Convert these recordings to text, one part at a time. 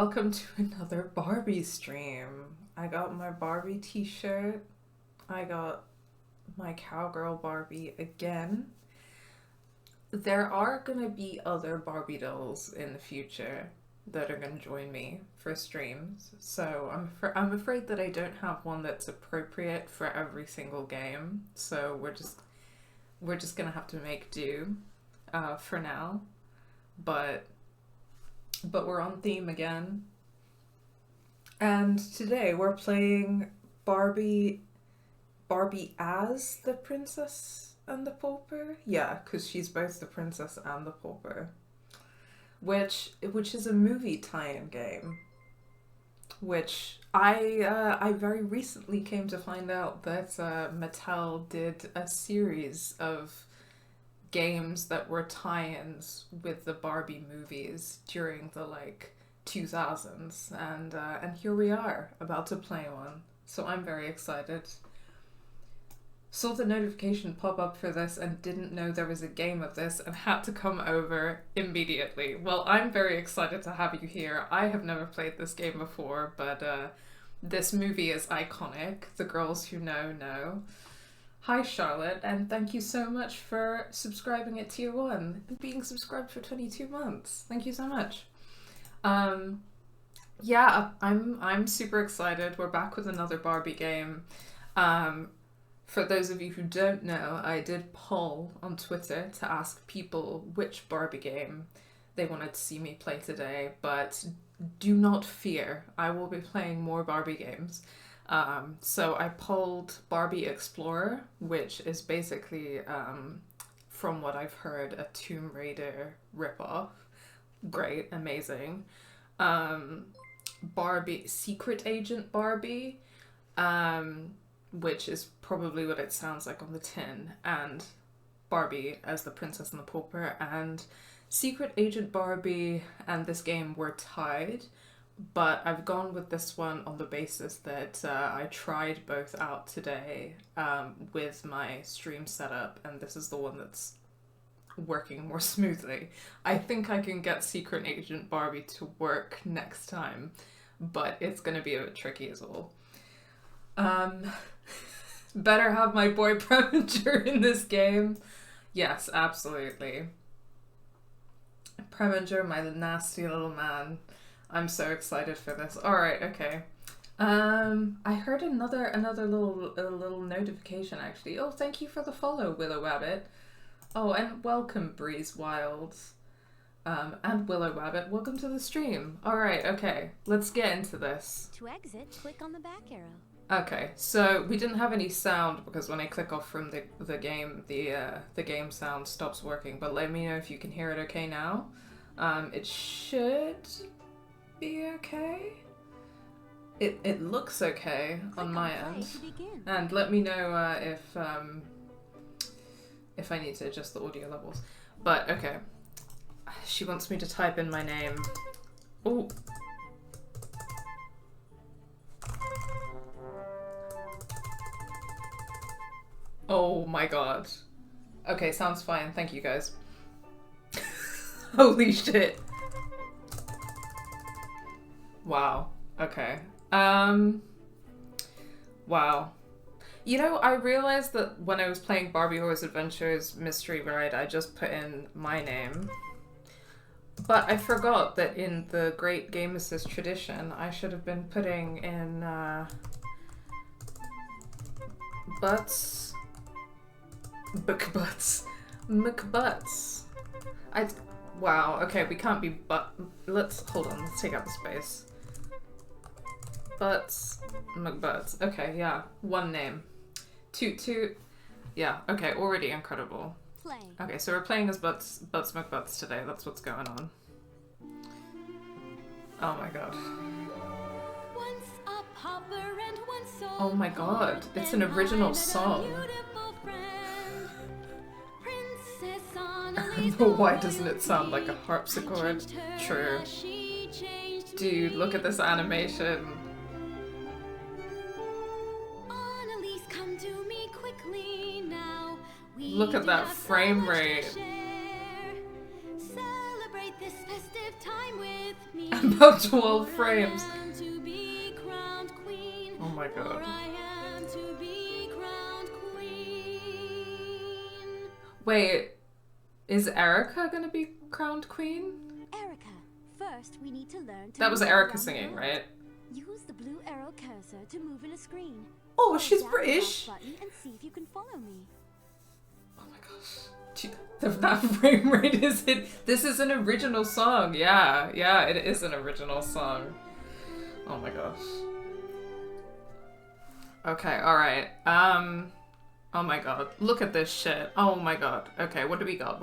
welcome to another Barbie stream. I got my Barbie t-shirt. I got my cowgirl Barbie again. There are gonna be other Barbie dolls in the future that are gonna join me for streams. So I'm afraid that I don't have one that's appropriate for every single game. So we're just gonna have to make do for now. But we're on theme again. And today we're playing Barbie as the princess and the pauper. Yeah, because she's both the princess and the pauper. Which is a movie tie-in game. Which I very recently came to find out that Mattel did a series of games that were tie-ins with the Barbie movies during the 2000s, and here we are about to play one. So I'm very excited. Saw the notification pop up for this and didn't know there was a game of this and had to come over immediately. Well, I'm very excited to have you here. I have never played this game before, but this movie is iconic. The girls who know. Hi Charlotte, and thank you so much for subscribing at tier 1 and being subscribed for 22 months. Thank you so much. Yeah, I'm super excited. We're back with another Barbie game. For those of you who don't know, I did poll on Twitter to ask people which Barbie game they wanted to see me play today, but do not fear, I will be playing more Barbie games. So I polled Barbie Explorer, which is basically, from what I've heard, a Tomb Raider ripoff. Great, amazing. Barbie, Secret Agent Barbie, which is probably what it sounds like on the tin, and Barbie as the Princess and the Pauper, and Secret Agent Barbie and this game were tied. But I've gone with this one on the basis that I tried both out today with my stream setup, and this is the one that's working more smoothly. I think I can get Secret Agent Barbie to work next time, but it's going to be a bit tricky as well. Better have my boy Preminger in this game. Yes, absolutely. Preminger, my nasty little man. I'm so excited for this. Alright, okay. I heard another little notification actually. Oh, thank you for the follow, Willow Rabbit. Oh, and welcome, Breeze Wilds. And Willow Rabbit, welcome to the stream. Alright, okay. Let's get into this. To exit, click on the back arrow. Okay, so we didn't have any sound because when I click off from the game, the game sound stops working, but let me know if you can hear it okay now. It should be okay. It looks okay on my end, and let me know if I need to adjust the audio levels. But okay, she wants me to type in my name. Oh. Oh my god. Okay, sounds fine. Thank you guys. Holy shit. Wow. Okay. Wow. You know, I realized that when I was playing Barbie Horse Adventures Mystery Ride, I just put in my name. But I forgot that in the great Game Assist tradition, I should have been putting in, Butts. McButts. Wow, okay, we can't be hold on, let's take out the space. Butts, McButts. Okay, yeah, one name. Toot. Yeah, okay, already incredible. Play. Okay, so we're playing as Butts McButts today, that's what's going on. Oh my god. Once a pauper and one soul. Oh my god, it's an original song. Why doesn't it sound like a harpsichord? True. Dude, look at this animation. Look at that frame rate. Celebrate this festive time with me. about 12 frames. I am to be crowned queen. Oh my god. I am to be crowned queen. Wait, is Erica gonna be crowned queen? Erica, first we need to learn to That was move Erica around singing, the right? Use the blue arrow cursor to move in a screen. Oh, Hold she's down the British. mouse button and see if you can follow me. Oh my gosh. That frame rate is it. This is an original song. Yeah, it is an original song. Oh my gosh. Okay, alright. Oh my god. Look at this shit. Oh my god. Okay, what do we got?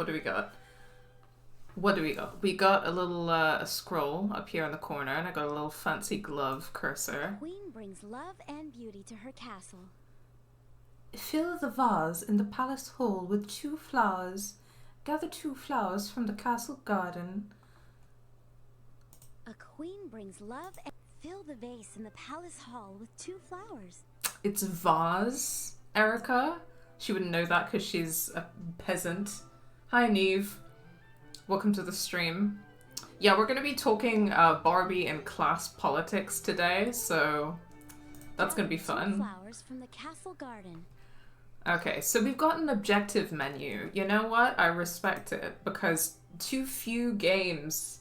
We got a little a scroll up here in the corner, and I got a little fancy glove cursor. Queen brings love and beauty to her castle. Fill the vase in the palace hall with 2 flowers. Gather 2 flowers from the castle garden. A queen brings love and fill the vase in the palace hall with 2 flowers. It's vase, Erica. She wouldn't know that because she's a peasant. Hi, Neve. Welcome to the stream. Yeah, we're going to be talking Barbie and class politics today, so that's going to be fun. 2 flowers from the castle garden. Okay, so we've got an objective menu. You know what? I respect it because too few games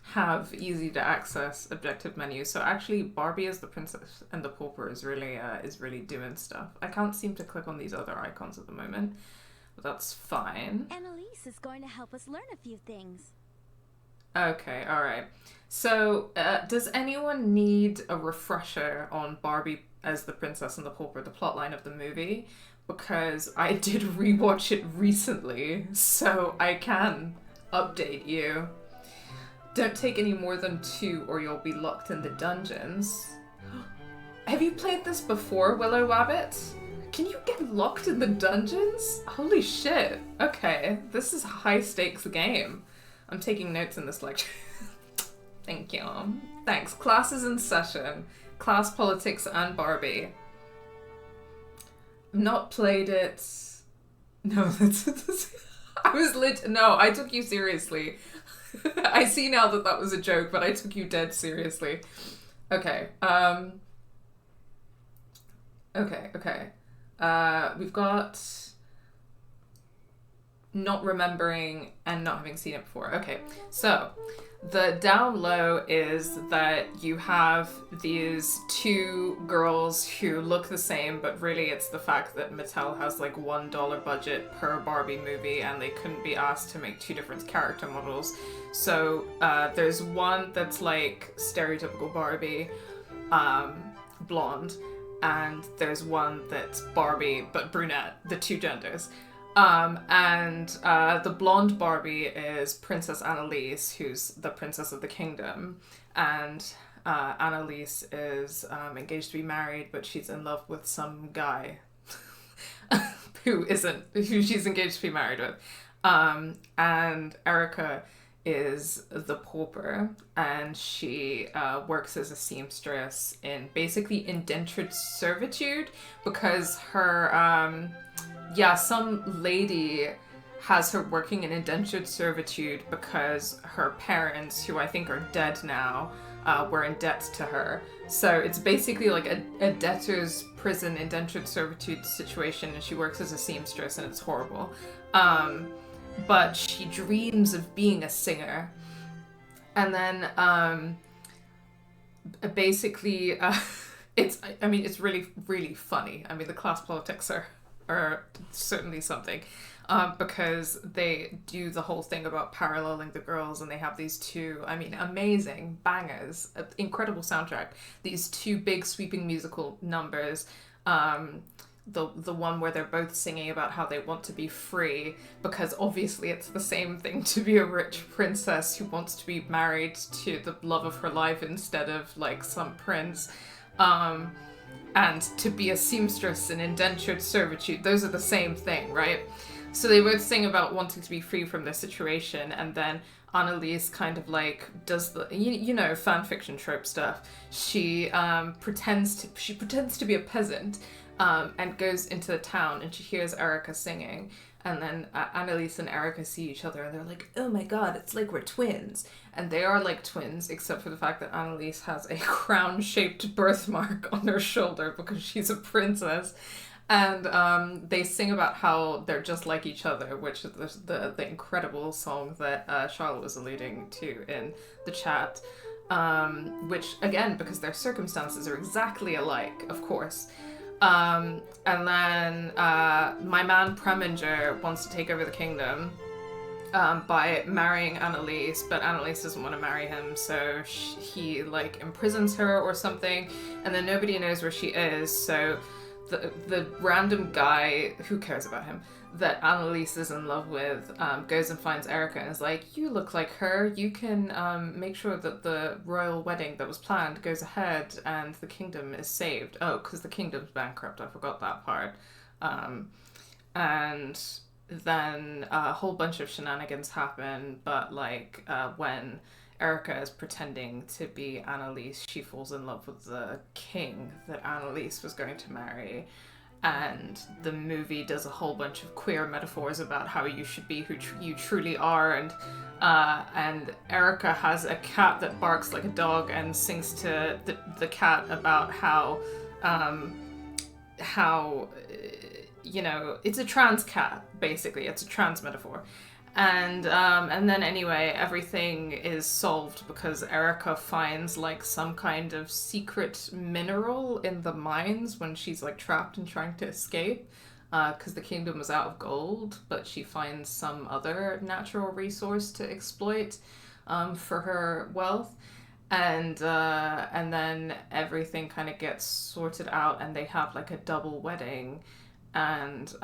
have easy to access objective menus. So actually, Barbie as the princess and the pauper is really doing stuff. I can't seem to click on these other icons at the moment, but that's fine. Annalise is going to help us learn a few things. Okay, all right. So, does anyone need a refresher on Barbie as the princess and the pauper, the plotline of the movie? Because I did rewatch it recently, so I can update you. Don't take any more than 2 or you'll be locked in the dungeons. Have you played this before, Willow Wabbit? Can you get locked in the dungeons? Holy shit. Okay, this is a high stakes game. I'm taking notes in this lecture. Thank you. Thanks. Class is in session. Class politics and Barbie. Not played it. No, that's no, I took you seriously. I see now that that was a joke, but I took you dead seriously. Okay. Okay. We've got not remembering and not having seen it before. Okay, so the down low is that you have these 2 girls who look the same, but really it's the fact that Mattel has like $1 budget per Barbie movie and they couldn't be asked to make 2 different character models. So there's one that's like stereotypical Barbie, blonde, and there's one that's Barbie but brunette, the 2 genders. The blonde Barbie is Princess Annalise, who's the princess of the kingdom, and Annalise is engaged to be married, but she's in love with some guy who she's engaged to be married with. And Erica is the pauper, and she works as a seamstress in basically indentured servitude because her some lady has her working in indentured servitude because her parents, who I think are dead now, were in debt to her. So it's basically like a debtor's prison indentured servitude situation, and she works as a seamstress, and it's horrible. But she dreams of being a singer. And then basically it's really, really funny. I mean, the class politics are certainly something, because they do the whole thing about paralleling the girls, and they have these 2, amazing bangers, incredible soundtrack, these 2 big sweeping musical numbers. The one where they're both singing about how they want to be free, because obviously it's the same thing to be a rich princess who wants to be married to the love of her life instead of like some prince. And to be a seamstress in indentured servitude, those are the same thing, right? So they both sing about wanting to be free from their situation, and then Annalise kind of like does the fan fiction trope stuff. She pretends to be a peasant, and goes into the town, and she hears Erica singing. And then Annalise and Erica see each other, and they're like, oh my god, it's like we're twins. And they are like twins, except for the fact that Annalise has a crown-shaped birthmark on her shoulder because she's a princess. And they sing about how they're just like each other, which is the incredible song that Charlotte was alluding to in the chat. Which, again, because their circumstances are exactly alike, of course. And then my man Preminger wants to take over the kingdom by marrying Annalise, but Annalise doesn't want to marry him, so he like imprisons her or something, and then nobody knows where she is, so the random guy, who cares about him, that Annalise is in love with, goes and finds Erica and is like, you look like her, you can make sure that the royal wedding that was planned goes ahead and the kingdom is saved. Oh, because the kingdom's bankrupt, I forgot that part. And then a whole bunch of shenanigans happen, but like when Erica is pretending to be Annalise, she falls in love with the king that Annalise was going to marry. And the movie does a whole bunch of queer metaphors about how you should be who you truly are, and Erica has a cat that barks like a dog and sings to the cat about how you know, it's a trans cat, basically. It's a trans metaphor. And then anyway, everything is solved because Erica finds like some kind of secret mineral in the mines when she's like trapped and trying to escape, because the kingdom was out of gold, but she finds some other natural resource to exploit for her wealth. And then everything kind of gets sorted out, and they have like a double wedding and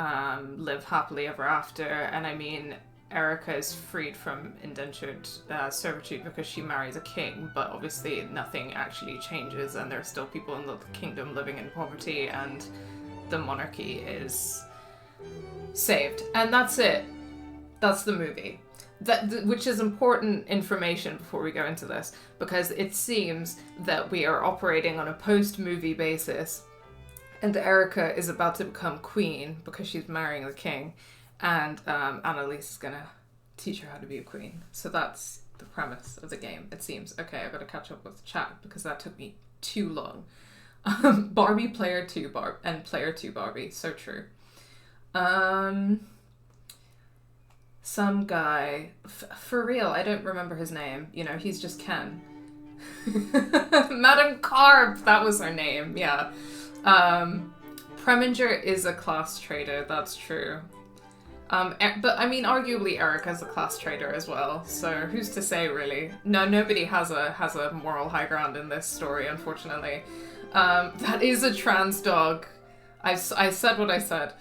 live happily ever after. And I mean, Erica is freed from indentured servitude because she marries a king, but obviously nothing actually changes, and there are still people in the kingdom living in poverty, and the monarchy is saved. And that's it. That's the movie. Which is important information before we go into this, because it seems that we are operating on a post-movie basis, and Erica is about to become queen because she's marrying the king. And Annalise is gonna teach her how to be a queen. So that's the premise of the game, it seems. Okay, I've got to catch up with the chat because that took me too long. Barbie player 2 and player 2 Barbie, so true. Some guy, for real, I don't remember his name. You know, he's just Ken. Madame Carp, that was her name, yeah. Preminger is a class traitor, that's true. But I mean, arguably Erica's a class traitor as well, so who's to say, really? No, nobody has a moral high ground in this story, unfortunately. That is a trans dog. I said what I said.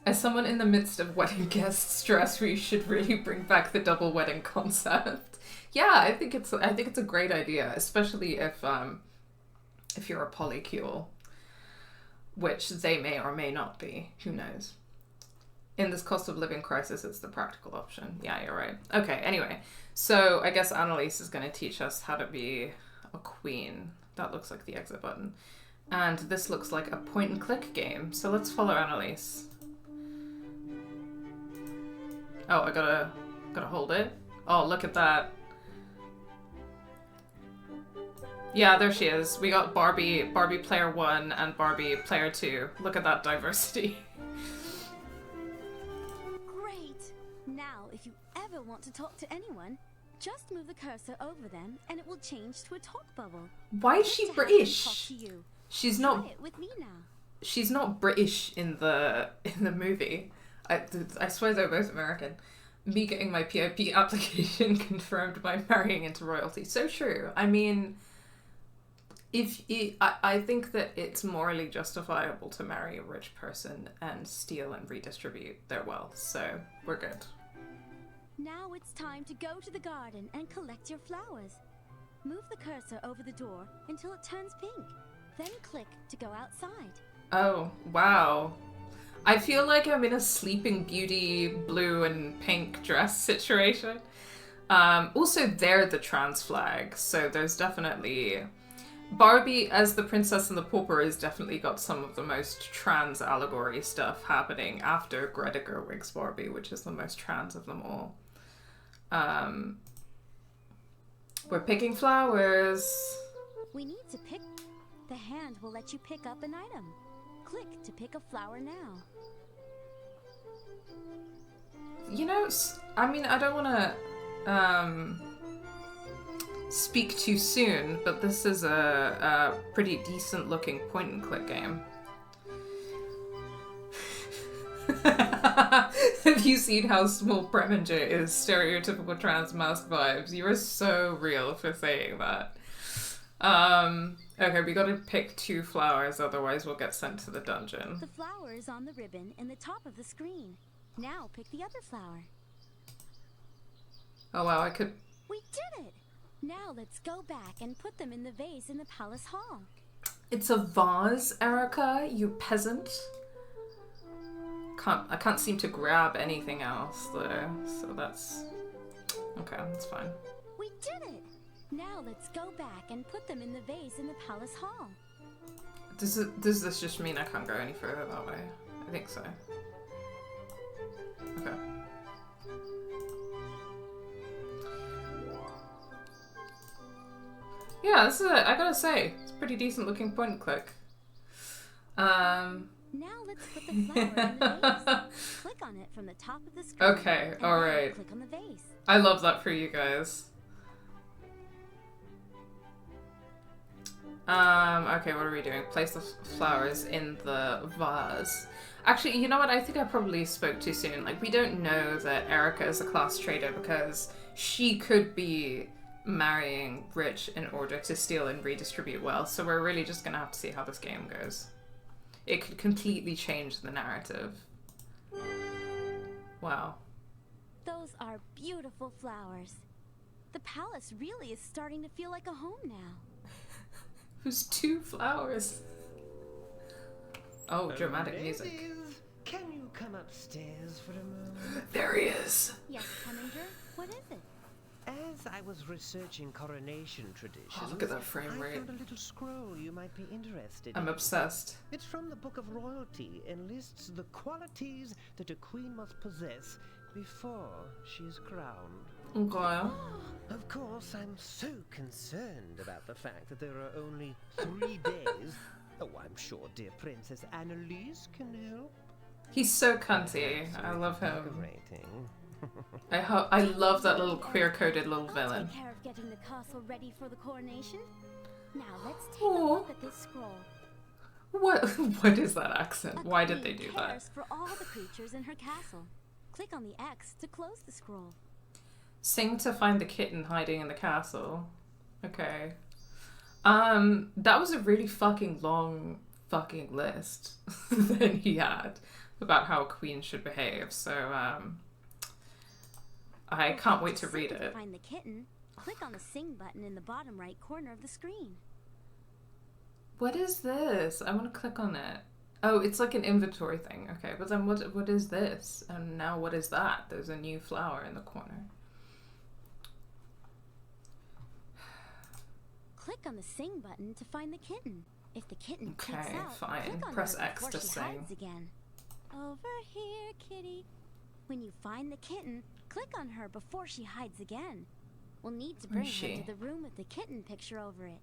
As someone in the midst of wedding guest stress, we should really bring back the double wedding concept. Yeah, I think it's a great idea, especially if you're a polycule, which they may or may not be. Who knows? In this cost of living crisis, it's the practical option. Yeah, you're right. Okay, anyway. So I guess Annalise is going to teach us how to be a queen. That looks like the exit button. And this looks like a point and click game. So let's follow Annalise. Oh, I gotta hold it. Oh, look at that. Yeah, there she is. We got Barbie player 1 and Barbie player 2. Look at that diversity. Now, if you ever want to talk to anyone, just move the cursor over them and it will change to a talk bubble. Why is she British? She's not. Try it with me now. She's not British in the movie. I swear they're both American. Me getting my PIP application confirmed by marrying into royalty. So true. I mean, I think that it's morally justifiable to marry a rich person and steal and redistribute their wealth. So we're good. Now it's time to go to the garden and collect your flowers. Move the cursor over the door until it turns pink. Then click to go outside. Oh, wow. I feel like I'm in a Sleeping Beauty blue and pink dress situation. Also, they're the trans flag, so there's definitely Barbie as the Princess and the Pauper has definitely got some of the most trans allegory stuff happening after Greta Gerwig's Barbie, which is the most trans of them all. We're picking flowers. We need to pick. The hand will let you pick up an item. Click to pick a flower now. You know, I mean, I don't want to speak too soon, but this is a pretty decent looking point and click game. Have you seen how small Preminger is stereotypical trans mask vibes? You are so real for saying that. Okay, we gotta pick 2 flowers, otherwise we'll get sent to the dungeon. The flower is on the ribbon in the top of the screen. Now pick the other flower. Oh wow, I could... We did it! Now let's go back and put them in the vase in the palace hall. It's a vase, Erica, you peasant. I can't seem to grab anything else though, so that's... Okay, that's fine. We did it! Now let's go back and put them in the vase in the palace hall. Does this just mean I can't go any further that way? I think so. Okay. Yeah, this is I gotta say, it's a pretty decent looking point and click. Now let's put the flower in the vase. Click on it from the top of the screen. Okay, alright. Click on the vase. I love that for you guys. Okay, what are we doing? Place the flowers in the vase. Actually, you know what? I think I probably spoke too soon. Like, we don't know that Erica is a class traitor because she could be marrying Rich in order to steal and redistribute wealth. So we're really just gonna have to see how this game goes. It could completely change the narrative. Wow. Those are beautiful flowers. The palace really is starting to feel like a home now. There's 2 flowers. Oh, dramatic music. Can you come upstairs for a moment? There he is. Yes, Preminger. What is it? As I was researching coronation traditions, Oh, look at that frame rate. I found a little scroll you might be interested in. I'm obsessed. It's from the Book of Royalty and lists the qualities that a queen must possess before she is crowned. Okay. Of course, I'm so concerned about the fact that there are only 3 days. Oh, I'm sure dear Princess Annalise can help. He's so cunty. I love him. Decorating. I love that little queer-coded little I'll villain. take care of getting the castle ready for the coronation. Now let's take Aw. a look at this scroll. What is that accent? A Why did queen they do that? cares for all the creatures in her castle. Click on the X to close the scroll. Sing to find the kitten hiding in the castle. Okay. That was a really fucking long fucking list that he had about how a queen should behave. So, I can't wait to read To it. find the kitten, click on the Sing button in the bottom right corner of the screen. What is this? I want to click on it. Oh, it's like an inventory thing. Okay, but then what is this? And now what is that? There's a new flower in the corner. Click on the Sing button to find the kitten. If the kitten peeks Okay, out, fine. click on Press her X before to she sing. hides again. Over here, kitty. When you find the kitten, click on her before she hides again. We'll need to bring Where's her she? to the room with the kitten picture over it.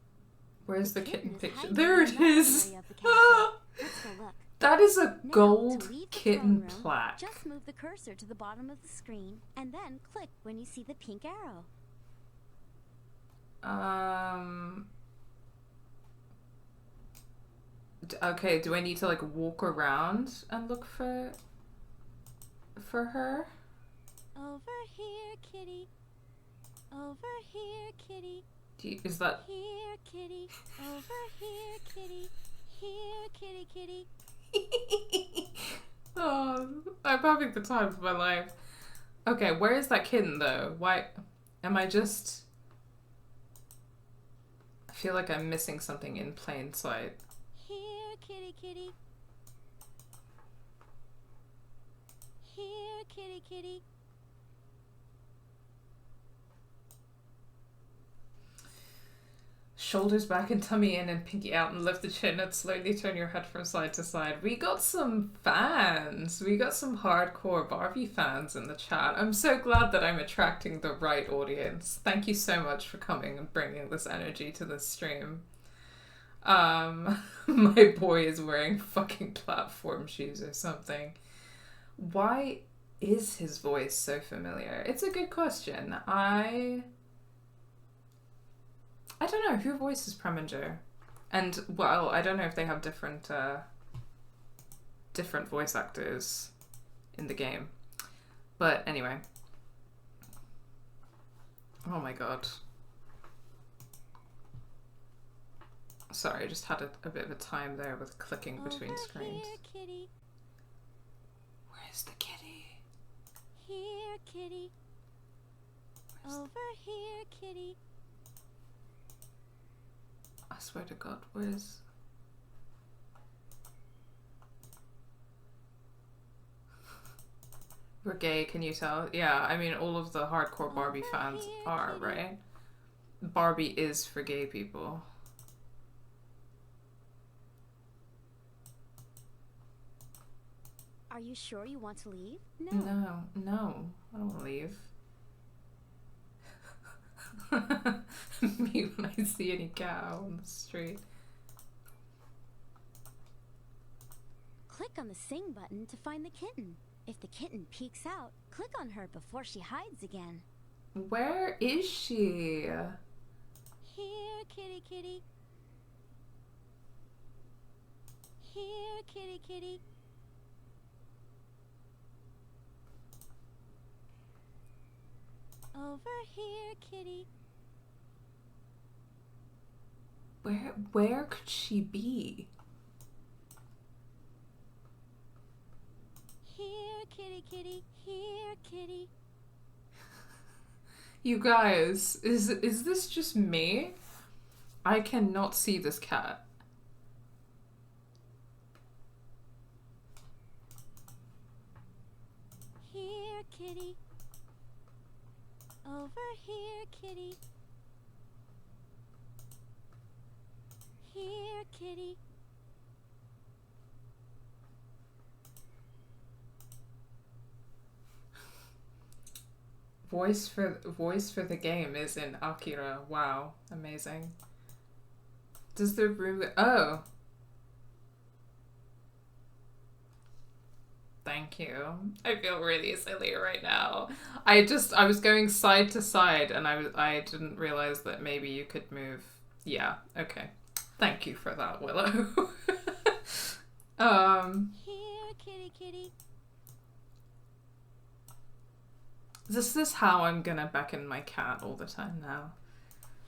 Where's the kitten is picture? hiding There in it the is! area of the castle. Let's go look. That is a Now, to gold leave the kitten throne room, plaque. Just move the cursor to the bottom of the screen and then click when you see the pink arrow. Okay, do I need to like walk around and look for her? Over here, kitty. Over here, kitty. Is that... Here, kitty. Over here, kitty. Here, kitty, kitty. Oh, I'm having the time of my life. Okay, where is that kitten though? Why am I just... I feel like I'm missing something in plain sight. Here, kitty, kitty. Here, kitty, kitty. shoulders back and tummy in and pinky out and lift the chin and slowly turn your head from side to side. We got some fans. We got some hardcore Barbie fans in the chat. I'm so glad that I'm attracting the right audience. Thank you so much for coming and bringing this energy to this stream. My boy is wearing fucking platform shoes or something. Why is his voice so familiar? It's a good question. I don't know who voices Preminger, and well, I don't know if they have different voice actors in the game. But anyway, oh my god. Sorry, I just had a bit of a time there with clicking between screens. Here, kitty. Where's the kitty? Here, kitty. Over here, kitty. I swear to God, where's... We're gay, can you tell? Yeah, I mean, all of the hardcore Barbie fans are, right? Barbie is for gay people. Are you sure you want to leave? No, I don't want to leave. Me when I see any cow on the street. Click on the sing button to find the kitten. If the kitten peeks out, click on her before she hides again. Where is she? Here, kitty, kitty. Here, kitty, kitty. Over here, kitty. Where could she be? Here, kitty, kitty. Here, kitty. You guys, is this just me? I cannot see this cat. Here, kitty. Over here, kitty. Here, kitty. Voice for the game is in Akira. Wow, amazing. Does the room... Oh! Thank you. I feel really silly right now. I was going side to side and I didn't realize that maybe you could move. Yeah, okay. Thank you for that, Willow. Here, kitty, kitty. Is this how I'm gonna beckon my cat all the time now?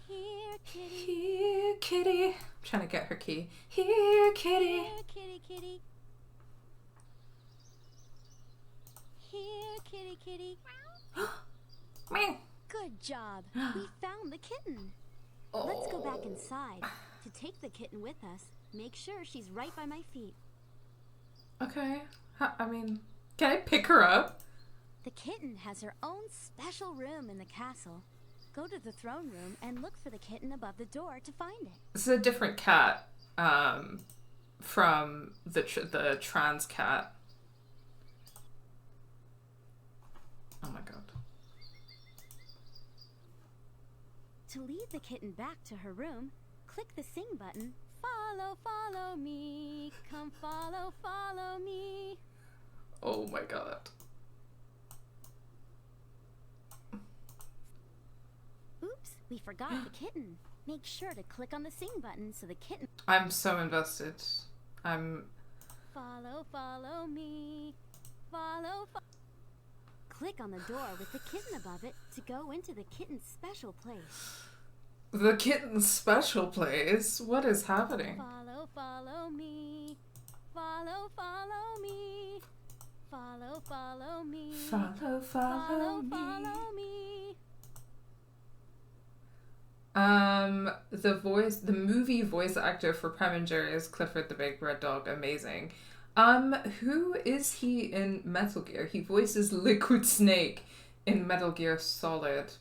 Here, kitty. Here, kitty. I'm trying to get her key. Here, kitty. Here, kitty, kitty. Here, kitty, kitty. Meow. Good job. We found the kitten. Let's go back inside. To take the kitten with us, make sure she's right by my feet. Okay. I mean, can I pick her up? The kitten has her own special room in the castle. Go to the throne room and look for the kitten above the door to find it. This is a different cat from the trans cat. Oh my god. To lead the kitten back to her room, click the sing button. Follow, follow me. Come follow, follow me. Oh my god. Oops, we forgot the kitten. Make sure to click on the sing button so the kitten... I'm so invested. I'm... Follow, follow me. Follow, Click on the door with the kitten above it to go into the kitten's special place. The kitten's special place? What is happening? Follow, follow me. Follow, follow me. Follow, follow me. Follow, follow me. Follow me. The movie voice actor for Preminger is Clifford the Big Red Dog. Amazing. Who is he in Metal Gear? He voices Liquid Snake in Metal Gear Solid.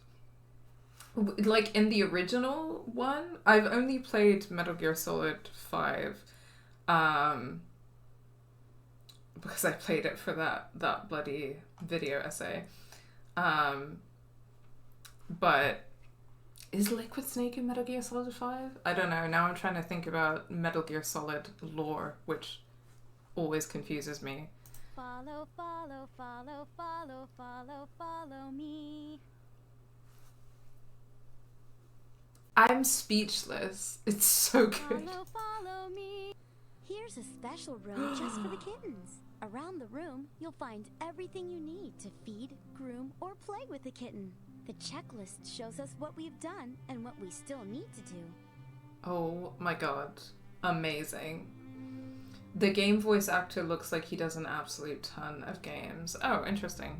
Like in the original one, I've only played Metal Gear Solid 5. Because I played it for that bloody video essay. But is Liquid Snake in Metal Gear Solid 5? I don't know. Now I'm trying to think about Metal Gear Solid lore, which always confuses me. Follow, follow, follow, follow, follow, follow me. I'm speechless. It's so good. Follow, follow me. Here's a special room just for the kittens. Around the room, you'll find everything you need to feed, groom, or play with the kitten. The checklist shows us what we've done and what we still need to do. Oh my god. Amazing. The game voice actor looks like he does an absolute ton of games. Oh, interesting.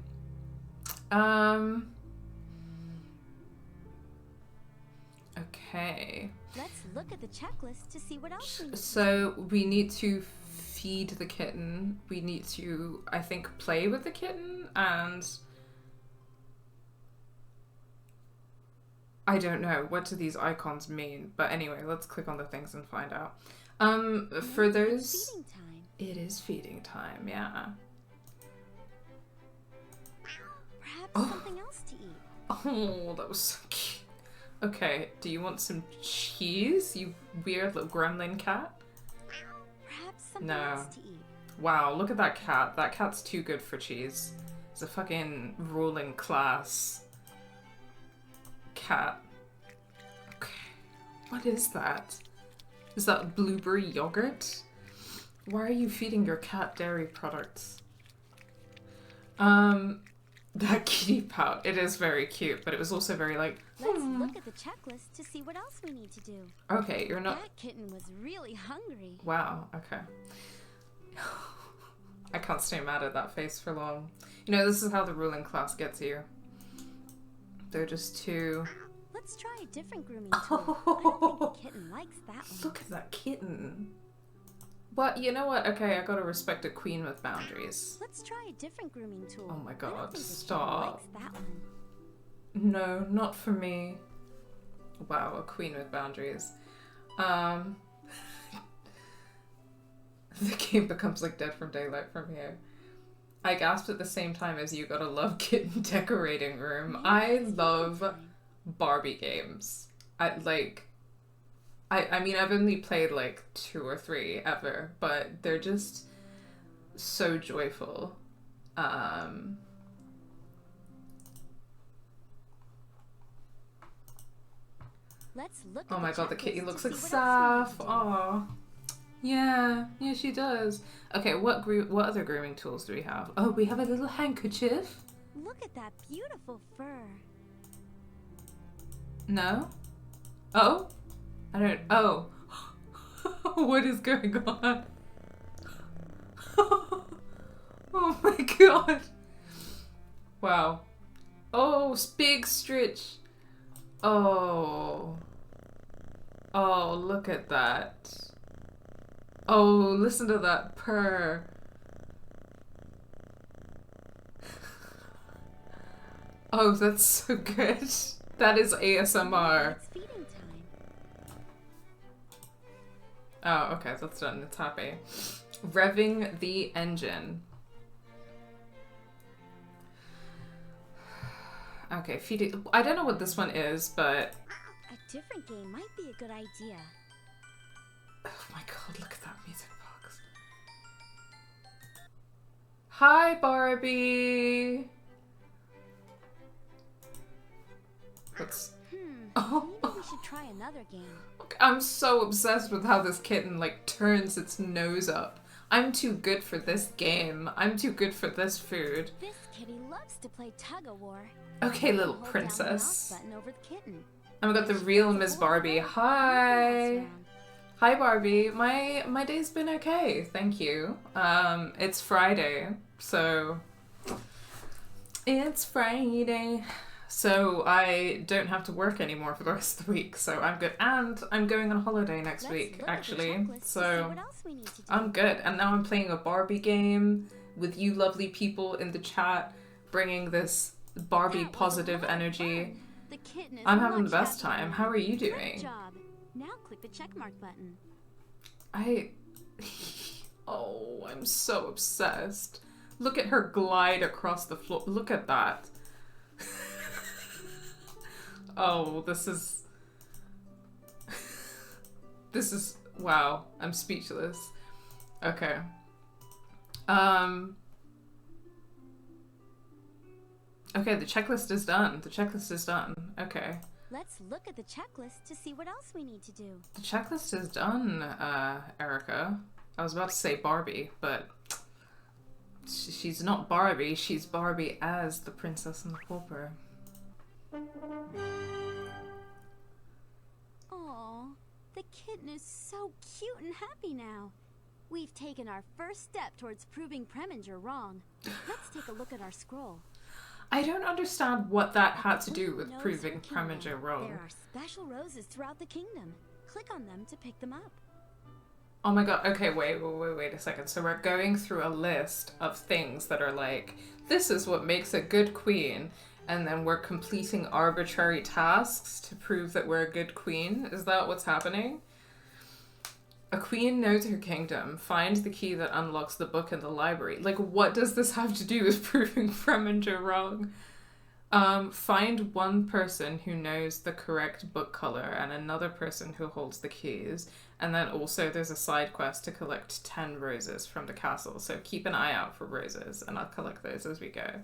Okay. Let's look at the checklist to see what else we need. So we need to feed the kitten. We need to, I think, play with the kitten, and I don't know, what do these icons mean? But anyway, let's click on the things and find out. For those, It's feeding time. it is feeding time, yeah. Perhaps Oh. something else to eat. Oh, that was so cute. Okay, do you want some cheese, you weird little gremlin cat? Perhaps something No. else to eat. Wow, look at that cat. That cat's too good for cheese. It's a fucking ruling class cat. Okay. What is that? Is that blueberry yogurt? Why are you feeding your cat dairy products? That kitty pout. It is very cute, but it was also very like, Let's look at the checklist to see what else we need to do. Okay, you're not... That kitten was really hungry. Wow, okay. I can't stay mad at that face for long. You know, this is how the ruling class gets you. They're just too... Let's try a different grooming tool. I don't think the kitten likes that one. Look at that kitten. But you know what? Okay, I gotta respect a queen with boundaries. Let's try a different grooming tool. Oh my I don't god, think the kitten stop. likes that one. No, not for me. Wow, a queen with boundaries. The game becomes like Dead from Daylight from here. I gasped at the same time as you. Gotta love kitten decorating room. Maybe I it's feeding love time. Barbie games. I mean, I've only played like 2 or 3 ever, but they're just so joyful. Let's look Oh at my god, the checklist kitty to looks see like what else Saf. we need to do. Aw. Yeah, she does. Okay, what other grooming tools do we have? Oh, we have a little handkerchief. Look at that beautiful fur. No? Oh? I don't... Oh. What is going on? Oh my god. Wow. Oh, big stretch. Oh. Oh, look at that. Oh, listen to that purr. Oh, that's so good. That is ASMR. It's feeding time. Oh, okay, that's done. It's happy. Revving the engine. Okay, feeding. I don't know what this one is, but A different game might be a good idea. oh my god, look at that music box. Hi, Barbie. What's... Oh. Maybe we should try another game. I'm so obsessed with how this kitten like turns its nose up. I'm too good for this game. I'm too good for this food. This kitty loves to play tug-of-war. Okay, little Hold down the mouse princess. button over the kitten. And we got the real Miss Barbie. Hi. Hi, Barbie. My day's been okay, thank you. It's Friday, so it's Friday. So I don't have to work anymore for the rest of the week, so I'm good. And I'm going on holiday next week, actually. So I'm good. And now I'm playing a Barbie game with you lovely people in the chat, bringing this Barbie positive energy. The kitten is I'm having the much best happier time. now. How are you Great doing? job. Now click the check mark button. Oh, I'm so obsessed. Look at her glide across the floor. Look at that. Oh, this is... This is... Wow, I'm speechless. Okay. Okay, the checklist is done. The checklist is done. Okay. Let's look at the checklist to see what else we need to do. The checklist is done, Erica. I was about to say Barbie, but she's not Barbie. She's Barbie as the Princess and the Pauper. Aww, the kitten is so cute and happy now. We've taken our first step towards proving Preminger wrong. Let's take a look at our scroll. I don't understand what that had to do with Knows proving her kingdom. Preminger wrong. There are special roses throughout the kingdom. Click on them to pick them up. Oh my god, okay, wait a second. So we're going through a list of things that are like, this is what makes a good queen, and then we're completing arbitrary tasks to prove that we're a good queen? Is that what's happening? A queen knows her kingdom. Find the key that unlocks the book in the library. Like, what does this have to do with proving Preminger wrong? Find one person who knows the correct book color and another person who holds the keys. And then also there's a side quest to collect 10 roses from the castle. So keep an eye out for roses and I'll collect those as we go.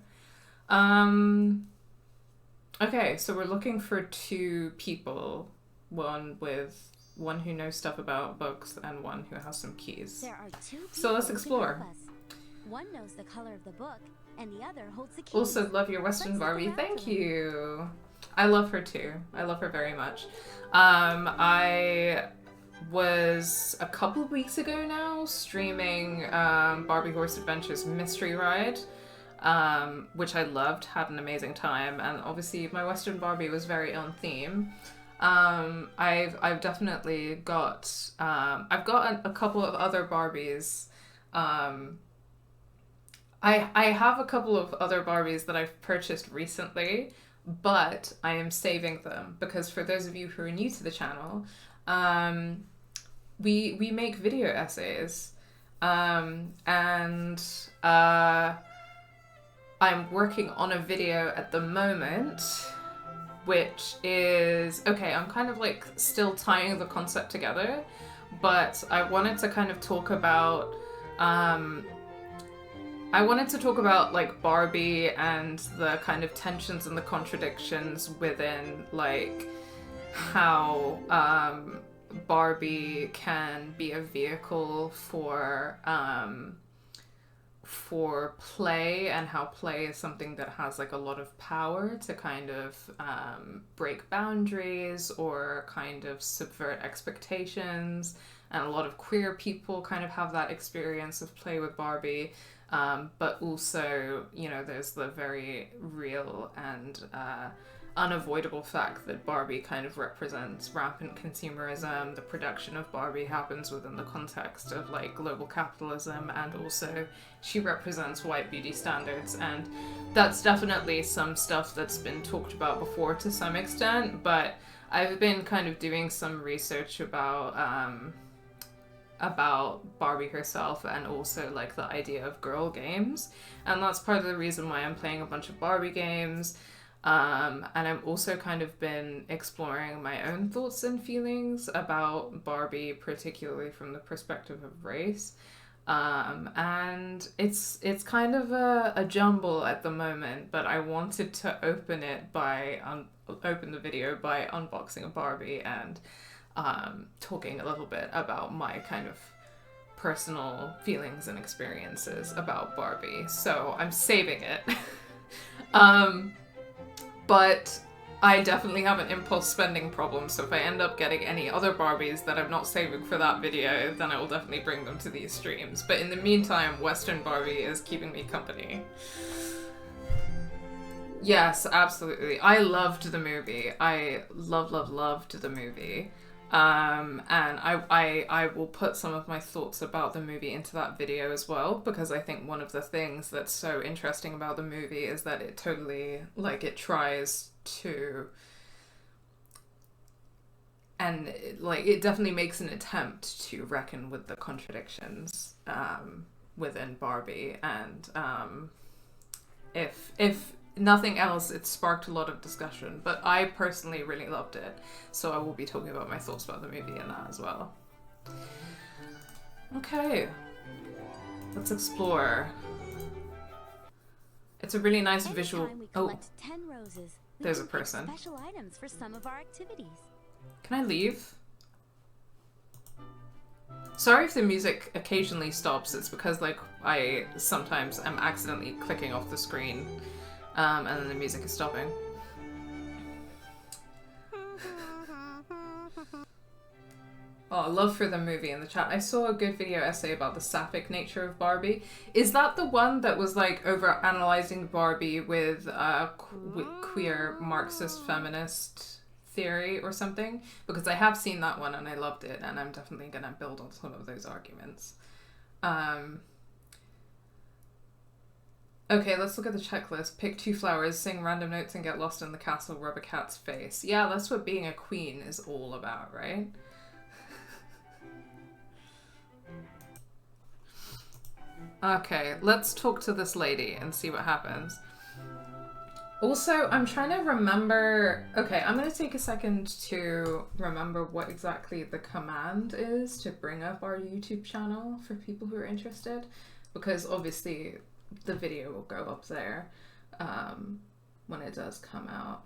Okay, so we're looking for 2 people. One who knows stuff about books and one who has some keys. There are 2 people So let's who can explore. help us. One knows the color of the book, and the other holds the keys. Also, love your Western Let's look Barbie. around Thank for them. you. I love her too. I love her very much. I was a couple weeks ago now streaming Barbie Horse Adventures Mystery Ride, which I loved, had an amazing time, and obviously my Western Barbie was very on theme. I've definitely got I've got a couple of other Barbies. I have a couple of other Barbies that I've purchased recently, but I am saving them because for those of you who are new to the channel, we make video essays, and I'm working on a video at the moment. Which is, okay, I'm kind of like still tying the concept together, but I wanted to kind of talk about, like Barbie and the kind of tensions and the contradictions within like how Barbie can be a vehicle for play, and how play is something that has like a lot of power to kind of break boundaries or kind of subvert expectations, and a lot of queer people kind of have that experience of play with Barbie, but also, you know, there's the very real and unavoidable fact that Barbie kind of represents rampant consumerism. The production of Barbie happens within the context of like global capitalism, and also she represents white beauty standards, and that's definitely some stuff that's been talked about before to some extent, but I've been kind of doing some research about Barbie herself, and also like the idea of girl games, and that's part of the reason why I'm playing a bunch of Barbie games. And I've also kind of been exploring my own thoughts and feelings about Barbie, particularly from the perspective of race. And it's kind of a jumble at the moment, but I wanted to open it by open the video by unboxing a Barbie and talking a little bit about my kind of personal feelings and experiences about Barbie. So I'm saving it. But I definitely have an impulse spending problem, so if I end up getting any other Barbies that I'm not saving for that video, then I will definitely bring them to these streams. But in the meantime, Western Barbie is keeping me company. Yes, absolutely. I loved the movie. I loved the movie. And I will put some of my thoughts about the movie into that video as well, because I think one of the things that's so interesting about the movie is that it totally, like, it tries to and it definitely makes an attempt to reckon with the contradictions within Barbie, and if nothing else, it sparked a lot of discussion. But I personally really loved it, so I will be talking about my thoughts about the movie and that as well. Okay, let's explore. It's a really nice visual. Oh, 10 roses, there's a person. Special items for some of our activities. Can I leave? Sorry if the music occasionally stops. It's because I sometimes am accidentally clicking off the screen, and then the music is stopping. Oh, love for the movie in the chat. I saw a good video essay about the sapphic nature of Barbie. Is that the one that was over analyzing Barbie with queer Marxist feminist theory or something? Because I have seen that one and I loved it, and I'm definitely gonna build on some of those arguments. Okay, let's look at the checklist. Pick 2 flowers, sing random notes, and get lost in the castle, rub a cat's face. Yeah, that's what being a queen is all about, right? Okay, let's talk to this lady and see what happens. Also, I'm trying to remember... Okay, I'm going to take a second to remember what exactly the command is to bring up our YouTube channel for people who are interested. Because obviously the video will go up there when it does come out.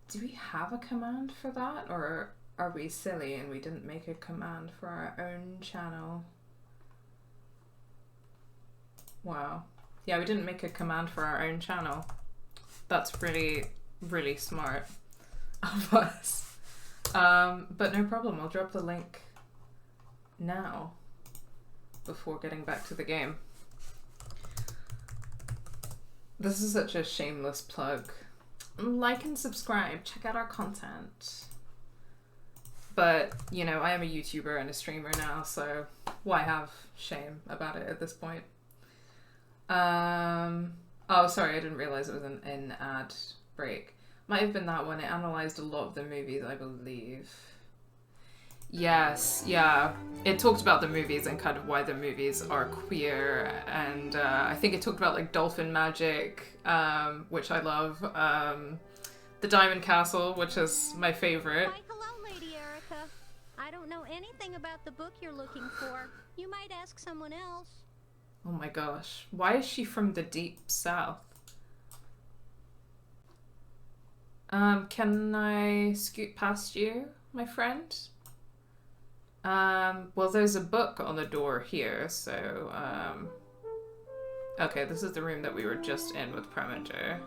Do we have a command for that? Or are we silly and we didn't make a command for our own channel? Wow. Yeah, we didn't make a command for our own channel. That's really, really smart of us. But no problem, I'll drop the link now before getting back to the game. This is such a shameless plug. Like and subscribe, check out our content. But, you know, I am a YouTuber and a streamer now, so why have shame about it at this point? Oh, sorry, I didn't realize it was an in-ad break. Might have been that one. It analyzed a lot of the movies, I believe. Yes, yeah. It talked about the movies and kind of why the movies are queer, and I think it talked about dolphin magic, which I love. The Diamond Castle, which is my favorite. Why, hello, Lady Erica. I don't know anything about the book you're looking for. You might ask someone else. Oh my gosh. Why is she from the deep south? Can I scoot past you, my friend? Well, there's a book on the door here, so, okay, this is the room that we were just in with Preminger.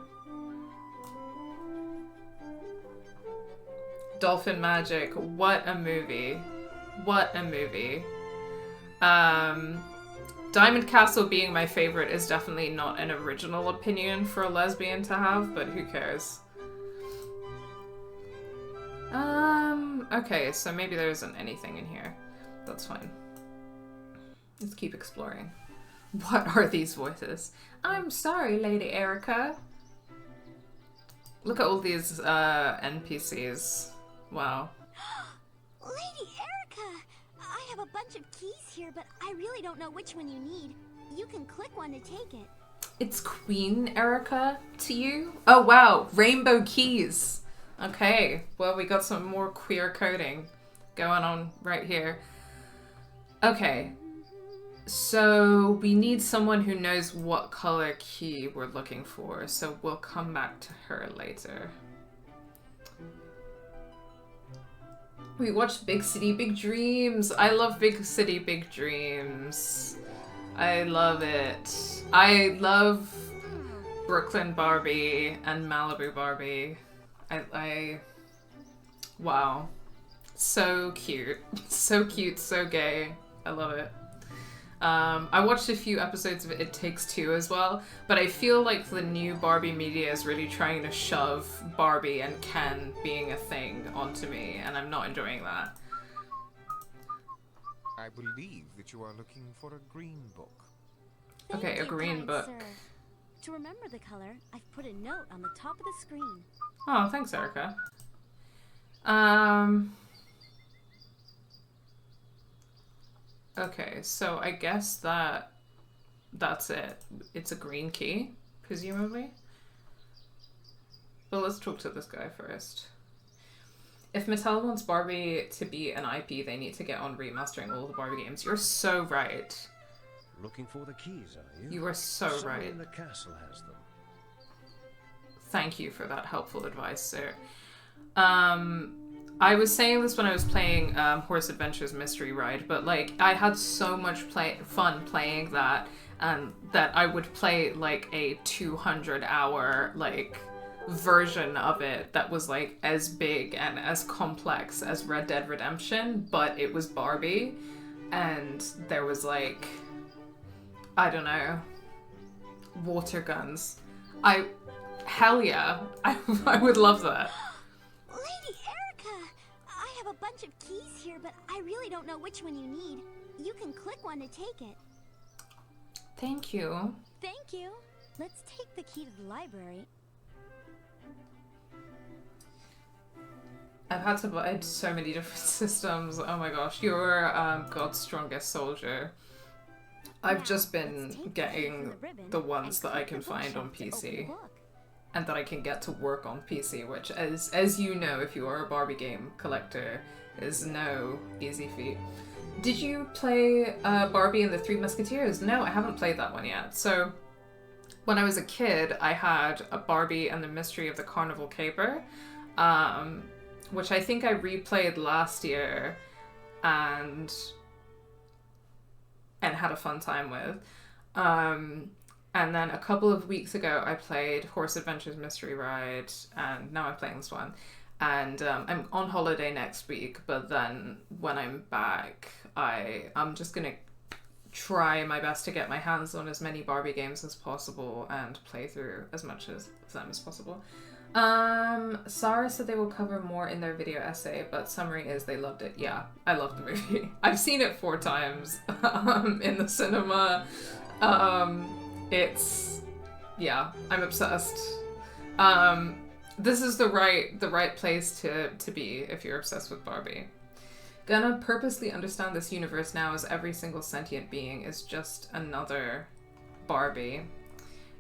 Dolphin Magic, what a movie. What a movie. Diamond Castle being my favorite is definitely not an original opinion for a lesbian to have, but who cares? Okay, so maybe there isn't anything in here. That's fine. Let's keep exploring. What are these voices? I'm sorry, Lady Erica. Look at all these NPCs. Wow. Lady Erica! I have a bunch of keys here, but I really don't know which one you need. You can click one to take it. It's Queen Erica to you? Oh wow, rainbow keys. Okay, well we got some more queer coding going on right here. Okay, so we need someone who knows what color key we're looking for, so we'll come back to her later. We watched Big City, Big Dreams. I love Big City, Big Dreams. I love it. I love Brooklyn Barbie and Malibu Barbie. Wow. So cute. So cute, so gay. I love it. I watched a few episodes of It Takes Two as well, but I feel like the new Barbie media is really trying to shove Barbie and Ken being a thing onto me, and I'm not enjoying that. I believe that you are looking for a green book. Okay, a green book. To remember the color, I've put a note on the top of the screen. Oh, thanks, Erica. Okay, so I guess that's it. It's a green key, presumably. But let's talk to this guy first. If Mattel wants Barbie to be an IP, they need to get on remastering all the Barbie games. You're so right. Looking for the keys, are you? You are so Someone right. in the castle has them. Thank you for that helpful advice, sir. I was saying this when I was playing Horse Adventures Mystery Ride, but like I had so much fun playing that, and that I would play like a 200-hour like version of it that was like as big and as complex as Red Dead Redemption, but it was Barbie, and there was like, I don't know, water guns. Hell yeah, I would love that. Lady Erica! I have a bunch of keys here, but I really don't know which one you need. You can click one to take it. Thank you. Thank you. Let's take the key to the library. I've had to buy so many different systems. Oh my gosh, you're God's strongest soldier. I've just been getting the ones that I can find on PC and that I can get to work on PC, which, as you know, if you are a Barbie game collector, is no easy feat. Did you play Barbie and the Three Musketeers? No, I haven't played that one yet. So when I was a kid, I had a Barbie and the Mystery of the Carnival Caper, which I think I replayed last year and had a fun time with. And then a couple of weeks ago, I played Horse Adventures Mystery Ride, and now I'm playing this one. And I'm on holiday next week, but then when I'm back, I'm just gonna try my best to get my hands on as many Barbie games as possible and play through as much of them as possible. Sara said they will cover more in their video essay, but summary is they loved it. Yeah, I loved the movie. I've seen it 4 times in the cinema. Yeah, I'm obsessed. This is the right place to be if you're obsessed with Barbie. Gonna purposely understand this universe now, as every single sentient being is just another Barbie.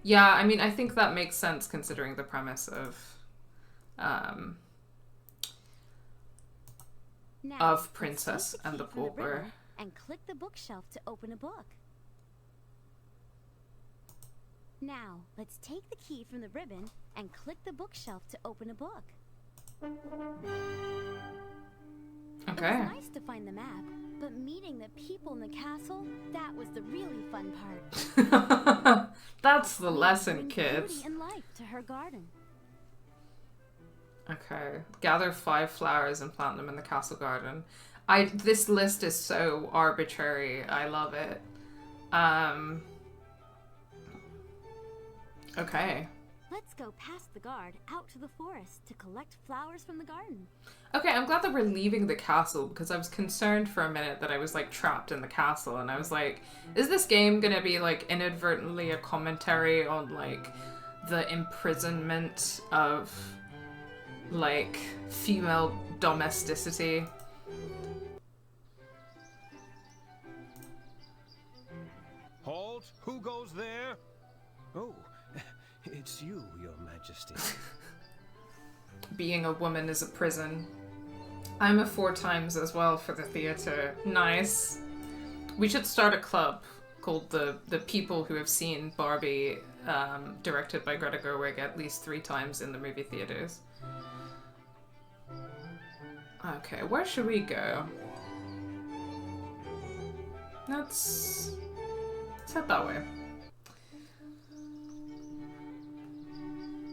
Yeah, I mean, I think that makes sense considering the premise of Princess and the Pauper. And click the bookshelf to open a book. Now, let's take the key from the ribbon and click the bookshelf to open a book. Okay. It was nice to find the map, but meeting the people in the castle, that was the really fun part. That's the lesson, Bring kids. beauty and life to her garden. Okay. Gather 5 flowers and plant them in the castle garden. This list is so arbitrary. I love it. Okay. Let's go past the guard out to the forest to collect flowers from the garden. Okay, I'm glad that we're leaving the castle, because I was concerned for a minute that I was like trapped in the castle, and I was like, is this game gonna be like inadvertently a commentary on like the imprisonment of like female domesticity? Halt! Who goes there? Oh, it's you, Your Majesty. Being a woman is a prison. I'm a 4 times as well for the theater. Nice. We should start a club called the people who have seen Barbie, directed by Greta Gerwig, at least 3 times in the movie theaters. Okay, where should we go? Let's head that way.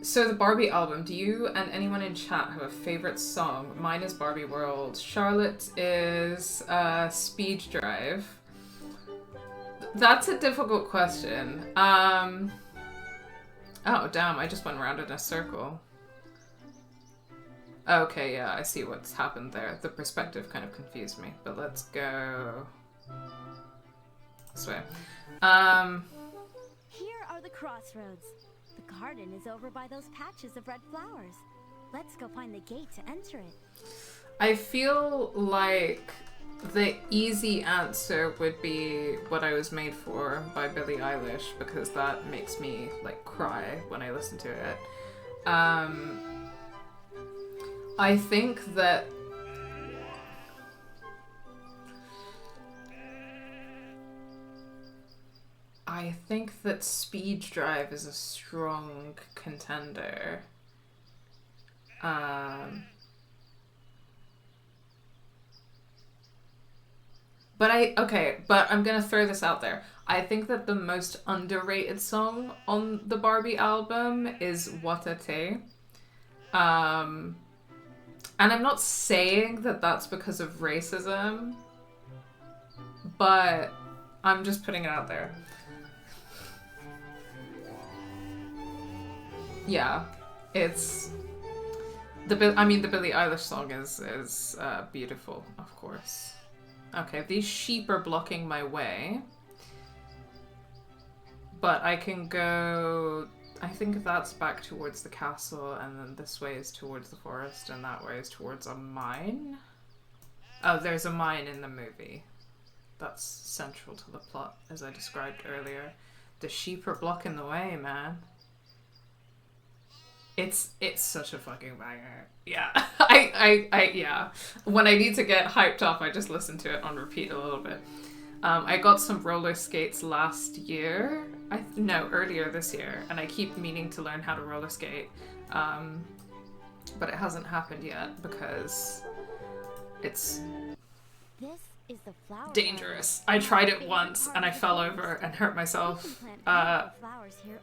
So the Barbie album, do you and anyone in chat have a favorite song? Mine is Barbie World. Charlotte is Speed Drive. That's a difficult question. Oh damn, I just went around in a circle. Okay, yeah, I see what's happened there. The perspective kind of confused me, but let's go this way. Here are the crossroads. The garden is over by those patches of red flowers. Let's go find the gate to enter it. I feel like the easy answer would be What I Was Made For by Billie Eilish, because that makes me like cry when I listen to it. I think that Speed Drive is a strong contender. But I'm gonna throw this out there. I think that the most underrated song on the Barbie album is Watate. And I'm not saying that that's because of racism, but I'm just putting it out there. Yeah, it's the Billie Eilish song is beautiful, of course. Okay, these sheep are blocking my way, but I can go. I think that's back towards the castle, and then this way is towards the forest, and that way is towards a mine. Oh, there's a mine in the movie. That's central to the plot, as I described earlier. The sheep are blocking the way, man. It's such a fucking banger. Yeah. Yeah. When I need to get hyped up, I just listen to it on repeat a little bit. I got some roller skates last year. Earlier this year, and I keep meaning to learn how to roller skate. But it hasn't happened yet because it's dangerous. I tried it once and I fell over and hurt myself.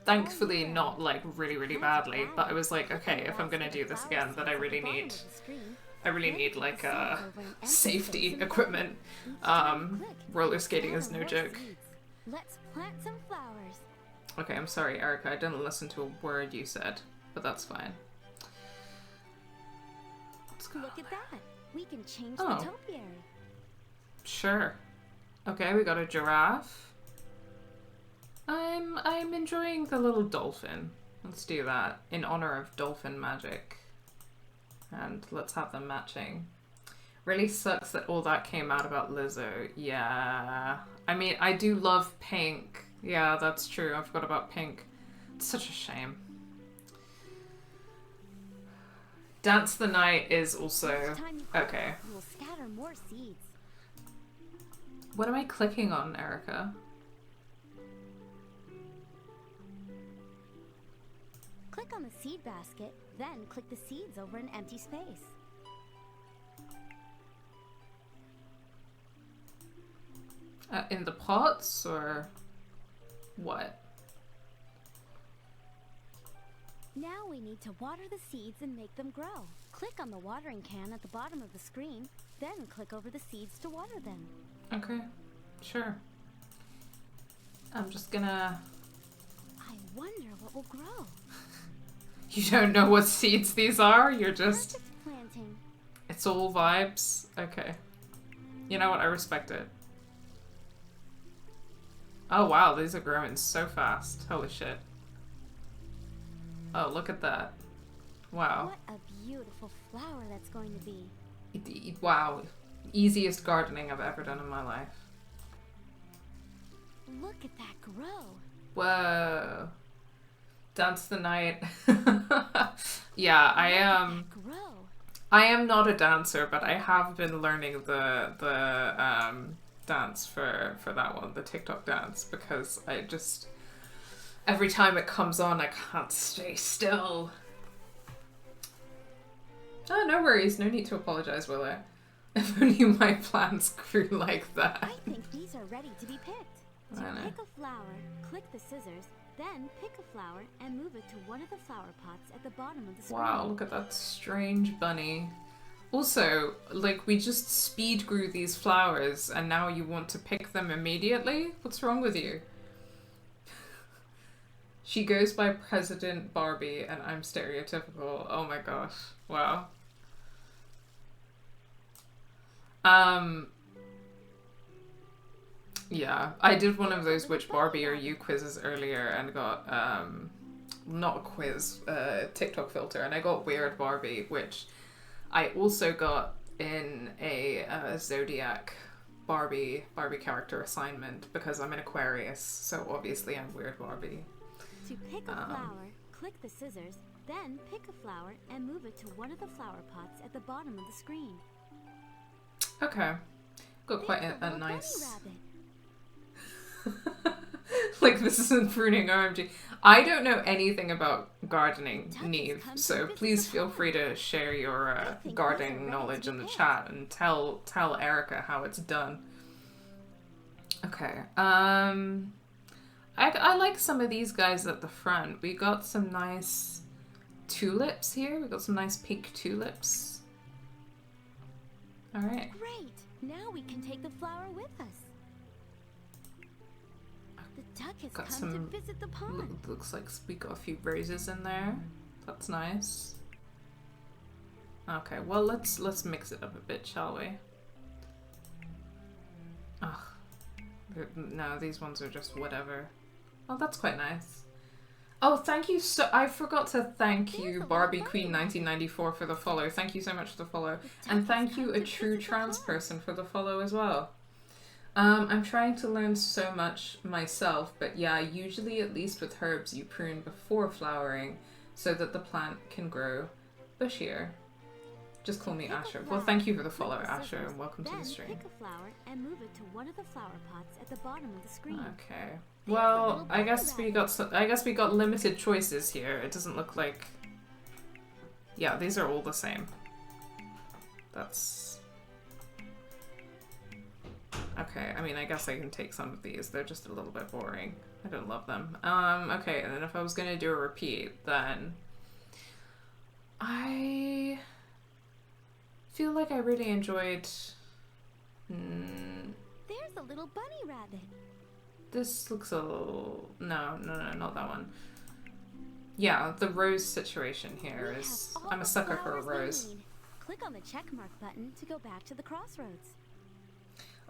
Thankfully not like really, really badly, but I was like, okay, if I'm gonna do this again, then I really need like safety equipment. Roller skating is no joke. Let's plant some flowers. Okay, I'm sorry, Erica, I didn't listen to a word you said, but that's fine. Let's go. Look at that. We can change Oh. the topiary. Sure. Okay, we got a giraffe. I'm enjoying the little dolphin. Let's do that in honor of dolphin magic. And let's have them matching. Really sucks that all that came out about Lizzo. Yeah. I mean, I do love Pink. Yeah, that's true. I forgot about Pink. It's such a shame. Dance the Night is also... Okay. We'll scatter more seeds. What am I clicking on, Erica? Click on the seed basket, then click the seeds over an empty space. In the pots, or what? Now we need to water the seeds and make them grow. Click on the watering can at the bottom of the screen, then click over the seeds to water them. Okay, sure. I'm just gonna... I wonder what will grow. You don't know what seeds these are? You're just... Perfect planting. It's all vibes? Okay. You know what? I respect it. Oh wow, these are growing so fast. Holy shit. Oh, look at that. Wow. What a beautiful flower that's going to be. Wow. Easiest gardening I've ever done in my life. Look at that grow. Whoa. Dance the Night. Yeah, I am not a dancer, but I have been learning the dance for that one, the TikTok dance, because I just... Every time it comes on, I can't stay still. Oh, no worries. No need to apologize, Willow. If only my plants grew like that. I think these are ready to be picked. To pick a flower, click the scissors, then pick a flower and move it to one of the flower pots at the bottom of the screen. Wow, look at that strange bunny. Also, like, we just speed grew these flowers and now you want to pick them immediately? What's wrong with you? She goes by President Barbie and I'm stereotypical. Oh my gosh. Wow. Yeah, I did one of those which Barbie are you quizzes earlier and got, not a quiz, TikTok filter, and I got Weird Barbie, which I also got in a Zodiac Barbie character assignment because I'm an Aquarius, so obviously I'm Weird Barbie. To pick a flower, click the scissors, then pick a flower and move it to one of the flower pots at the bottom of the screen. Okay. Got quite There's a little nice... bunny Like, this isn't pruning, OMG. I don't know anything about gardening, Neve, so please feel free to share your gardening knowledge in the chat and tell Erica how it's done. Okay, I like some of these guys at the front. We got some nice tulips here. We got some nice pink tulips. Alright. Great! Now we can take the flower with us. The duck has Got come some, to visit the pond. looks like we got a few roses in there. That's nice. Okay, well let's mix it up a bit, shall we? Ugh. No, these ones are just whatever. Oh, that's quite nice. Oh, thank you so... I forgot to thank you, Barbie Queen 1994 for the follow. Thank you so much for the follow. And thank you, a true trans person, for the follow as well. I'm trying to learn so much myself, but yeah, usually at least with herbs you prune before flowering so that the plant can grow bushier. Just call me Asher. Well, thank you for the follow, Asher, and welcome to the stream. Pick a flower and move it to one of the flower pots at the bottom of the screen. Okay. Well, I guess we got limited choices here. It doesn't look like... Yeah, these are all the same. That's... Okay, I mean, I guess I can take some of these. They're just a little bit boring. I don't love them. Okay, and then if I was gonna do a repeat, then... I feel like I really enjoyed... There's a little bunny rabbit. This looks a little... No, not that one. Yeah, the rose situation here is... I'm a sucker for a rose. Click on the check mark button to go back to the crossroads.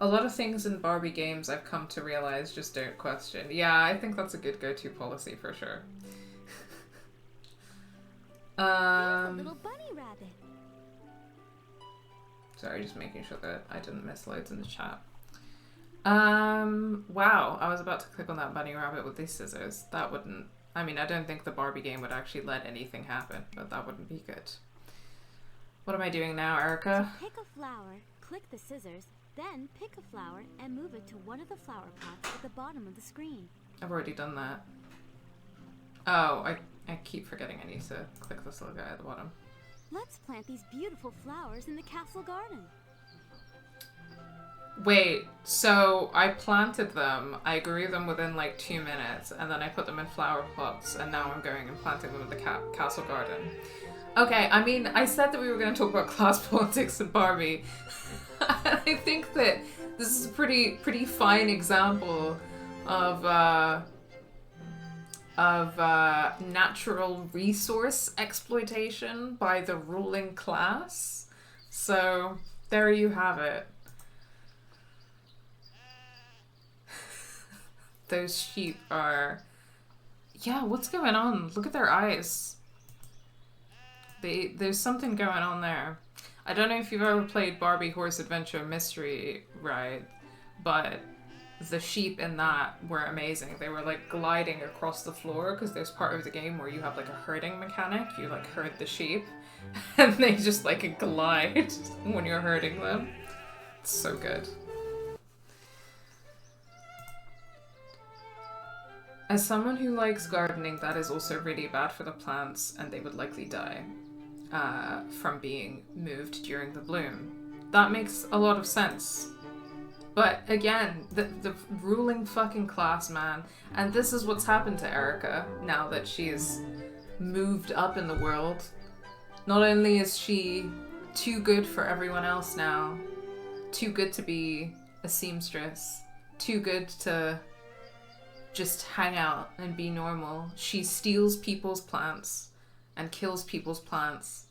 A lot of things in Barbie games I've come to realize just don't question. Yeah, I think that's a good go-to policy for sure. There's a little bunny rabbit. Sorry, just making sure that I didn't miss loads in the chat. Wow, I was about to click on that bunny rabbit with these scissors. That wouldn't... I mean, I don't think the Barbie game would actually let anything happen, but that wouldn't be good. What am I doing now, Erica? To pick a flower, click the scissors, then pick a flower and move it to one of the flower pots at the bottom of the screen. I've already done that. Oh, I keep forgetting I need to click this little guy at the bottom. Let's plant these beautiful flowers in the castle garden. Wait, so I planted them, I grew them within like 2 minutes, and then I put them in flower pots, and now I'm going and planting them in the castle garden. Okay, I mean, I said that we were going to talk about class politics and Barbie. I think that this is a pretty fine example of natural resource exploitation by the ruling class. So, there you have it. Those sheep are... Yeah, what's going on? Look at their eyes. There's something going on there. I don't know if you've ever played Barbie Horse Adventure Mystery Ride, but the sheep in that were amazing. They were like gliding across the floor because there's part of the game where you have like a herding mechanic. You like herd the sheep and they just like glide when you're herding them. It's so good. As someone who likes gardening, that is also really bad for the plants and they would likely die from being moved during the bloom. That makes a lot of sense. But again, the ruling fucking class, man. And this is what's happened to Erica now that she's moved up in the world. Not only is she too good for everyone else now, too good to be a seamstress, too good to just hang out and be normal. She steals people's plants and kills people's plants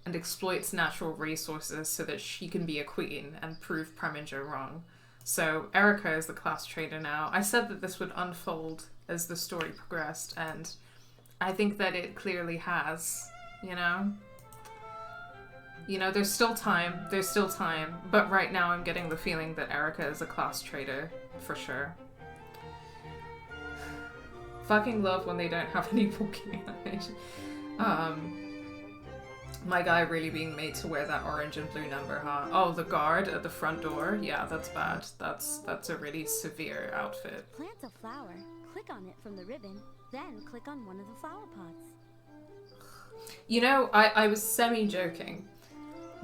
and exploits natural resources so that she can be a queen and prove Preminger wrong. So Erica is the class traitor now. I said that this would unfold as the story progressed, and I think that it clearly has, you know? You know, there's still time, but right now I'm getting the feeling that Erica is a class traitor, for sure. Fucking love when they don't have any walking animation. My guy really being made to wear that orange and blue number, huh? Oh, the guard at the front door? Yeah, that's bad. That's a really severe outfit. Plant a flower, click on it from the ribbon, then click on one of the flower pots. You know, I was semi-joking,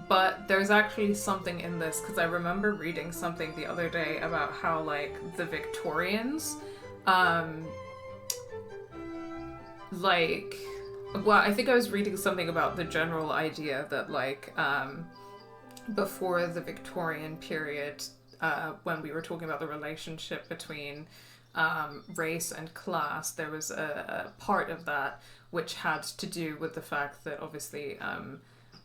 but there's actually something in this, because I remember reading something the other day about how, like, the Victorians, well, I think I was reading something about the general idea that, like, before the Victorian period, when we were talking about the relationship between race and class, there was a part of that which had to do with the fact that obviously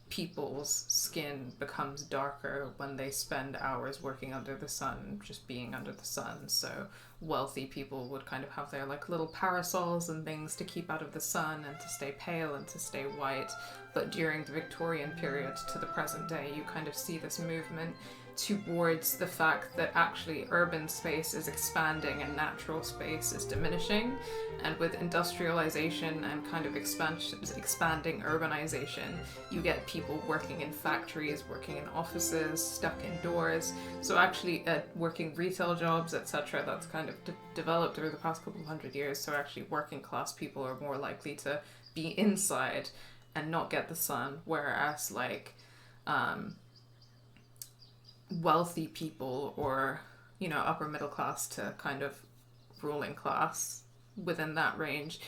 people's skin becomes darker when they spend hours working under the sun, just being under the sun. So wealthy people would kind of have their like little parasols and things to keep out of the sun and to stay pale and to stay white. But during the Victorian period to the present day, you kind of see this movement towards the fact that actually urban space is expanding and natural space is diminishing, and with industrialization and kind of expanding urbanization, you get people working in factories, working in offices, stuck indoors. So actually working retail jobs, etc., that's kind of developed over the past couple of hundred years. So actually working class people are more likely to be inside and not get the sun, whereas like wealthy people or, you know, upper middle class to kind of ruling class within that range,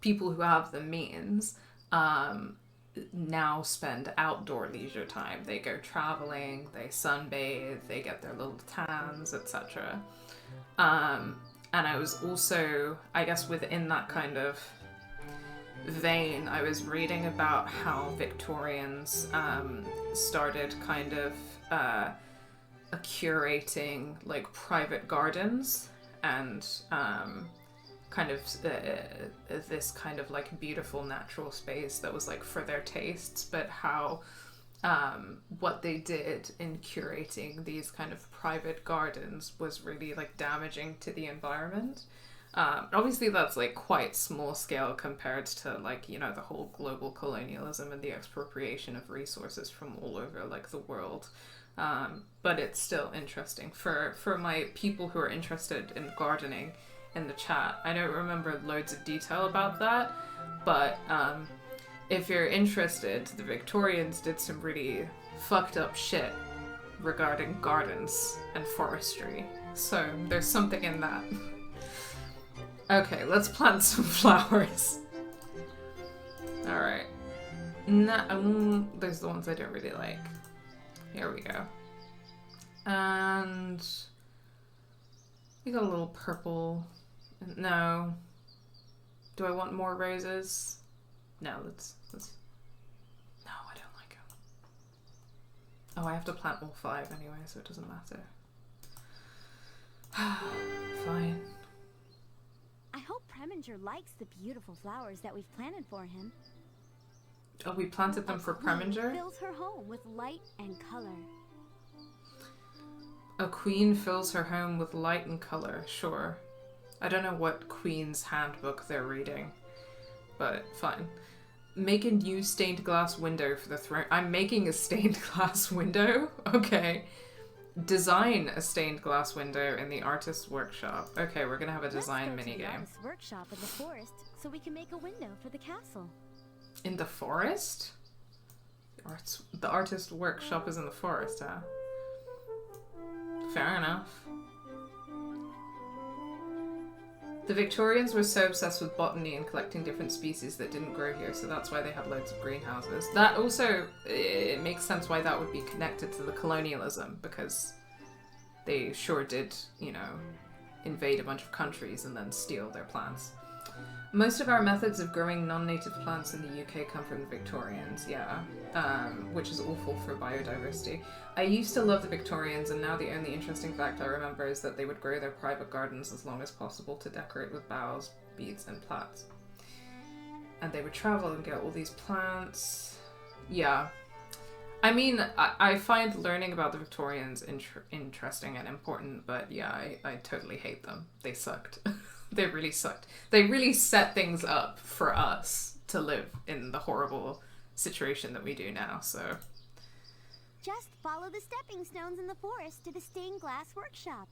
people who have the means now spend outdoor leisure time. They go traveling, they sunbathe, they get their little tans, etc. And I was also, I guess within that kind of vein, I was reading about how Victorians started kind of curating like private gardens and kind of this kind of like beautiful natural space that was like for their tastes, but how what they did in curating these kind of private gardens was really like damaging to the environment. Obviously that's like quite small scale compared to like, you know, the whole global colonialism and the expropriation of resources from all over like the world. But it's still interesting for my people who are interested in gardening in the chat. I don't remember loads of detail about that, but if you're interested, the Victorians did some really fucked up shit regarding gardens and forestry. So there's something in that. Okay, let's plant some flowers. Alright. There's the ones I don't really like. Here we go. And we got a little purple. No. Do I want more roses? No, let's no, I don't like them. Oh, I have to plant all 5 anyway, so it doesn't matter. Fine. I hope Preminger likes the beautiful flowers that we've planted for him. Oh, we planted them for Preminger? Fills her home with light and color. A queen fills her home with light and color, sure. I don't know what queen's handbook they're reading, but fine. Make a new stained glass window for the throne. I'm making a stained glass window? Okay. Design a stained glass window in the artist's workshop. Okay, we're gonna have a design minigame. The artist's workshop in the forest so we can make a window for the castle. In the forest? The artist's workshop is in the forest, huh? Fair enough. The Victorians were so obsessed with botany and collecting different species that didn't grow here, so that's why they had loads of greenhouses. That also, it makes sense why that would be connected to the colonialism, because they sure did, you know, invade a bunch of countries and then steal their plants. Most of our methods of growing non-native plants in the UK come from the Victorians, yeah, which is awful for biodiversity. I used to love the Victorians, and now the only interesting fact I remember is that they would grow their private gardens as long as possible to decorate with boughs, beads, and plants. And they would travel and get all these plants. Yeah. I mean, I find learning about the Victorians interesting and important, but yeah, I totally hate them. They sucked. They really sucked. They really set things up for us to live in the horrible situation that we do now, so. Just follow the stepping stones in the forest to the stained glass workshop.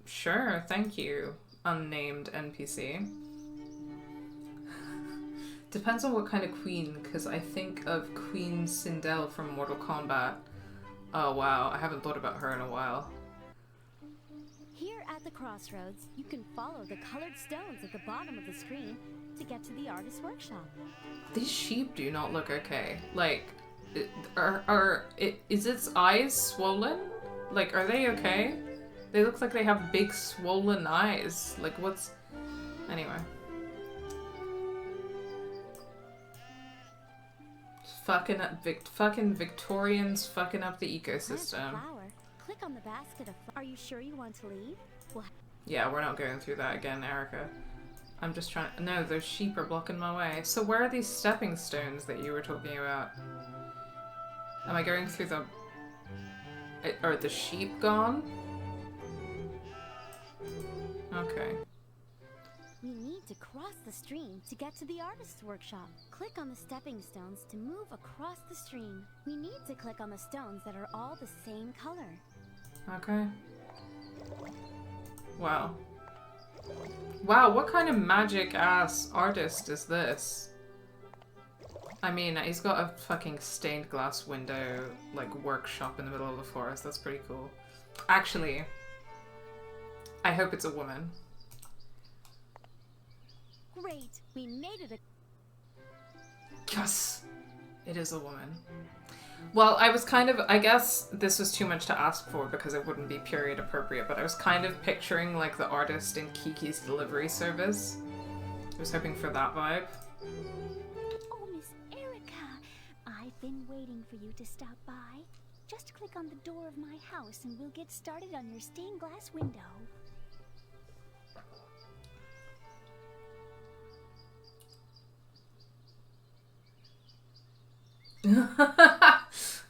Sure, thank you, unnamed NPC. Depends on what kind of queen, because I think of Queen Sindel from Mortal Kombat. Oh wow, I haven't thought about her in a while. Here at the crossroads, you can follow the colored stones at the bottom of the screen to get to the artist's workshop. These sheep do not look okay. Like, is its eyes swollen? Like, are they okay? They look like they have big swollen eyes. Like, what's... Anyway. Fucking up fucking Victorians fucking up the ecosystem. Flower. Click on the basket of Are you sure you want to leave? Yeah, we're not going through that again, Erica. I'm just trying... No, those sheep are blocking my way. So where are these stepping stones that you were talking about? Am I going through the... Are the sheep gone? Okay. We need to cross the stream to get to the artist's workshop. Click on the stepping stones to move across the stream. We need to click on the stones that are all the same color. Okay. Wow. Wow, what kind of magic-ass artist is this? I mean, he's got a fucking stained glass window, like, workshop in the middle of the forest. That's pretty cool. Actually, I hope it's a woman. Great, we made it. Yes! It is a woman. Well, I was kind of, I guess this was too much to ask for because it wouldn't be period appropriate, but I was kind of picturing like the artist in Kiki's Delivery Service. I was hoping for that vibe. Oh, Miss Erica, I've been waiting for you to stop by. Just click on the door of my house and we'll get started on your stained glass window.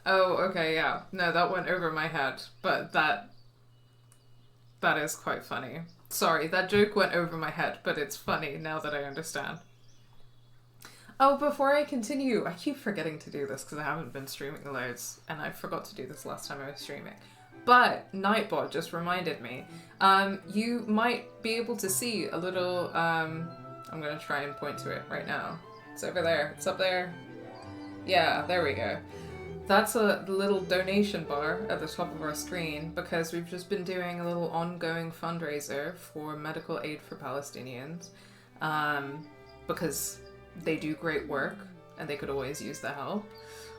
Oh, okay, yeah. No, that went over my head, but that is quite funny. Sorry, that joke went over my head, but it's funny now that I understand. Oh, before I continue, I keep forgetting to do this because I haven't been streaming loads, and I forgot to do this last time I was streaming. But Nightbot just reminded me, you might be able to see a little, I'm gonna try and point to it right now. It's over there, it's up there. Yeah, there we go. That's a little donation bar at the top of our screen because we've just been doing a little ongoing fundraiser for medical aid for Palestinians because they do great work and they could always use the help.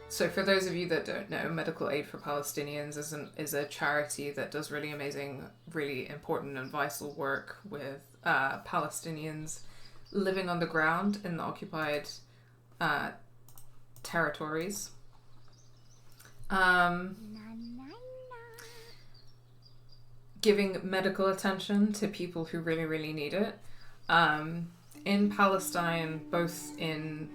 So for those of you that don't know, Medical Aid for Palestinians is a charity that does really amazing, really important and vital work with Palestinians living on the ground in the occupied territories. Giving medical attention to people who really, really need it. In Palestine, both in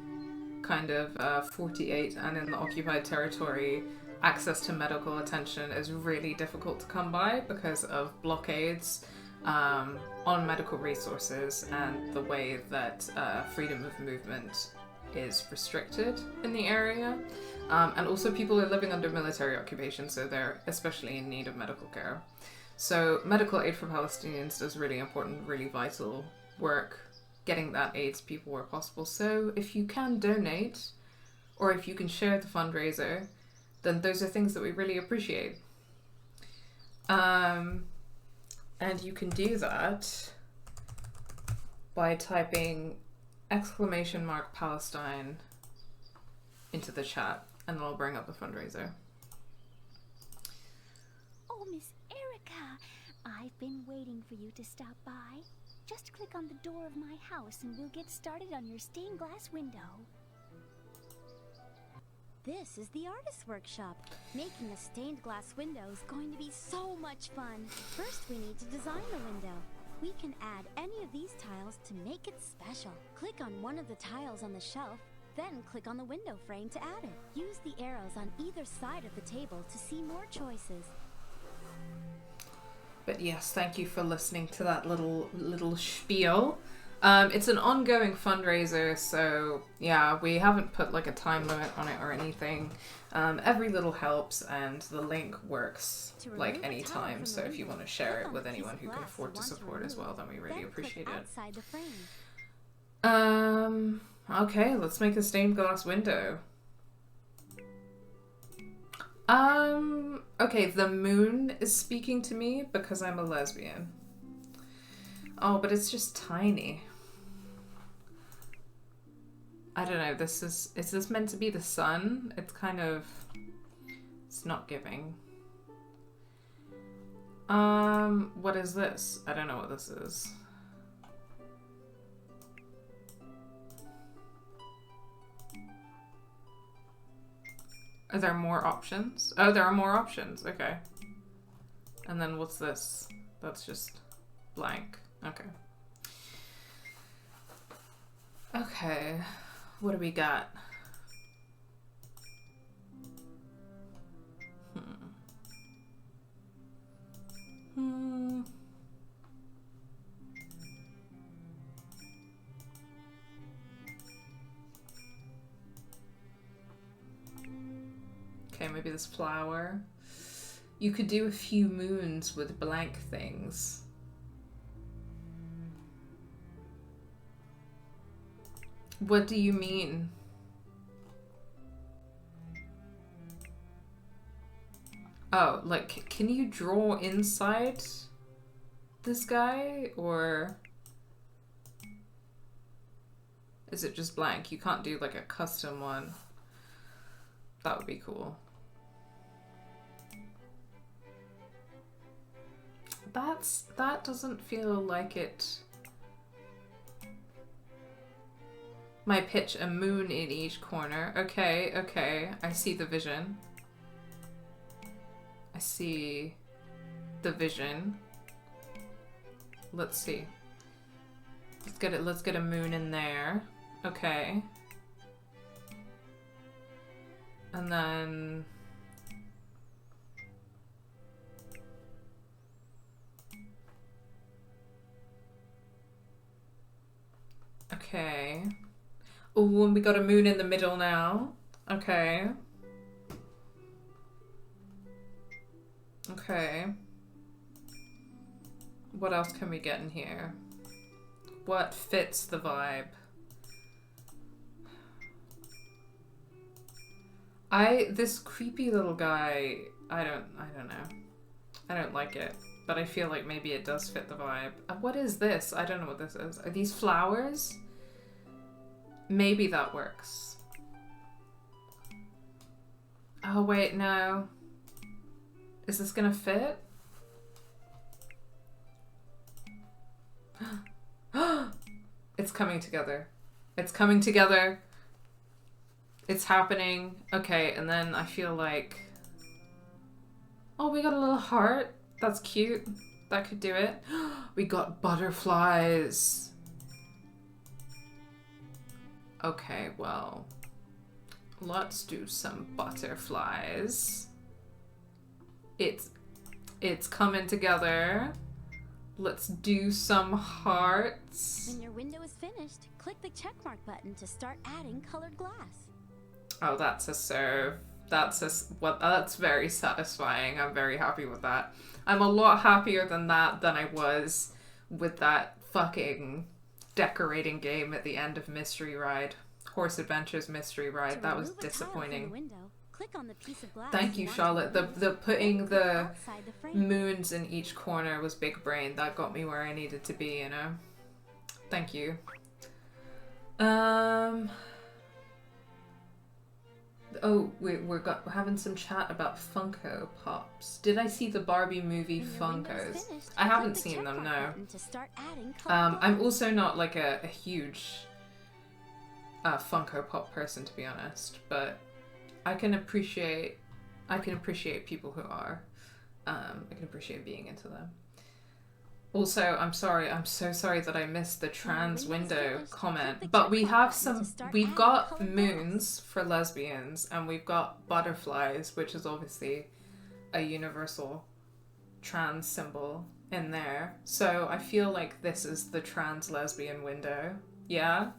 kind of 48 and in the occupied territory, access to medical attention is really difficult to come by because of blockades on medical resources and the way that freedom of movement is restricted in the area. And also people are living under military occupation, so they're especially in need of medical care. So Medical Aid for Palestinians does really important, really vital work getting that aid to people where possible. So if you can donate, or if you can share the fundraiser, then those are things that we really appreciate. And you can do that by typing !Palestine into the chat, and then I'll bring up the fundraiser. Oh, Miss Erica, I've been waiting for you to stop by. Just click on the door of my house and we'll get started on your stained glass window. This is the artist's workshop. Making a stained glass window is going to be so much fun. First, we need to design the window. We can add any of these tiles to make it special. Click on one of the tiles on the shelf, then click on the window frame to add it. Use the arrows on either side of the table to see more choices. But yes, thank you for listening to that little spiel. It's an ongoing fundraiser, so yeah, we haven't put like a time limit on it or anything. Every little helps, and the link works like any time. So if you want to share it with anyone who can afford to support as well, then we really appreciate it. Okay, let's make a stained glass window. Okay, the moon is speaking to me because I'm a lesbian. Oh, but it's just tiny. I don't know, is this meant to be the sun? It's kind of, it's not giving. What is this? I don't know what this is. Are there more options? Oh, there are more options. Okay. And then what's this? That's just blank. Okay. Okay. What do we got? Okay, maybe this flower. You could do a few moons with blank things. What do you mean? Oh, like, can you draw inside this guy, or is it just blank? You can't do like a custom one. That would be cool. That doesn't feel like it. My pitch, a moon in each corner. Okay, okay. I see the vision. I see the vision. Let's see. Let's get a moon in there. Okay. And then okay. Oh, and we got a moon in the middle now. Okay. Okay. What else can we get in here? What fits the vibe? This creepy little guy, I don't know. I don't like it, but I feel like maybe it does fit the vibe. What is this? I don't know what this is. Are these flowers? Maybe that works. Oh wait, no. Is this gonna fit? It's coming together. It's coming together. It's happening. Okay, and then I feel like... Oh, we got a little heart. That's cute. That could do it. We got butterflies. Okay, well, let's do some butterflies. It's coming together. Let's do some hearts. When your window is finished, click the checkmark button to start adding colored glass. Oh, that's a serve. That's very satisfying. I'm very happy with that. I'm a lot happier than I was with that fucking decorating game at the end of Mystery Ride. Horse Adventures Mystery Ride. That was disappointing. Window, click on the piece of glass. Thank you, Charlotte. The putting the moons in each corner was big brain. That got me where I needed to be, you know. Thank you. Oh, we're having some chat about Funko Pops. Did I see the Barbie movie When your window's Funkos? finished, I click haven't the seen check them, mark no. button to start adding colored I'm glass. also not like a huge Funko Pop person, to be honest, but I can appreciate people who are. I can appreciate being into them. Also, I'm so sorry that I missed the trans window comment, but we have we've got moons for lesbians, and we've got butterflies, which is obviously a universal trans symbol in there. So I feel like this is the trans lesbian window. Yeah?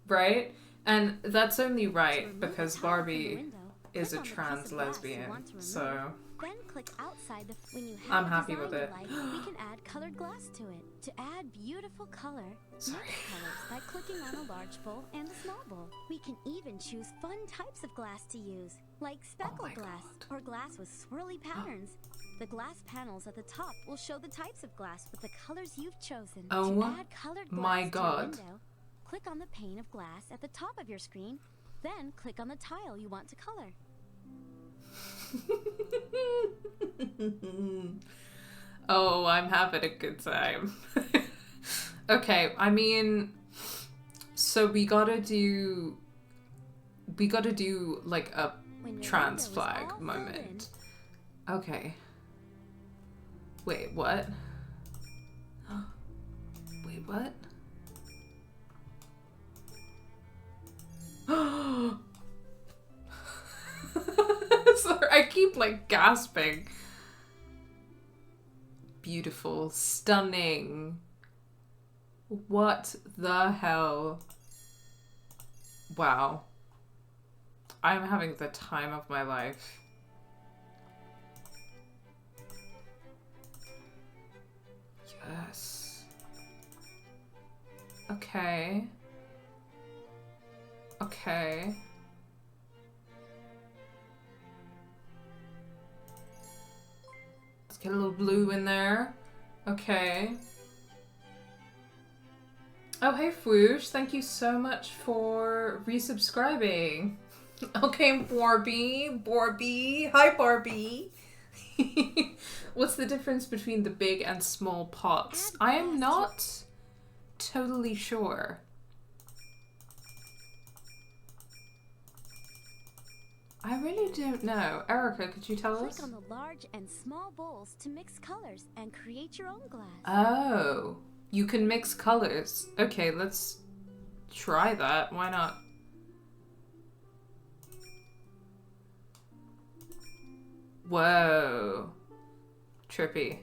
Right? And that's only right because Barbie is a trans lesbian, so Then click outside the. When you I'm have happy a design with it. you like, we can add colored glass to it. To add beautiful color, Sorry. mix colors by clicking on a large bowl and a small bowl. We can even choose fun types of glass to use, like speckled glass or glass with swirly patterns. The glass panels at the top will show the types of glass with the colors you've chosen. Oh to add colored glass my to your God. window, click on the pane of glass at the top of your screen, then click on the tile you want to color. Oh, I'm having a good time. Okay, I mean, so we gotta do like a When your trans window is flag all filled moment. Okay. Wait, what? Wait, what? Sorry, I keep like gasping. Beautiful, stunning. What the hell? Wow. I'm having the time of my life. Yes. Okay. Okay. Let's get a little blue in there. Okay. Oh, hey, Fwoosh. Thank you so much for resubscribing. Okay, Barbie. Hi, Barbie. What's the difference between the big and small pots? I am not totally sure. I really don't know. Erica, could you tell us? Click on the large and small bowls to mix colors and create your own glass. Oh, you can mix colors. Okay, let's try that. Why not? Whoa. Trippy.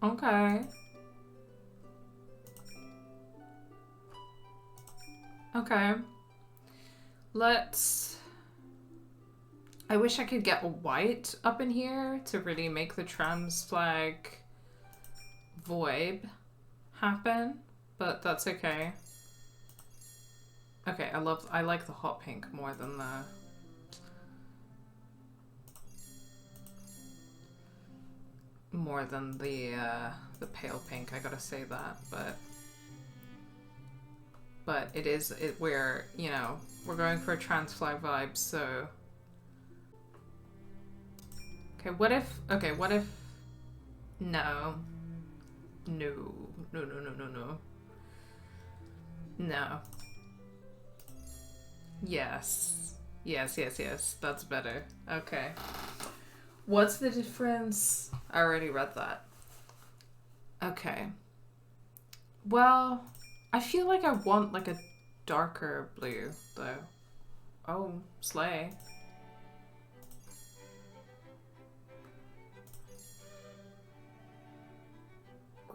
Okay. Okay. Let's... I wish I could get a white up in here to really make the trans flag vibe happen, but that's okay. Okay, I like the hot pink more than the pale pink, I gotta say that, but we're, you know, we're going for a trans flag vibe, so what if no. Yes, that's better. Okay, what's the difference? I already read that. Okay, well, I feel like I want like a darker blue though. Oh, slay.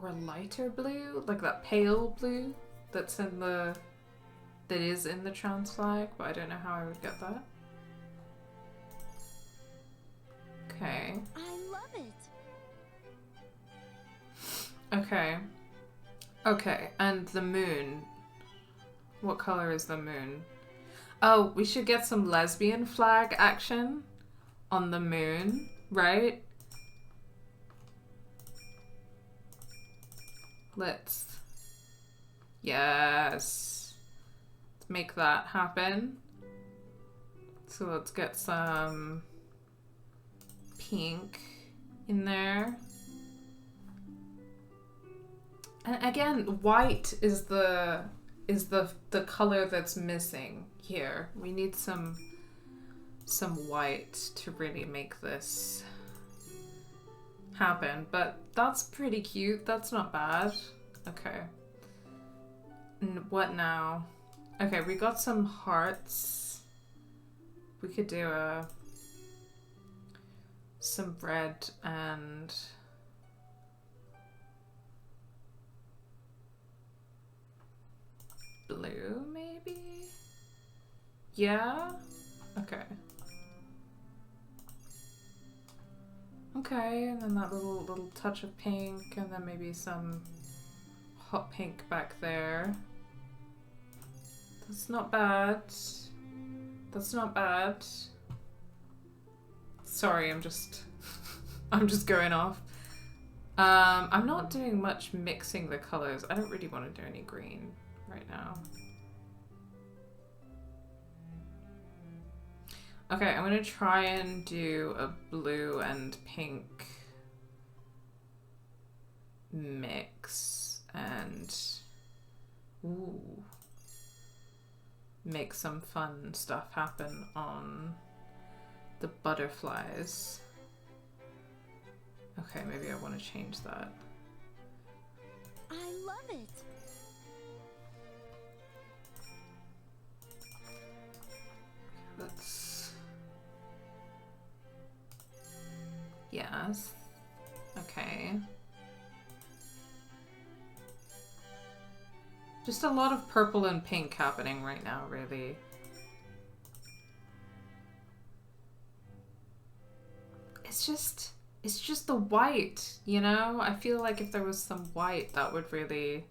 Or a lighter blue, like that pale blue that is in the trans flag, but I don't know how I would get that. Okay. I love it. Okay. Okay, and the moon. What color is the moon? Oh, we should get some lesbian flag action on the moon, right? Let's... Yes. Let's make that happen. So let's get some pink in there. And again, white is the color that's missing here. We need some white to really make this happen, but that's pretty cute. That's not bad. Okay. What now? Okay, we got some hearts. We could do some red and blue, maybe? Yeah? Okay. Okay, and then that little touch of pink, and then maybe some hot pink back there. That's not bad. That's not bad. Sorry, I'm just going off. I'm not doing much mixing the colors. I don't really want to do any green right now. Okay, I'm gonna try and do a blue and pink mix and make some fun stuff happen on the butterflies. Okay, maybe I want to change that. I love it. Let's... Yes. Okay. Just a lot of purple and pink happening right now, really. It's just the white, you know? I feel like if there was some white, that would really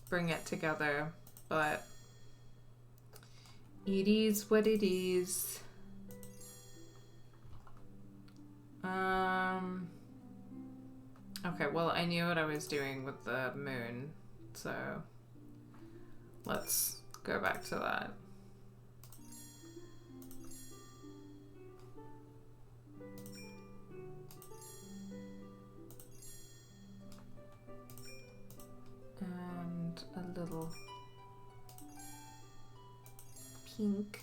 bring it together, but it is what it is. Okay, well, I knew what I was doing with the moon, so let's go back to that. And a little pink.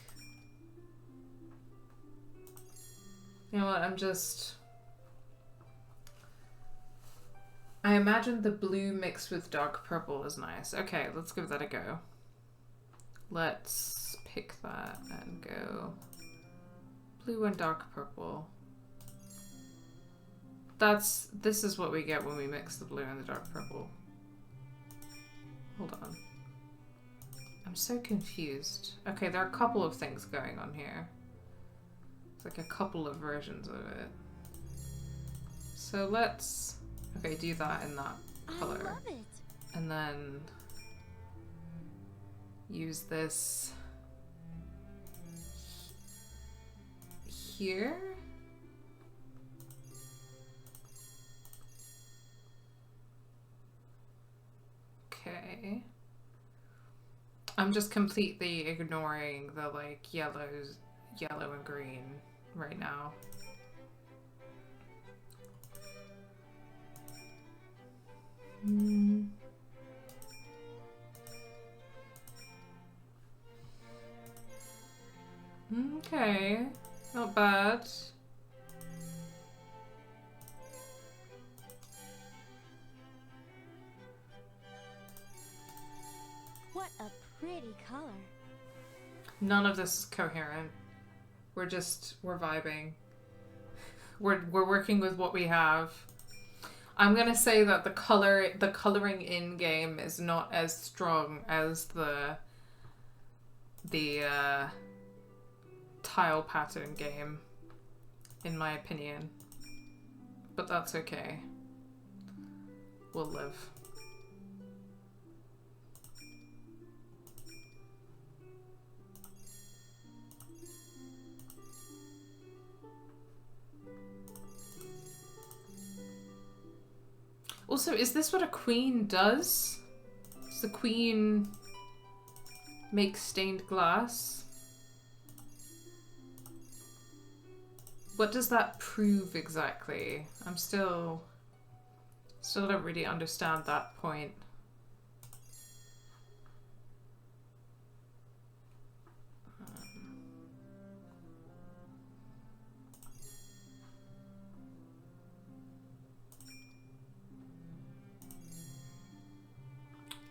You know what, I imagine the blue mixed with dark purple is nice. Okay, let's give that a go. Let's pick that and go blue and dark purple. This is what we get when we mix the blue and the dark purple. Hold on. I'm so confused. Okay, there are a couple of things going on here. It's like a couple of versions of it. So let's... Okay, do that in that color. I love it. And then use this here. Okay. I'm just completely ignoring the like yellow and green right now. Okay, not bad. What a pretty color. None of this is coherent. We're vibing. We're working with what we have. I'm gonna say that the coloring in game is not as strong as the tile pattern game, in my opinion. But that's okay. We'll live. Also, is this what a queen does? Does the queen Make stained glass. What does that prove exactly? I'm still don't really understand that point.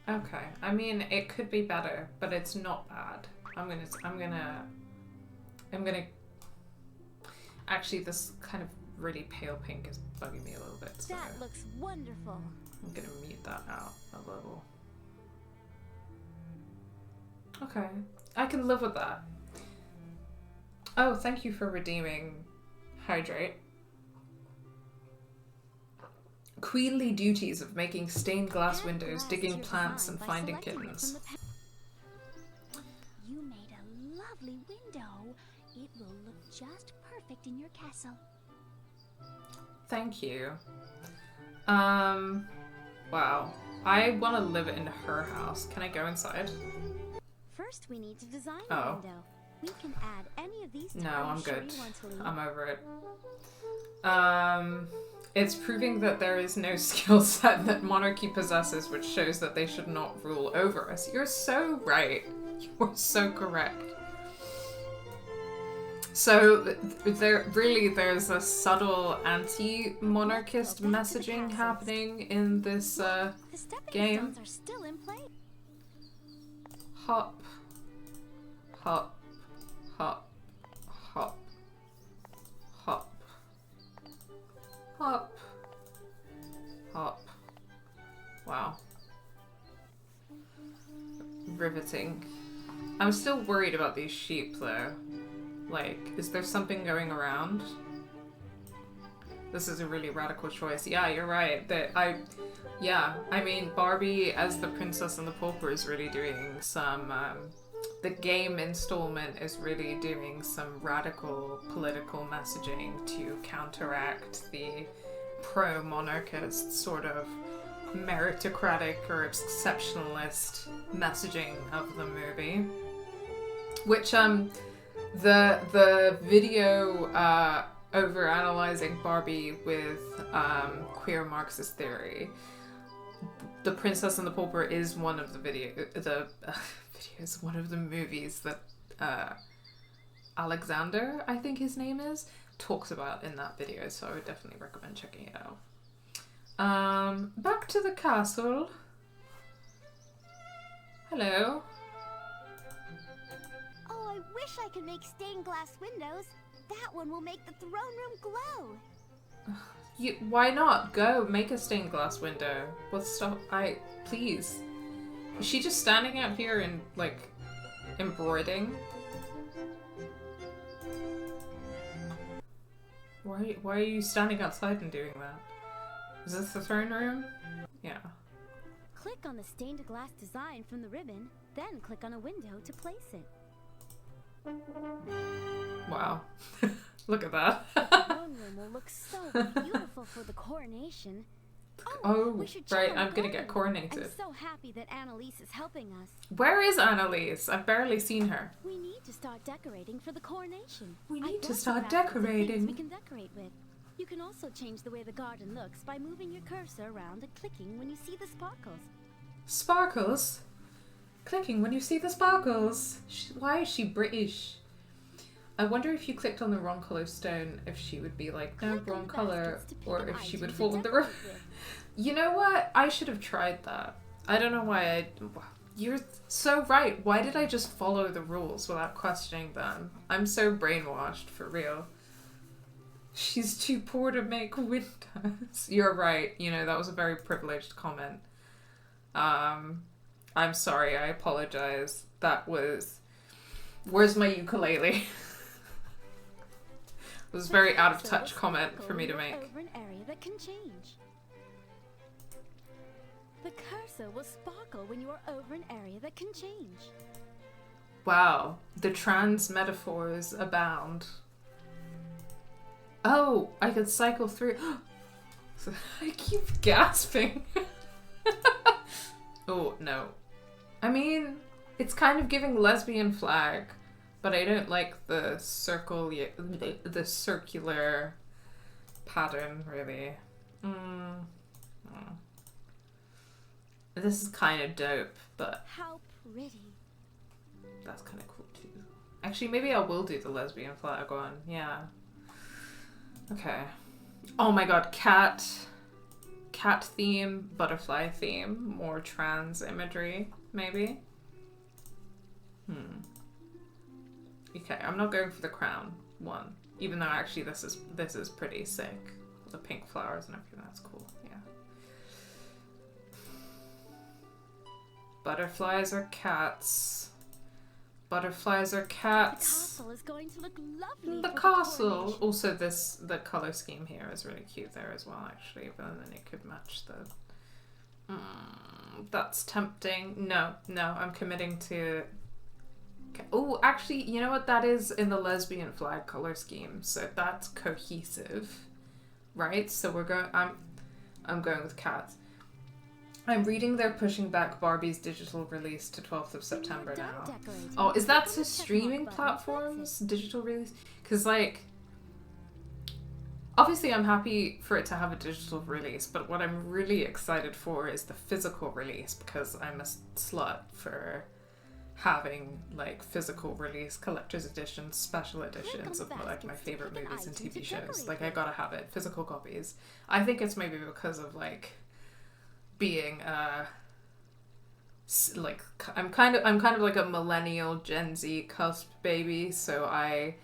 Okay, I mean it could be better, but it's not bad. I'm gonna actually this kind of really pale pink is bugging me a little bit, so That looks wonderful. I'm gonna mute that out a little. Okay, I can live with that. Oh, thank you for redeeming Hydrate. Queenly duties of making stained glass windows, digging plants, and finding kittens. You made a lovely window. It will look just perfect in your castle. Thank you. Wow. I want to live in her house. Can I go inside? First, we need to design Oh. the window. We can add any of these. No, I'm tiles good. you want to leave. I'm over it. It's proving that there is no skill set that monarchy possesses, which shows that they should not rule over us. You're so right. You're so correct. So there's a subtle anti-monarchist messaging happening in this The stepping game. stones are still in place. Hop, hop, hop, hop, hop, hop, hop. Wow. Riveting. I'm still worried about these sheep though. Like, is there something going around? This is a really radical choice. Yeah, you're right. I mean, Barbie as the Princess and the Pauper is really doing some, the game installment is really doing some radical political messaging to counteract the pro-monarchist sort of meritocratic or exceptionalist messaging of the movie. Which, the video, over analyzing Barbie with queer Marxist theory, The Princess and the Pauper is one of the videos, one of the movies that Alexander, I think his name is, talks about in that video, so I would definitely recommend checking it out. Back to the castle. Hello. Oh, I wish I could make stained glass windows. That one will make the throne room glow. Why not? Go, make a stained glass window. What's stop? Please. Is she just standing out here and, like, embroidering? Why are you standing outside and doing that? Is this the throne room? Yeah. Click on the stained glass design from the ribbon, then click on a window to place it. Wow. Look at that. The throne room will look so beautiful for the coronation. Oh, we should check right, on I'm gonna garden. get coronated. I'm so happy that Annalise is helping us. Where is Annalise? I've barely seen her. We need to start decorating for the coronation. We I need to brought start you baskets of things decorating. we can decorate with. You can also change the way the garden looks by moving your cursor around and clicking when you see the sparkles. Sparkles? Clicking when you see the sparkles. Why is she British? I wonder if you clicked on the wrong color stone, if she would be like, no, Click on wrong the color, baskets to pick or an if she item would to fall with the decorate wrong. with. You know what? I should have tried that. I don't know why You're so right. Why did I just follow the rules without questioning them? I'm so brainwashed, for real. She's too poor to make windows. You're right. You know, that was a very privileged comment. I'm sorry. I apologize. That was... Where's my ukulele? It was a very out of touch comment for me to make. Over an area that can change. The cursor will sparkle when you are over an area that can change. Wow, the trans metaphors abound. Oh, I could cycle through. I keep gasping. Oh, no. I mean, It's kind of giving lesbian flag, but I don't like the the circular pattern, really. This is kind of dope, but How pretty. that's kind of cool too. Actually, maybe I will do the lesbian flag one. Yeah. Okay. Oh my god, cat theme, butterfly theme, more trans imagery, maybe. Okay, I'm not going for the crown one, even though actually this is pretty sick. The pink flowers and everything, that's cool. Yeah. Butterflies are cats. Butterflies are The cats. castle is going to look lovely. The for castle. coronation. Also, the color scheme here is really cute there as well, actually. But then it could match the. That's tempting. No, I'm committing to. Okay. Oh, actually, you know what? That is in the lesbian flag color scheme, so that's cohesive, right? So we're going. I'm going with cats. I'm reading they're pushing back Barbie's digital release to 12th of September When you're now. done decorating, Oh, is that click on to the check streaming mark button. That's platforms? it. Digital release? Because, like, obviously I'm happy for it to have a digital release, but what I'm really excited for is the physical release, because I'm a slut for having, like, physical release, collector's editions, special editions of, like, my favorite movies and TV shows. Like, I gotta have it. Physical copies. I think it's maybe because of, like, being like I'm kind of like a millennial Gen Z cusp baby, so I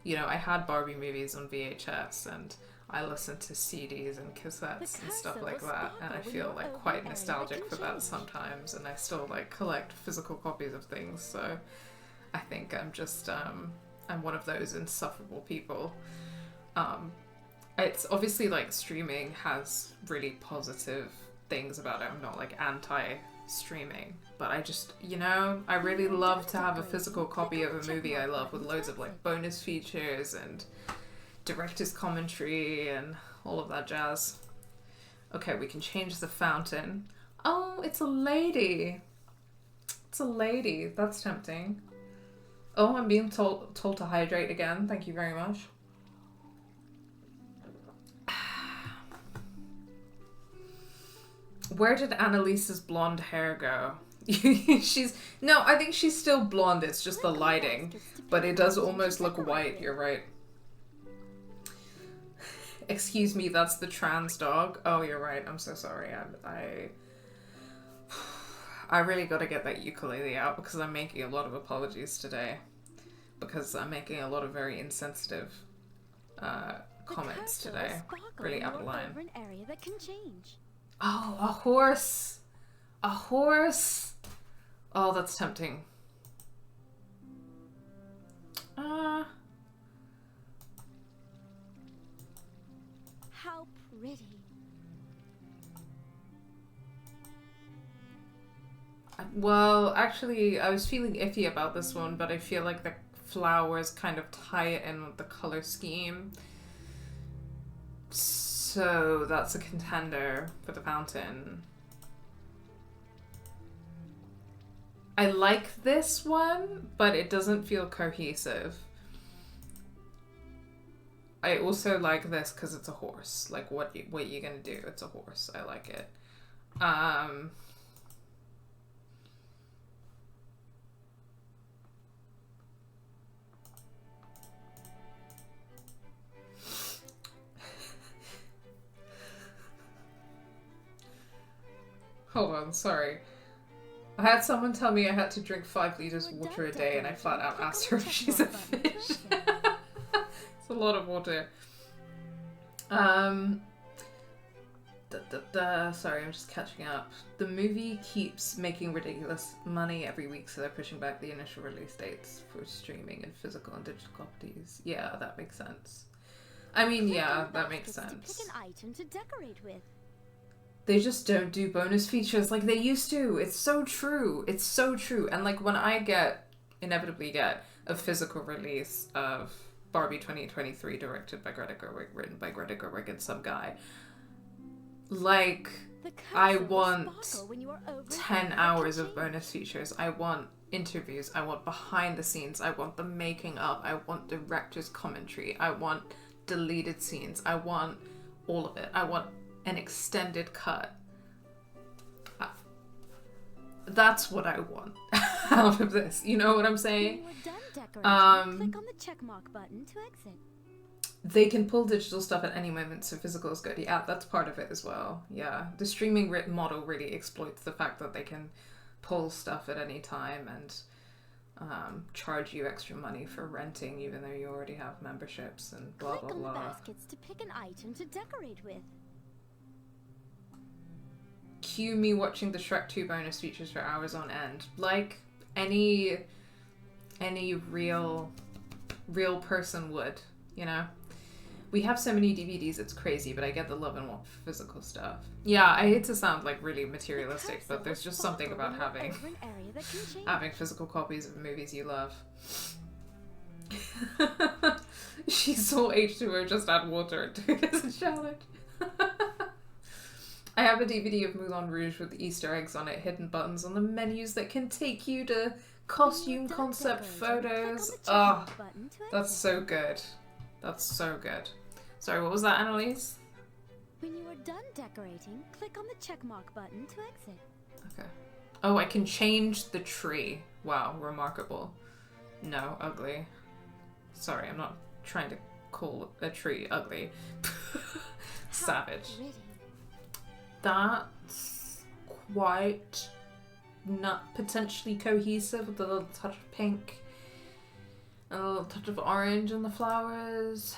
had Barbie movies on VHS and I listened to CDs and cassettes and stuff like that, and I feel like quite nostalgic for that sometimes, and I still like collect physical copies of things, so I think I'm just I'm one of those insufferable people. It's obviously like streaming has really positive things about it. I'm not like anti-streaming, but I just, I really love to have a physical copy of a movie I love with loads of like bonus features and director's commentary and all of that jazz. Okay, we can change the fountain. Oh, it's a lady. It's a lady. That's tempting. Oh, I'm being told to hydrate again. Thank you very much. Where did Annalise's blonde hair go? I think she's still blonde, it's just the lighting. But it does almost look white, you're right. Excuse me, that's the trans dog. Oh, you're right, I'm so sorry. I really gotta get that ukulele out because I'm making a lot of apologies today. Because I'm making a lot of very insensitive comments today. Really out of line. An area that can change. Oh, a horse! A horse! Oh, that's tempting. How pretty. Well, actually, I was feeling iffy about this one, but I feel like the flowers kind of tie it in with the color scheme. So that's a contender for the fountain. I like this one, but it doesn't feel cohesive. I also like this because it's a horse. Like, what you gonna do? It's a horse. I like it. Hold on, sorry. I had someone tell me I had to drink 5 liters of water a day, and I flat out asked her if she's a fish. It's a lot of water. Sorry, I'm just catching up. The movie keeps making ridiculous money every week, so they're pushing back the initial release dates for streaming and physical and digital copies. Yeah, that makes sense. I mean, yeah, that makes sense. To pick an item to decorate with. They just don't do bonus features like they used to. It's so true. It's so true. And like when I inevitably get a physical release of Barbie 2023 directed by Greta Gerwig, written by Greta Gerwig and some guy, like The I cursor will want sparkle when you are over 10 the hours of change. bonus features. I want interviews. I want behind the scenes. I want the making of. I want director's commentary. I want deleted scenes. I want all of it. I want an extended cut. That's what I want out of this. You know what I'm When saying? you are done decorating, click on the checkmark button to exit. They can pull digital stuff at any moment, so physical is good. Yeah, that's part of it as well. Yeah, the streaming model really exploits the fact that they can pull stuff at any time and charge you extra money for renting, even though you already have memberships and blah Click blah on the blah. baskets to pick an item to decorate with. Cue me watching the Shrek 2 bonus features for hours on end, like any real person would, you know. We have so many DVDs, it's crazy, but I get the love and want for physical stuff. Yeah, I hate to sound like really materialistic, but there's just something about having physical copies of movies you love. She saw H2O just add water and took it as a challenge. I have a DVD of Moulin Rouge with Easter eggs on it, hidden buttons on the menus that can take you to costume concept photos. Oh, that's so good. That's so good. Sorry, what was that, Annalise? When you are done decorating, click on the checkmark button to exit. Okay. Oh, I can change the tree. Wow, remarkable. No, ugly. Sorry, I'm not trying to call a tree ugly. Savage. Pretty. That's quite not potentially cohesive with a little touch of pink. A little touch of orange in the flowers.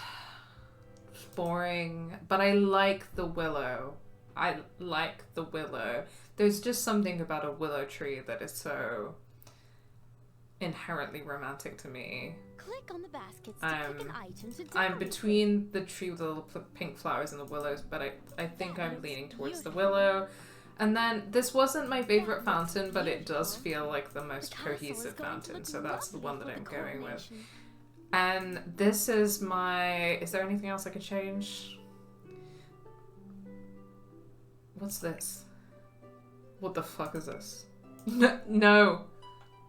It's boring. But I like the willow. I like the willow. There's just something about a willow tree that is so inherently romantic to me. Click on the baskets to pick an item to decorate I'm between the tree with the little pink flowers and the willows, but I think I'm leaning towards the willow. And then, this wasn't my favorite fountain, but it does feel like the most cohesive fountain, so that's the one that I'm going with. And this is my... Is there anything else I could change? What's this? What the fuck is this? No!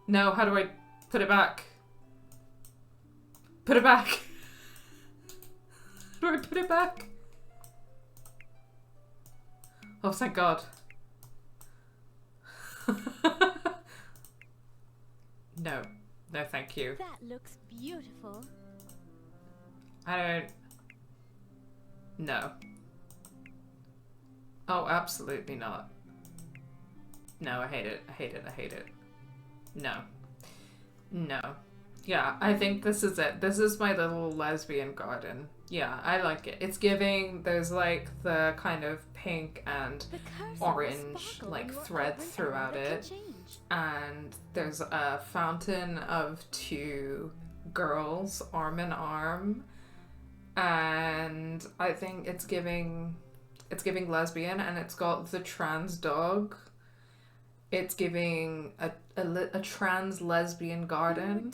No, how do I put it back? Put it back! How do I put it back? Oh, thank God. No. No, thank you. That looks beautiful. I don't... No. Oh, absolutely not. No, I hate it. I hate it. I hate it. No. No. Yeah, I think this is it. This is my little lesbian garden. Yeah, I like it. It's giving, there's like the kind of pink and orange like thread throughout it. And there's a fountain of two girls arm in arm. And I think it's giving lesbian, and it's got the trans dog. It's giving a trans lesbian garden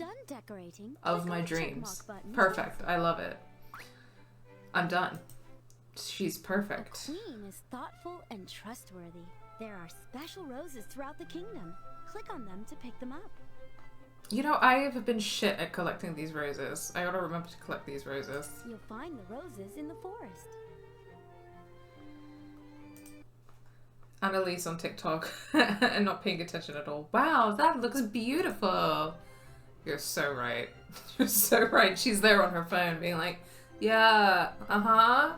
of my dreams. Perfect. I love it. I'm done. She's perfect. The queen is thoughtful and trustworthy. There are special roses throughout the kingdom. Click on them to pick them up. You know, I have been shit at collecting these roses. I gotta remember to collect these roses. You'll find the roses in the forest. Annalise on TikTok and not paying attention at all. Wow, that looks beautiful. You're so right. You're so right. She's there on her phone being like, yeah, uh-huh.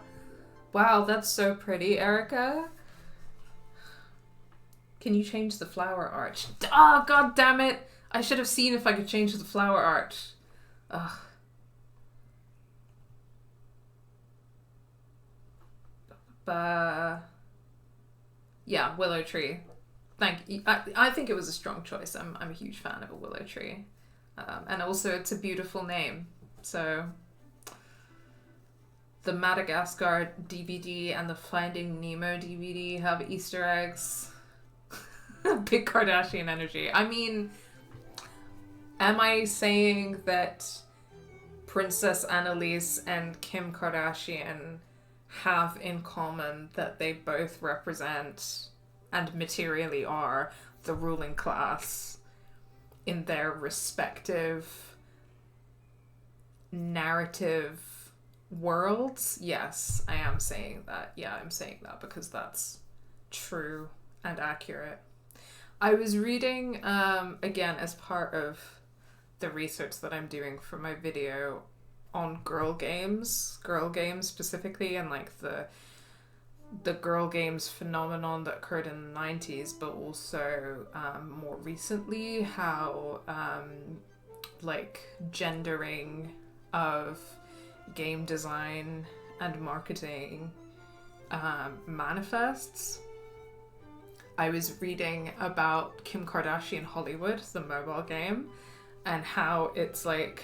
Wow, that's so pretty, Erica. Can you change the flower art? Oh, God damn it. I should have seen if I could change the flower art. Ugh. Yeah, willow tree. Thank you. I think it was a strong choice. I'm a huge fan of a willow tree. And also it's a beautiful name. So the Madagascar DVD and the Finding Nemo DVD have Easter eggs. Big Kardashian energy. I mean, am I saying that Princess Annalise and Kim Kardashian have in common that they both represent and materially are the ruling class in their respective narrative worlds. Yes, I am saying that. Yeah, I'm saying that because that's true and accurate. I was reading, again, as part of the research that I'm doing for my video on girl games specifically, and like the girl games phenomenon that occurred in the 90s, but also more recently how like gendering of game design and marketing manifests. I was reading about Kim Kardashian Hollywood, the mobile game, and how it's like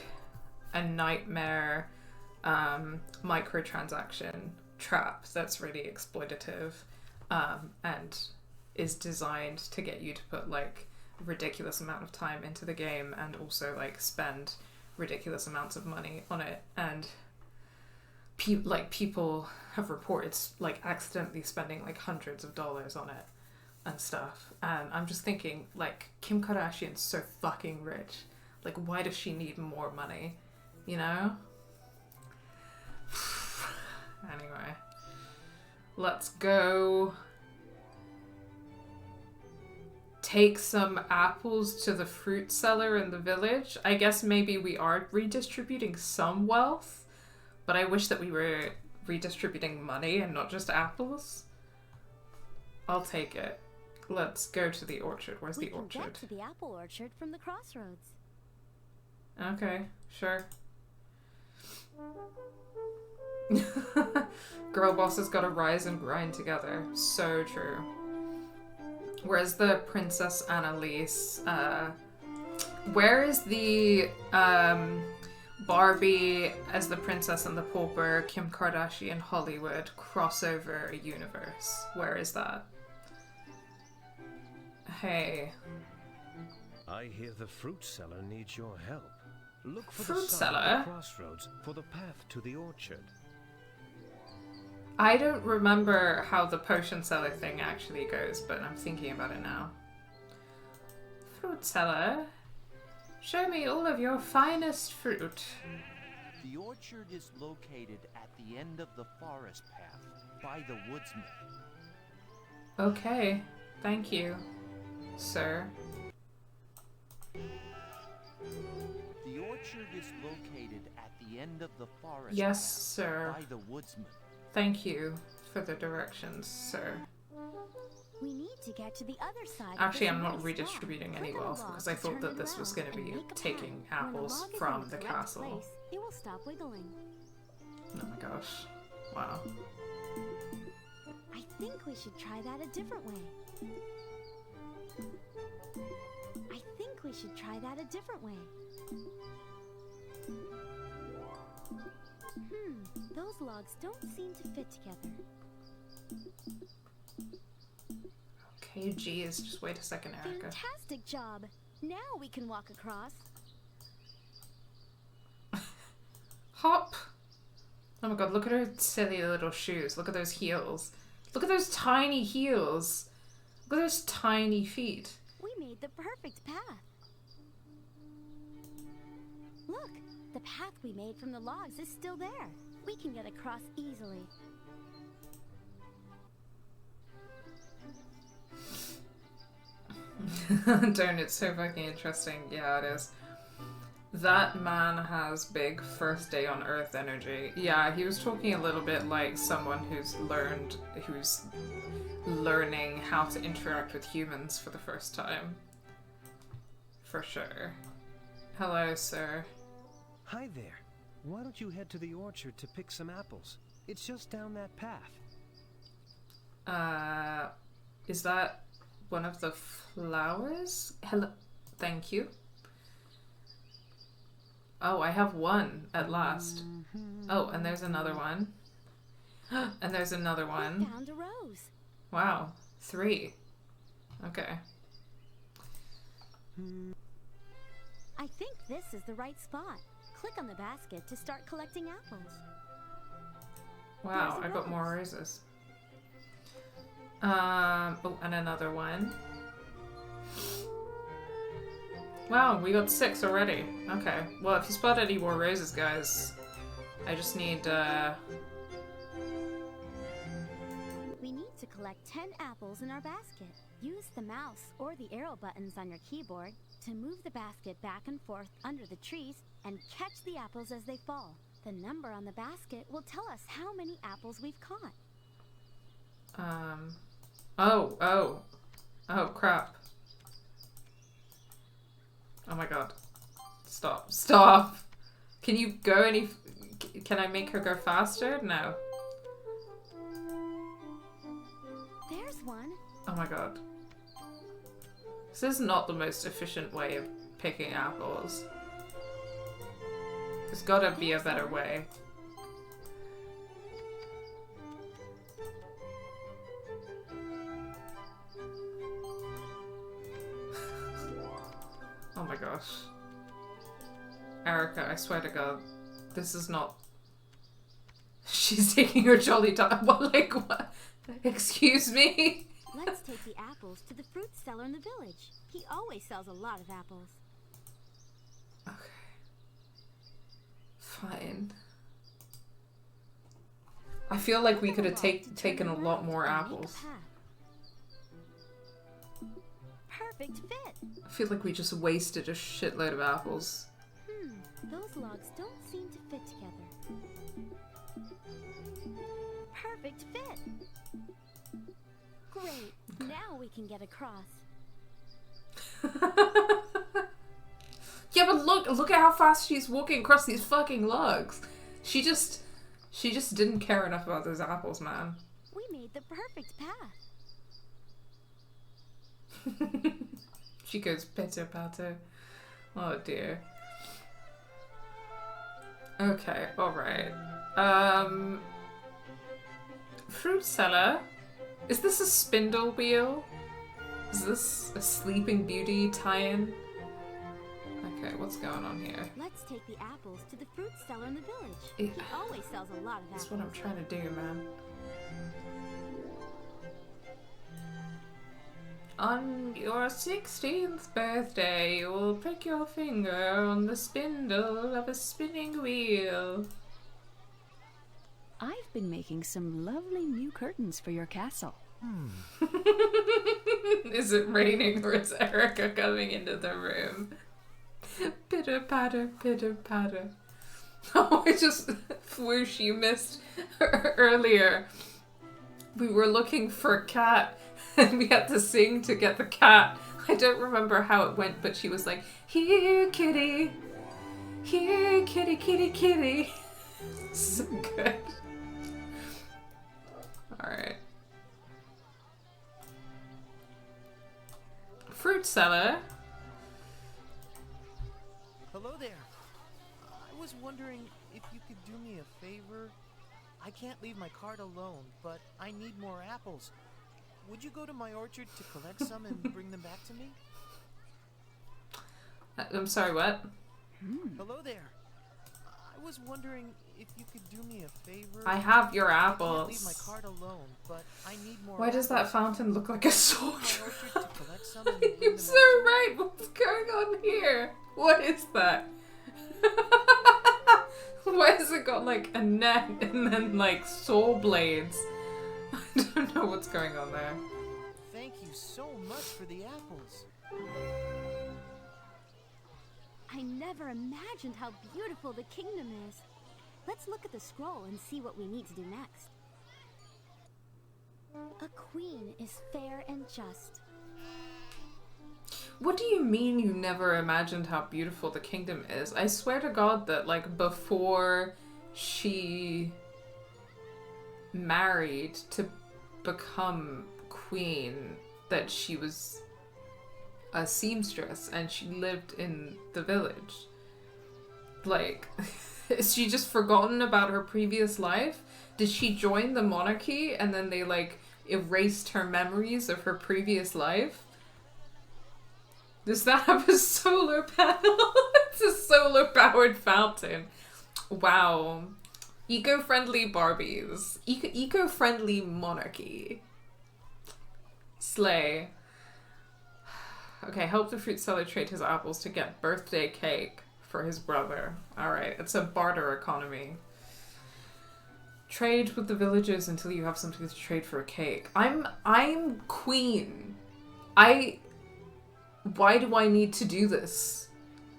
a nightmare microtransaction trap that's really exploitative and is designed to get you to put like ridiculous amount of time into the game and also like spend ridiculous amounts of money on it. And people have reported like accidentally spending like hundreds of dollars on it and stuff. And I'm just thinking, like, Kim Kardashian's so fucking rich. Like, why does she need more money? You know? Anyway. Let's go take some apples to the fruit seller in the village. I guess maybe we are redistributing some wealth, but I wish that we were redistributing money and not just apples. I'll take it. Let's go to the orchard. Where's the orchard? We can get to the apple orchard from the crossroads. Okay, sure. Girl bosses gotta rise and grind together. So true. Where's the Princess Annalise? Where is the Barbie as the princess and the pauper, Kim Kardashian Hollywood crossover universe? Where is that? Hey. I hear the fruit seller needs your help. Look for Fruit the sign seller? at the crossroads for the path to the orchard. I don't remember how the potion seller thing actually goes, but I'm thinking about it now. Fruit seller, show me all of your finest fruit. The orchard is located at the end of the forest path by the woodsman. Okay, thank you, sir. The orchard is located at the end of the forest Yes, path sir. by the woodsman. Thank you for the directions, sir. We need to get to the other side. Actually, of I'm this not nice redistributing log. any Click on wealth the log because I to thought turn that it this was going to around be and make a taking path. When the apples log is from in the correct castle. place, it will stop wiggling. Oh my gosh. Wow. I think we should try that a different way. I think we should try that a different way. Those logs don't seem to fit together. Okay, geez, just wait a second, Erica. Fantastic job! Now we can walk across. Hop! Oh my god, look at her silly little shoes. Look at those heels. Look at those tiny heels. Look at those tiny feet. We made the perfect path. Look, the path we made from the logs is still there. We can get across easily. Don't, it's so fucking interesting. Yeah, it is. That man has big first day on Earth energy. Yeah, he was talking a little bit like someone who's learning how to interact with humans for the first time. For sure. Hello, sir. Hi there. Why don't you head to the orchard to pick some apples? It's just down that path. Is that one of the flowers? Hello. Thank you. Oh, I have one at last. Oh, and there's another one. And there's another We one. found a rose. Wow. 3. Okay. I think this is the right spot. Click on the basket to start collecting apples. Wow, I got more roses. Oh, and another one. Wow, we got 6 already. Okay. Well, if you spot any more roses, guys, I just need, We need to collect 10 apples in our basket. Use the mouse or the arrow buttons on your keyboard to move the basket back and forth under the trees and catch the apples as they fall. The number on the basket will tell us how many apples we've caught. Oh, crap. Oh my god. Stop. Stop! Can you go any... Can I make her go faster? No. There's one. Oh my god. This is not the most efficient way of picking apples. There's gotta be a better way. Oh my gosh. Erica, I swear to god, this is not... She's taking her jolly time. What, like, what? Excuse me? Let's take the apples to the fruit seller in the village. He always sells a lot of apples. Okay. Fine. I feel like we could have taken a lot more apples. Perfect fit. I feel like we just wasted a shitload of apples. Those logs don't seem to fit together. Perfect fit. Great. Now we can get across. Yeah, but look at how fast she's walking across these fucking logs. She just didn't care enough about those apples, man. We made the perfect path. She goes pitter patter. Oh dear. Okay, alright. Fruit seller? Is this a spindle wheel? Is this a Sleeping Beauty tie-in? Okay, what's going on here? Let's take the apples to the fruit seller in the village. He He always sells a lot of apples. That's what I'm trying to do, man. On your 16th birthday, you will prick your finger on the spindle of a spinning wheel. I've been making some lovely new curtains for your castle. Is it raining or is Erica coming into the room? Pitter patter, pitter patter. Oh, I just whoosh, you missed earlier. We were looking for a cat and we had to sing to get the cat. I don't remember how it went, but she was like, "Here, kitty. Here, kitty, kitty, kitty." So good. Alright. Fruit seller. Hello there. I was wondering if you could do me a favor. I can't leave my cart alone, but I need more apples. Would you go to my orchard to collect some and bring them back to me? I'm sorry, what? Hello there. I was wondering if you could do me a favor. I have your I can't leave my apples. cart alone, but I need more Why does that apples. fountain look like a My soldier? orchard to collect some and bring You're them so back to me? right. What's going on here? What is that? Why has it got like a net and then like saw blades? I don't know what's going on there. Thank you so much for the apples. I never imagined how beautiful the kingdom is. Let's look at the scroll and see what we need to do next. A queen is fair and just. What do you mean you never imagined how beautiful the kingdom is? I swear to God that like before she married to become queen, that she was a seamstress and she lived in the village. Like, is she just forgotten about her previous life? Did she join the monarchy and then they like erased her memories of her previous life? Does that have a solar panel? It's a solar powered fountain. Wow. Eco-friendly Barbies. Eco-friendly monarchy. Slay. Okay, help the fruit seller trade his apples to get birthday cake for his brother. Alright, it's a barter economy. Trade with the villagers until you have something to trade for a cake. I'm queen. Why do I need to do this?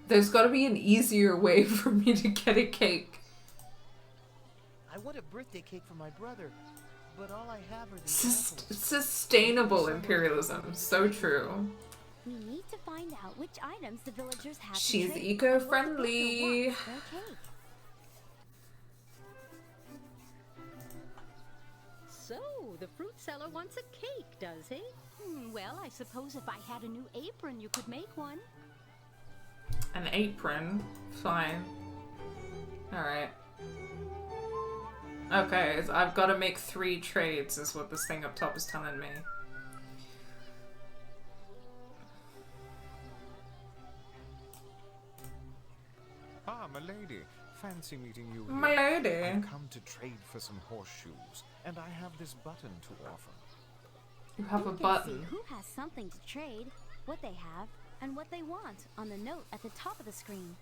There's gotta be an easier way for me to get a cake. I want a birthday cake for my brother, but all I have are these apples. Sustainable imperialism. So true. We need to find out which items the villagers have to She's trade eco-friendly. and what the worker wants for a cake. So, the fruit seller wants a cake, does he? Well, I suppose if I had a new apron, you could make one. An apron? Fine. Alright. Okay, so I've got to make 3 trades is what this thing up top is telling me. Ah, milady. Fancy meeting you here. Milady. I've come to trade for some horseshoes, and I have this button to offer. You have a We can button. see who has something to trade, what they have, and what they want on the note at the top of the screen.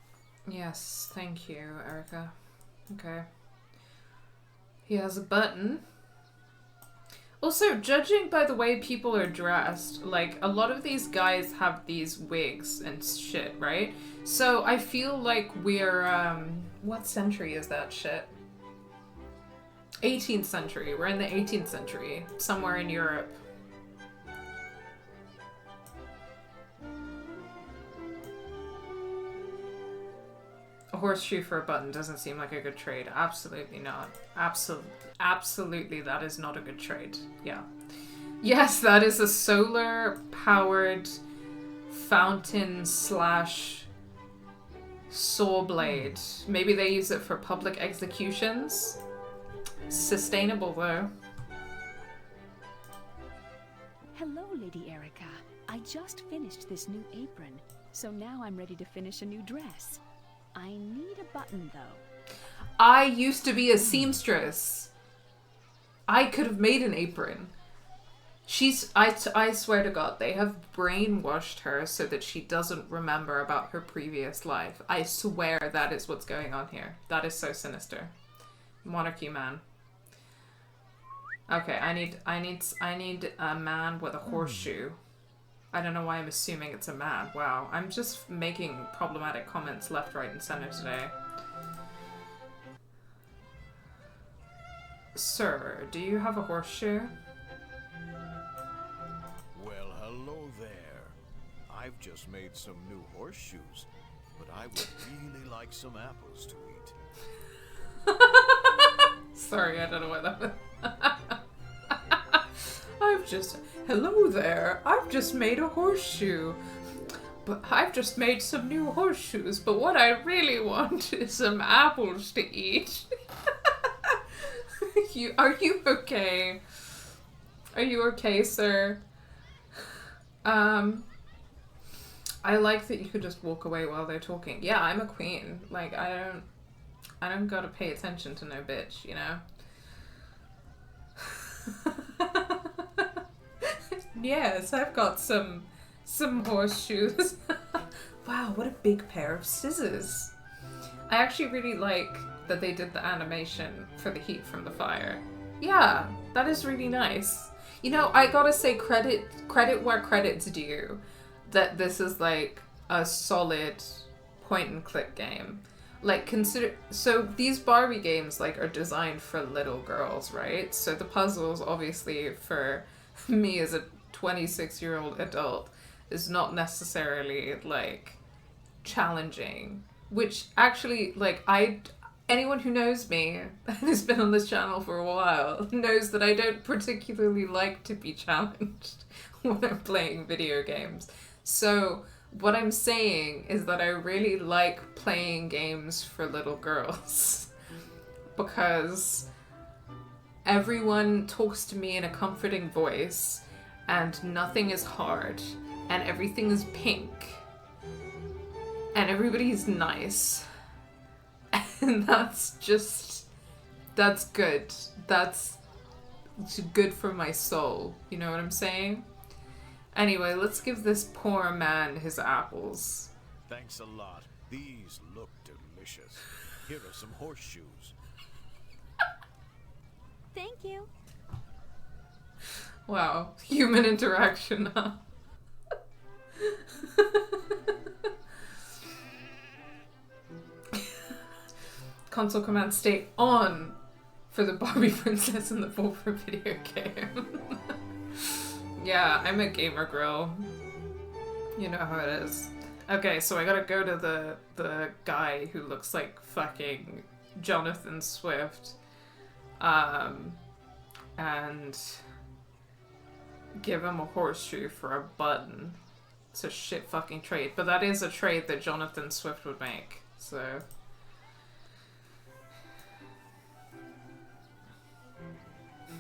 Yes, thank you, Erica. Okay. He has a button. Also, judging by the way people are dressed, like, a lot of these guys have these wigs and shit, right? So I feel like we're, what century is that shit? 18th century. We're in the 18th century, somewhere in Europe. A horseshoe for a button doesn't seem like a good trade. Absolutely not. Absolutely, that is not a good trade. Yeah. Yes, that is a solar-powered fountain slash saw blade. Maybe they use it for public executions. Sustainable, though. Hello, Lady Erica. I just finished this new apron, so now I'm ready to finish a new dress. I need a button, though. I used to be a seamstress. I could have made an apron. I swear to God, they have brainwashed her so that she doesn't remember about her previous life. I swear that is what's going on here. That is so sinister. Monarchy man. Okay, I need a man with a horseshoe. I don't know why I'm assuming it's a man. Wow, I'm just making problematic comments left, right, and center today. Sir, do you have a horseshoe? Well, hello there. I've just made some new horseshoes, but I would really like some apples to eat. Sorry, I don't know what that was. Hello there, I've just made a horseshoe. But I've just made some new horseshoes, but what I really want is some apples to eat. Are you okay? Are you okay, sir? I like that you could just walk away while they're talking. Yeah, I'm a queen. Like, I don't gotta pay attention to no bitch, you know? Yes, I've got some horseshoes. Wow, what a big pair of scissors. I actually really like that they did the animation for the heat from the fire. Yeah, that is really nice. You know, I gotta say credit where credit's due. That this is like a solid point and click game. Like, so these Barbie games like are designed for little girls, right? So the puzzles, obviously, for me as a 26-year-old adult is not necessarily like challenging, which actually, like, anyone who knows me and has been on this channel for a while knows that I don't particularly like to be challenged when I'm playing video games. So what I'm saying is that I really like playing games for little girls because everyone talks to me in a comforting voice and nothing is hard and everything is pink and everybody's nice. And that's just That's good. That's good for my soul. You know what I'm saying? Anyway, let's give this poor man his apples. Thanks a lot. These look delicious. Here are some horseshoes. Thank you. Wow, human interaction, huh? Console command stay on for the Barbie Princess in the Pauper video game. Yeah, I'm a gamer girl. You know how it is. Okay, so I gotta go to the guy who looks like fucking Jonathan Swift. And give him a horseshoe for a button. It's a shit fucking trade. But that is a trade that Jonathan Swift would make. So...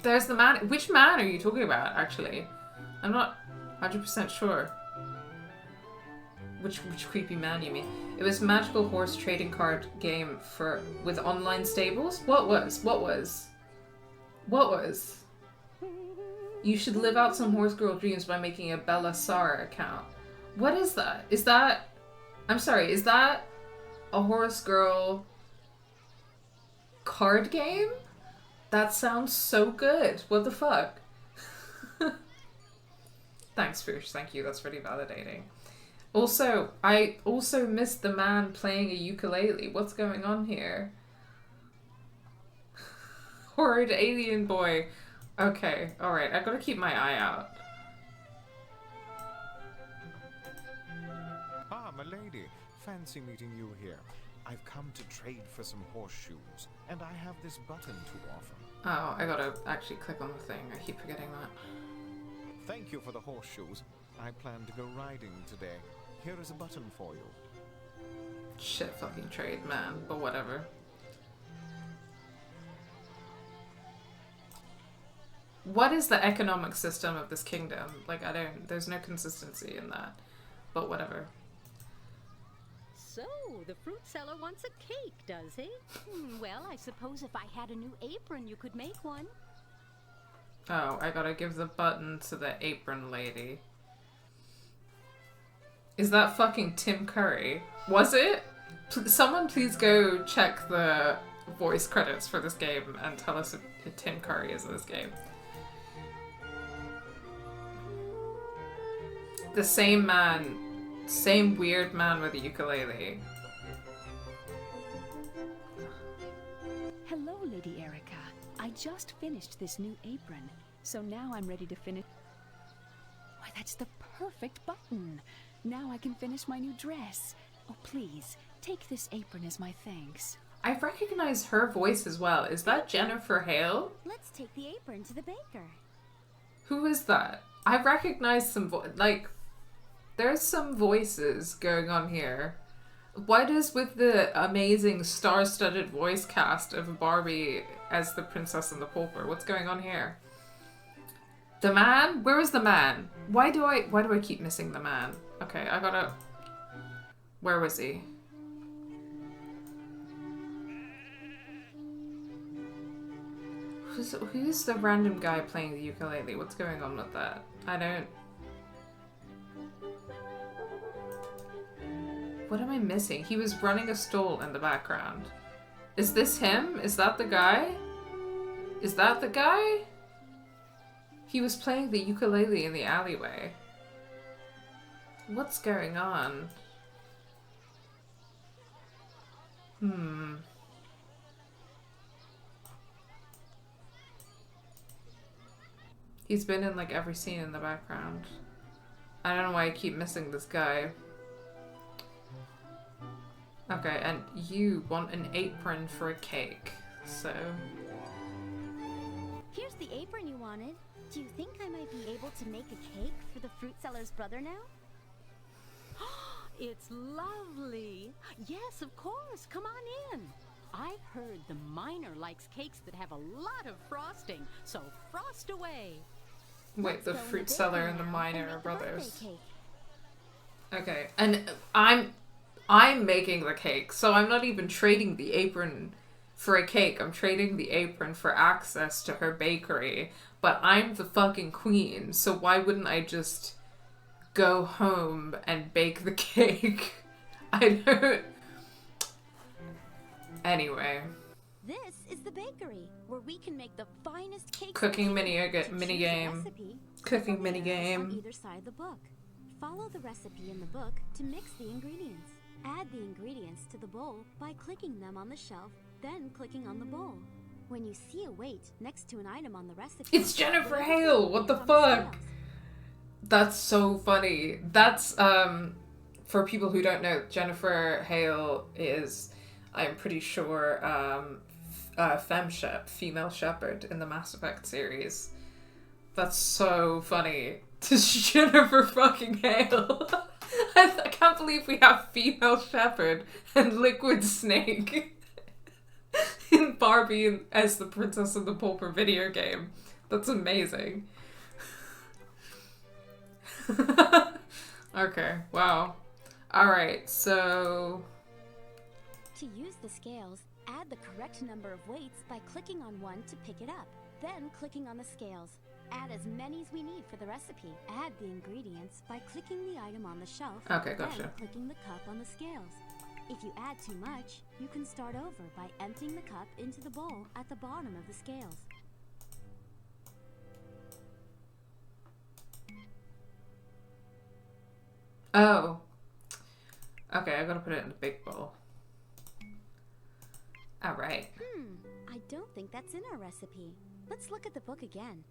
There's the man. Which man are you talking about, actually? I'm not 100% sure. Which creepy man you mean? It was magical horse trading card game with online stables? What was? You should live out some horse girl dreams by making a Bella Sara account. What is that? Is that... I'm sorry, is that a horse girl card game? That sounds so good. What the fuck? Thanks, Foosh. Thank you. That's really validating. Also, I also missed the man playing a ukulele. What's going on here? Horrid alien boy. Okay, alright. I gotta keep my eye out. Ah, my lady. Fancy meeting you here. I've come to trade for some horseshoes, and I have this button to offer. Oh, I gotta actually click on the thing. I keep forgetting that. Thank you for the horseshoes. I plan to go riding today. Here is a button for you. Shit fucking trade, man. But whatever. What is the economic system of this kingdom? Like, there's no consistency in that. But whatever. So, the fruit seller wants a cake, does he? Well, I suppose if I had a new apron, you could make one. Oh, I gotta give the button to the apron lady. Is that fucking Tim Curry? Was it? Someone please go check the voice credits for this game and tell us if Tim Curry is in this game. The same man. Same weird man with a ukulele. Hello, Lady Erica. I just finished this new apron, so now I'm ready to finish... Why, that's the perfect button. Now I can finish my new dress. Oh, please, take this apron as my thanks. I recognize her voice as well. Is that Jennifer Hale? Let's take the apron to the baker. Who is that? I recognize some there's some voices going on here. What is with the amazing star-studded voice cast of Barbie as the Princess and the Pauper? What's going on here? The man? Where is the man? Why do I keep missing the man? Okay, I gotta... Where was he? Who's the random guy playing the ukulele? What's going on with that? I don't... What am I missing? He was running a stall in the background. Is this him? Is that the guy? Is that the guy? He was playing the ukulele in the alleyway. What's going on? He's been in like every scene in the background. I don't know why I keep missing this guy. Okay, and you want an apron for a cake, so... Here's the apron you wanted. Do you think I might be able to make a cake for the fruit seller's brother now? It's lovely. Yes, of course. Come on in. I've heard the miner likes cakes that have a lot of frosting, so frost away. Wait, the fruit seller and the miner are brothers. Cake. Okay, and I'm making the cake, so I'm not even trading the apron for a cake. I'm trading the apron for access to her bakery, but I'm the fucking queen, so why wouldn't I just go home and bake the cake? I don't... Anyway. This is the bakery, where we can make the finest cakes. Cooking mini game. Cooking on mini game. either side of the book. Follow the recipe in the book to mix the ingredients. Add the ingredients to the bowl by clicking them on the shelf, then clicking on the bowl. When you see a weight next to an item on the recipe, it's Jennifer Hale. What the fuck? That's so funny. That's for people who don't know, Jennifer Hale is, I'm pretty sure, female shepherd in the Mass Effect series. That's so funny. It's Jennifer fucking Hale. I can't believe we have female shepherd and liquid snake in Barbie as the Princess and the Pauper video game. That's amazing. Okay, wow. Alright, so... To use the scales, add the correct number of weights by clicking on one to pick it up, then clicking on the scales. Add as many as we need for the recipe. Add the ingredients by clicking the item on the shelf, okay, gotcha. then clicking the cup on the scales. If you add too much, you can start over by emptying the cup into the bowl at the bottom of the scales. Oh. Okay, I gotta put it in the big bowl. Alright. I don't think that's in our recipe. Let's look at the book again.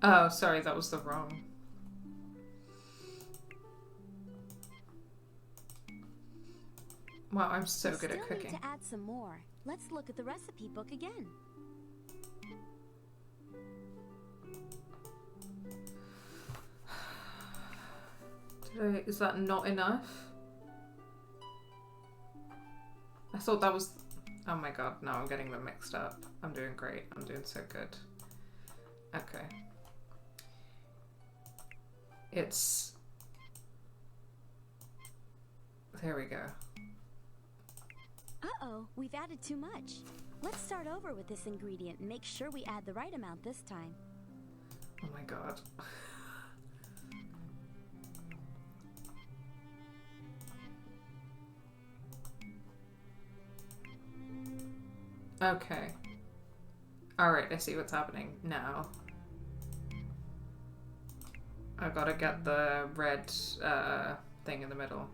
Oh, sorry, that was the wrong. Wow, I'm so good at cooking. We still need to add some more. Let's look at the recipe book again. Is that not enough? I thought that was... Oh my god, no, I'm getting them mixed up. I'm doing great. I'm doing so good. Okay. It's... There we go. Uh-oh, we've added too much. Let's start over with this ingredient and make sure we add the right amount this time. Oh my god. Okay. Alright, I see what's happening now. I gotta get the red thing in the middle.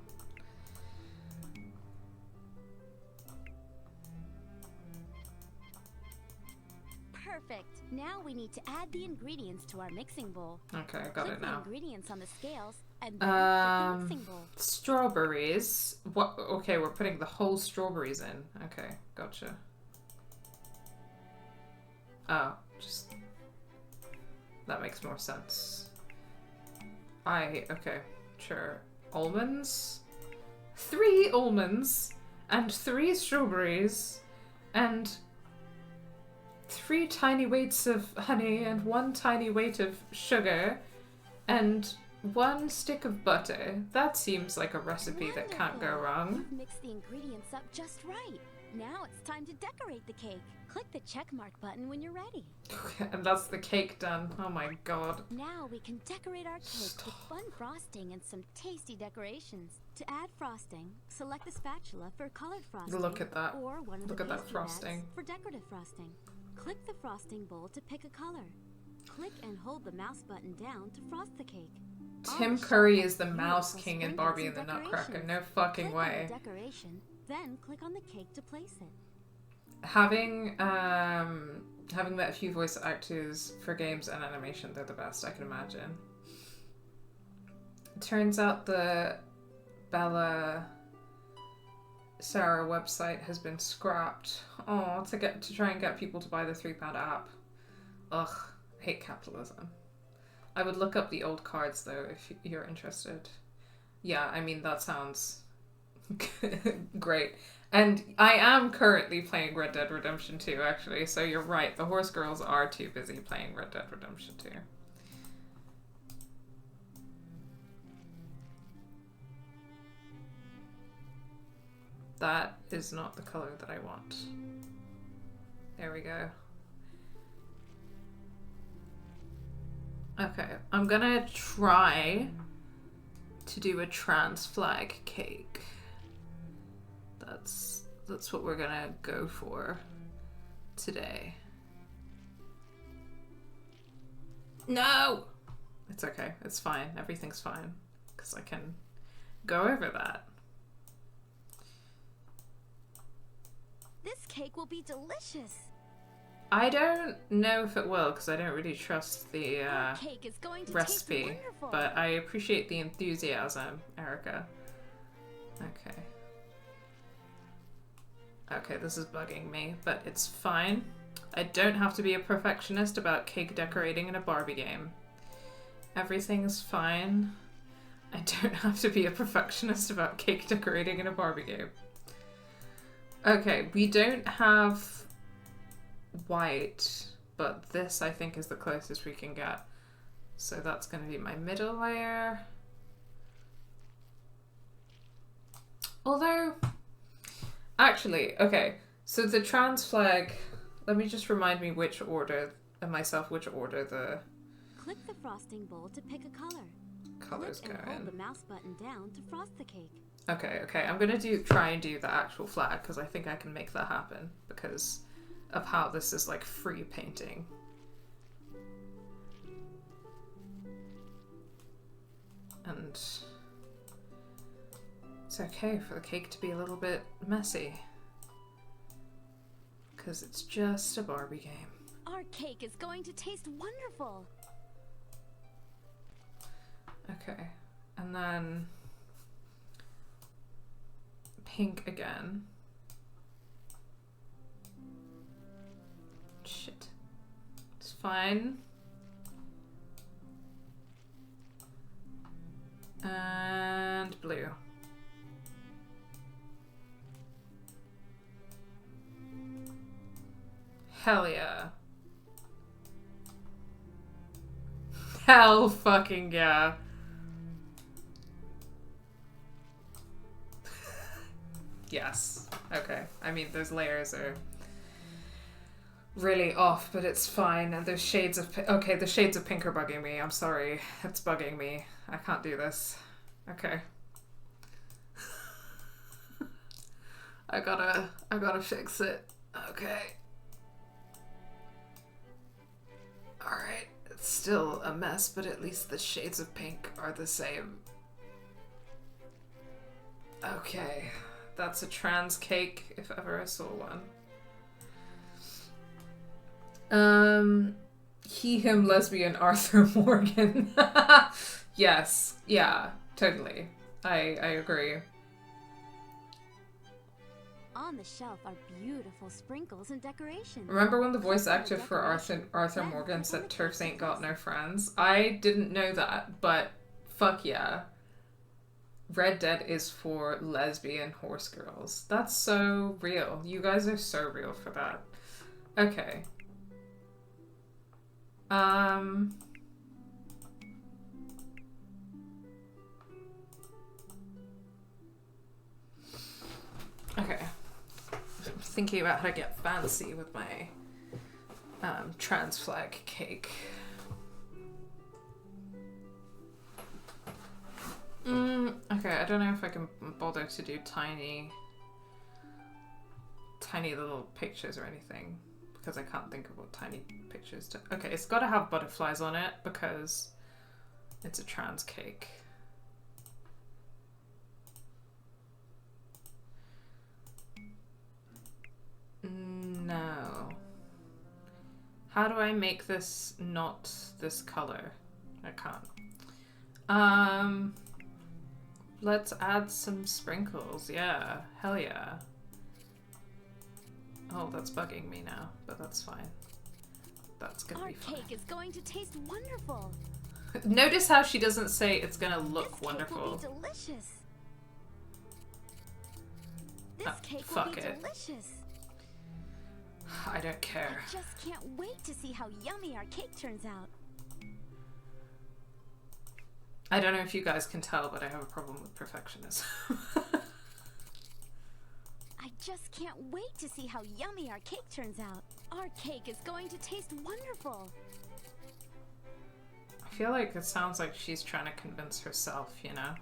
Perfect. Now we need to add the ingredients to our mixing bowl. Okay, I got Click it now. the ingredients on the scales and then click the mixing bowl. Strawberries. What? Okay, we're putting the whole strawberries in. Okay, gotcha. Oh, just... That makes more sense. Okay, sure. Almonds? 3 almonds, and 3 strawberries, and 3 tiny weights of honey, and 1 tiny weight of sugar, and 1 stick of butter. That seems like a recipe that can't go wrong. You've mixed the ingredients up just right. Now it's time to decorate the cake. Click the check mark button when you're ready. And that's the cake done. Oh my god. Now we can decorate our cake with fun frosting and some tasty decorations. To add frosting, select the spatula for colored frosting. Look at that. Or one of Look the at that pastry frosting. bags for decorative frosting. Click the frosting bowl to pick a color. Click and hold the mouse button down to frost the cake. Tim Curry is the Mouse King in Barbie and the Nutcracker. No fucking way. Click on the decoration, then click on the cake to place it. Having met a few voice actors for games and animation, they're the best, I can imagine. It turns out the Sara website has been scrapped. Oh, to try and get people to buy the £3 app. Ugh, hate capitalism. I would look up the old cards though if you're interested. Yeah, I mean that sounds great. And I am currently playing Red Dead Redemption 2 actually, so you're right, the horse girls are too busy playing Red Dead Redemption 2. That is not the color that I want. There we go. Okay, I'm gonna try to do a trans flag cake. That's what we're gonna go for today. No! It's okay, it's fine, everything's fine, because I can go over that. This cake will be delicious. I don't know if it will, because I don't really trust the Our cake is going to recipe, taste wonderful. but I appreciate the enthusiasm, Erica. Okay. Okay, this is bugging me, but it's fine. I don't have to be a perfectionist about cake decorating in a Barbie game. Everything's fine. I don't have to be a perfectionist about cake decorating in a Barbie game. Okay, we don't have white, but this I think is the closest we can get. So that's going to be my middle layer. Although, actually, okay, so the trans flag, let me just remind me which order, which order the Click the frosting bowl to pick a color. colors Click go and hold in. the mouse button down to frost the cake. Okay, I'm gonna try and do the actual flag because I think I can make that happen because of how this is like free painting. And it's okay for the cake to be a little bit messy because it's just a Barbie game. Our cake is going to taste wonderful. Okay, and then pink again. Shit. It's fine. And blue. Hell yeah. Hell fucking yeah. Yes. Okay. I mean, those layers are really off, but it's fine. And those shades of okay, the shades of pink are bugging me. I'm sorry. It's bugging me. I can't do this. Okay. I gotta fix it. Okay. Alright. It's still a mess, but at least the shades of pink are the same. Okay. That's a trans cake, if ever I saw one. He, him, lesbian, Arthur Morgan. Yes. Yeah, totally. I agree. On the shelf are beautiful sprinkles and decorations. Remember when the voice actor for Arthur Morgan said TERFs ain't got no friends? I didn't know that, but fuck yeah. Red Dead is for lesbian horse girls. That's so real. You guys are so real for that. Okay. Okay. I'm thinking about how to get fancy with my trans flag cake. Okay, I don't know if I can bother to do tiny little pictures or anything because I can't think of what tiny pictures to... Okay, it's got to have butterflies on it because it's a trans cake. No. How do I make this not this color? I can't. Let's add some sprinkles. Yeah, hell yeah. Oh, that's bugging me now, but that's fine. That's gonna be fine. Our cake is going to taste wonderful. Notice how she doesn't say it's gonna look This wonderful. Cake will be delicious. This cake fuck will be it. delicious. I don't care. I just can't wait to see how yummy our cake turns out. I don't know if you guys can tell, but I have a problem with perfectionism. just can't wait to see how yummy our cake turns out. Our cake is going to taste wonderful. I feel like it sounds like she's trying to convince herself, you know?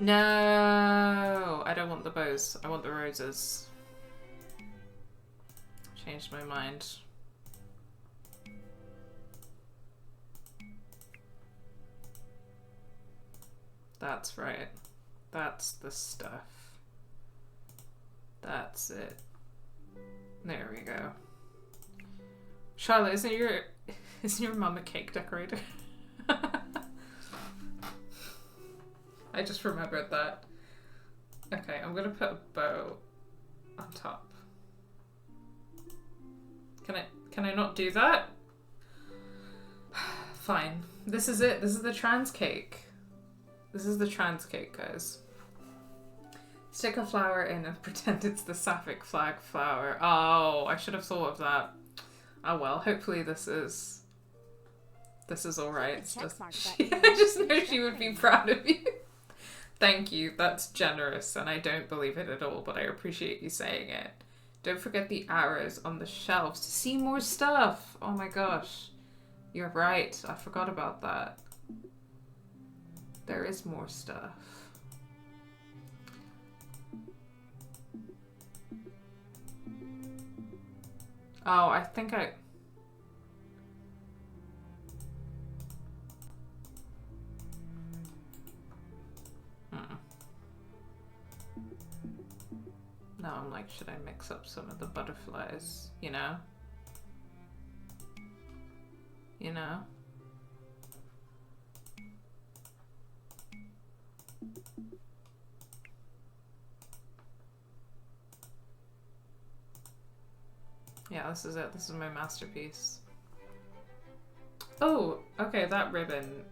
No, I don't want the bows. I want the roses. Changed my mind. That's right. That's the stuff. That's it. There we go. Charlotte, isn't your mum a cake decorator? I just remembered that. Okay, I'm gonna put a bow on top. Can I not do that? Fine. This is it. This is the trans cake. This is the trans cake, guys. Stick a flower in and pretend it's the sapphic flag flower. Oh, I should have thought of that. Oh well, hopefully this is alright. I just know she would be proud of you. Thank you, that's generous, and I don't believe it at all, but I appreciate you saying it. Don't forget the arrows on the shelves to see more stuff. Oh my gosh. You're right, I forgot about that. There is more stuff. Oh, I think I... Now I'm like, should I mix up some of the butterflies, you know? You know? Yeah, this is it. This is my masterpiece. Oh, okay, that ribbon.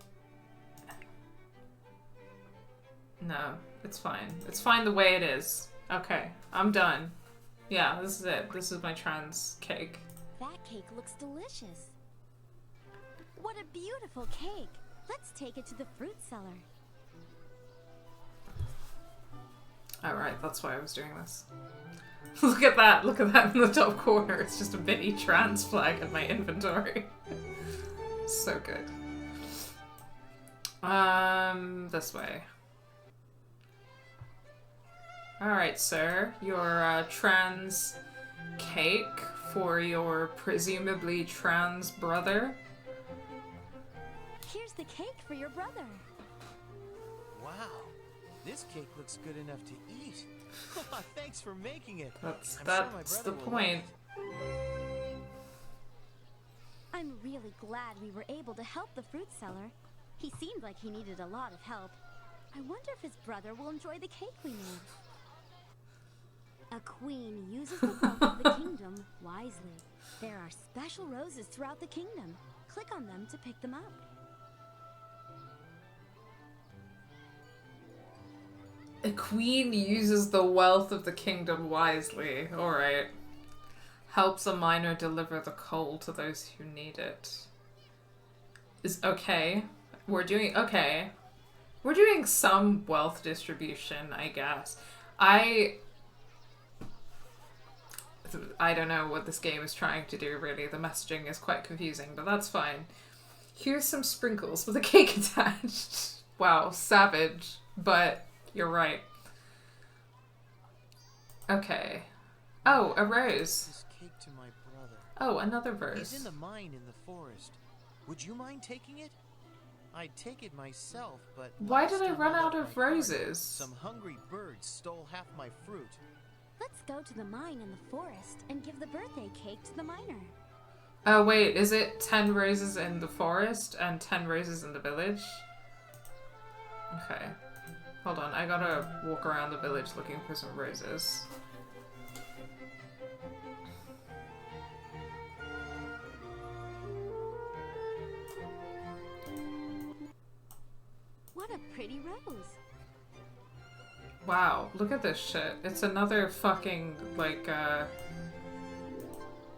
No, it's fine. It's fine the way it is. Okay, I'm done. Yeah, this is it. This is my trans cake. That cake looks delicious. What a beautiful cake. Let's take it to the fruit cellar. Alright, that's why I was doing this. Look at that in the top corner. It's just a mini trans flag in my inventory. So good. This way. Alright, sir. Your trans cake for your presumably trans brother. Here's the cake for your brother. Wow, this cake looks good enough to eat. Thanks for making it. That's sure the point. I'm really glad we were able to help the fruit seller. He seemed like he needed a lot of help. I wonder if his brother will enjoy the cake we made. A queen uses the wealth of the kingdom wisely. There are special roses throughout the kingdom. Click on them to pick them up. A queen uses the wealth of the kingdom wisely. Alright. Helps a miner deliver the coal to those who need it. Is okay. We're doing some wealth distribution, I guess. I don't know what this game is trying to do, really. The messaging is quite confusing, but that's fine. Here's some sprinkles with a cake attached. Wow, savage, but you're right. Okay. Oh, a rose. This cake to my brother. Oh, another rose. He's in the mine in the forest. Would you mind taking it? I'd take it myself, but why did I run out of roses? Some hungry birds stole half my fruit. Let's go to the mine in the forest and give the birthday cake to the miner. Oh wait, is it 10 roses in the forest and 10 roses in the village? Okay. Hold on, I gotta walk around the village looking for some roses. What Wow, look at this shit. It's another fucking, like,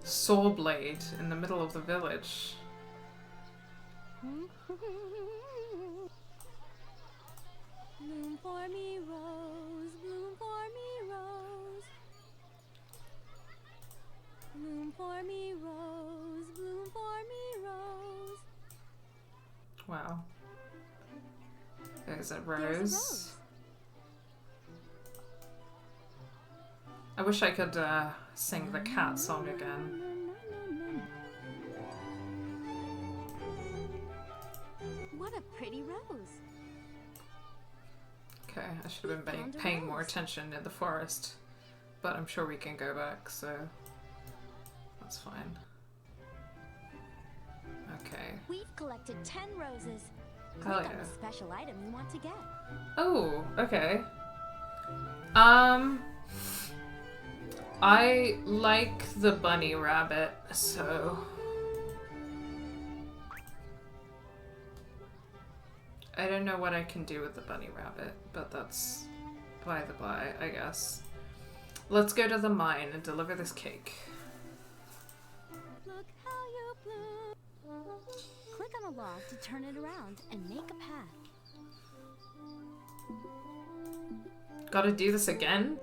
saw blade in the middle of the village. Bloom for me, rose. Bloom for me, rose. Bloom for me, rose. Bloom for me, rose. Wow. There's a There's a rose. rose. I wish I could sing the cat song again. What a pretty rose. Okay, I should have been paying more attention in the forest. But I'm sure we can go back, so that's fine. Okay. We've collected 10 roses. Hell Click on yeah. the special item you want to get. Oh, okay. I like the bunny rabbit, so I don't know what I can do with the bunny rabbit, but that's by the by, I guess. Let's go to the mine and deliver this cake. Look how you bloom. Click on a log to turn it around and make a path. Gotta do this again?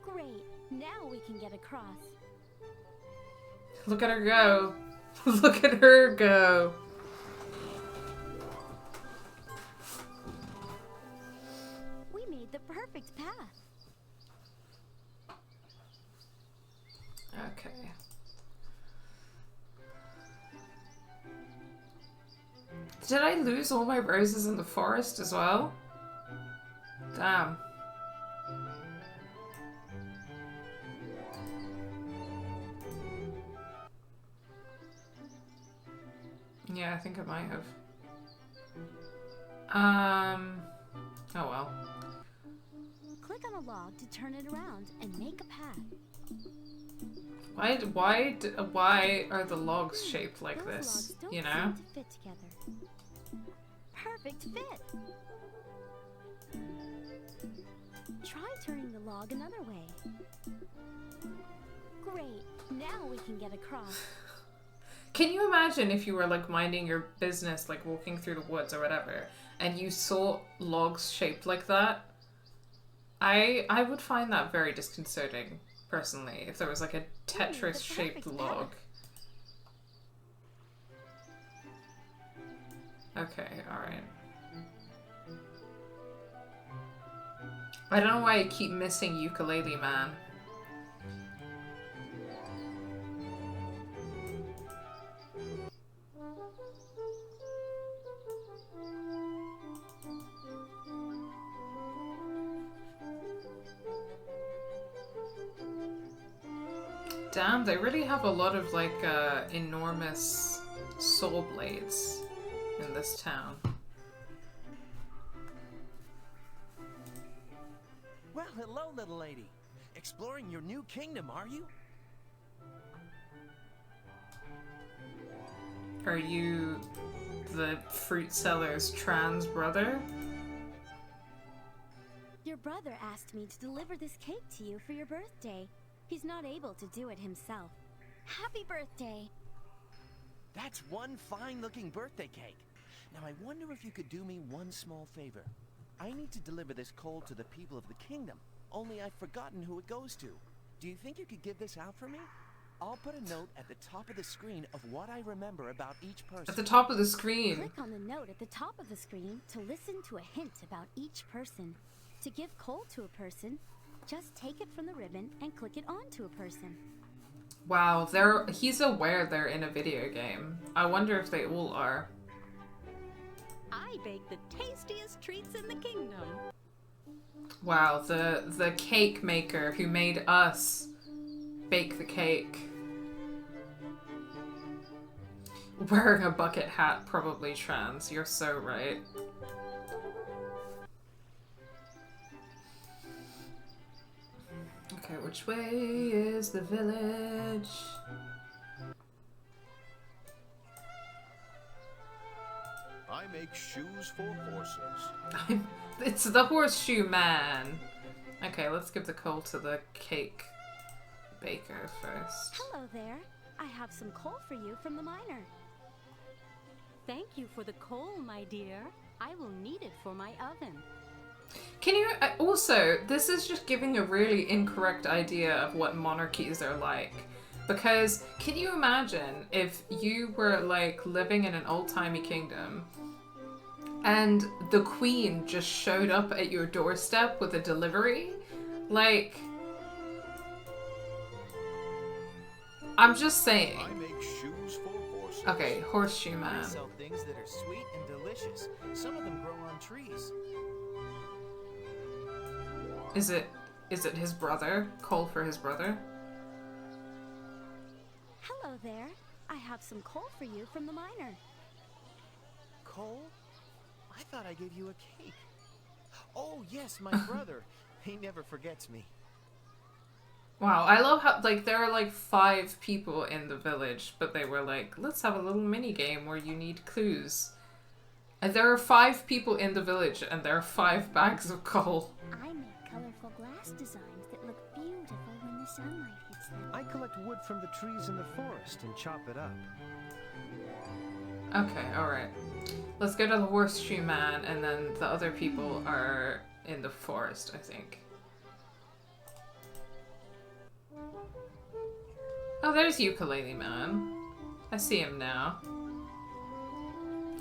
Great. Now we can get across. Look at her go. Look at her go. We made the perfect path. Okay. Did I lose all my roses in the forest as well? Damn. Yeah, I think I might have. Oh well. Click on a log to turn it around and make a path. Why are the logs shaped like Those this? logs don't You know? seem to fit together. Perfect fit. Try turning the log another way. Great. Now we can get across. Can you imagine if you were like minding your business, like walking through the woods or whatever, and you saw logs shaped like that? I would find that very disconcerting, personally, if there was like a Tetris-shaped log. Okay, alright. I don't know why I keep missing Ukulele Man. Damn, they really have a lot of like enormous saw blades in this town. Well, hello, little lady. Exploring your new kingdom, are you? Are you the fruit seller's trans brother? Your brother asked me to deliver this cake to you for your birthday. He's not able to do it himself. Happy birthday! That's one fine-looking birthday cake. Now, I wonder if you could do me one small favor. I need to deliver this coal to the people of the kingdom, only I've forgotten who it goes to. Do you think you could give this out for me? I'll put a note at the top of the screen of what I remember about each person. At the top of the screen. Click on the note at the top of the screen to listen to a hint about each person. To give coal to a person, just take it from the ribbon and click it onto a person. Wow, he's aware they're in a video game. I wonder if they all are. I bake the tastiest treats in the kingdom. Wow, the cake maker who made us bake the cake. Wearing a bucket hat, probably trans. You're so right. Okay, which way is the village? make shoes for horses. It's the horseshoe man. Okay, let's give the coal to the cake baker first. Hello there. I have some coal for you from the miner. Thank you for the coal, my dear. I will need it for my oven. Can you also, this is just giving a really incorrect idea of what monarchies are like. Because can you imagine if you were like living in an old-timey kingdom and the queen just showed up at your doorstep with a delivery? Like, I'm just saying. I make shoes for horses. Okay, horseshoe I man. sell things that are sweet and delicious. Some of them grow on trees. Is it his brother? Coal for his brother? Hello there. I have some coal for you from the miner. Coal? I thought I gave you a cake. Oh, yes, my brother. He never forgets me. Wow, I love how, like, there are like 5 people in the village, but they were like, let's have a little mini game where you need clues. And there are 5 people in the village, and there are 5 bags of coal. I make colorful glass designs that look beautiful when the sunlight hits them. I collect wood from the trees in the forest and chop it up. Okay, alright. Let's go to the horseshoe man, and then the other people are in the forest, I think. Oh, there's Ukulele Man. I see him now.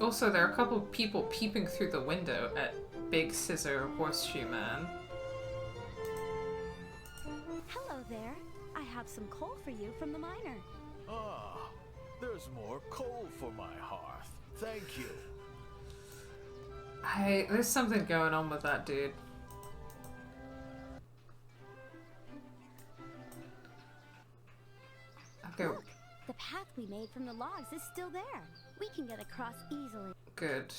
Also, there are a couple of people peeping through the window at Big Scissor Horseshoe Man. Hello there. I have some coal for you from the miner. Ah, there's more coal for my hearth. Thank you. There's something going on with that dude. Okay. Look, the path we made from the logs is still there. We can get across easily. Good.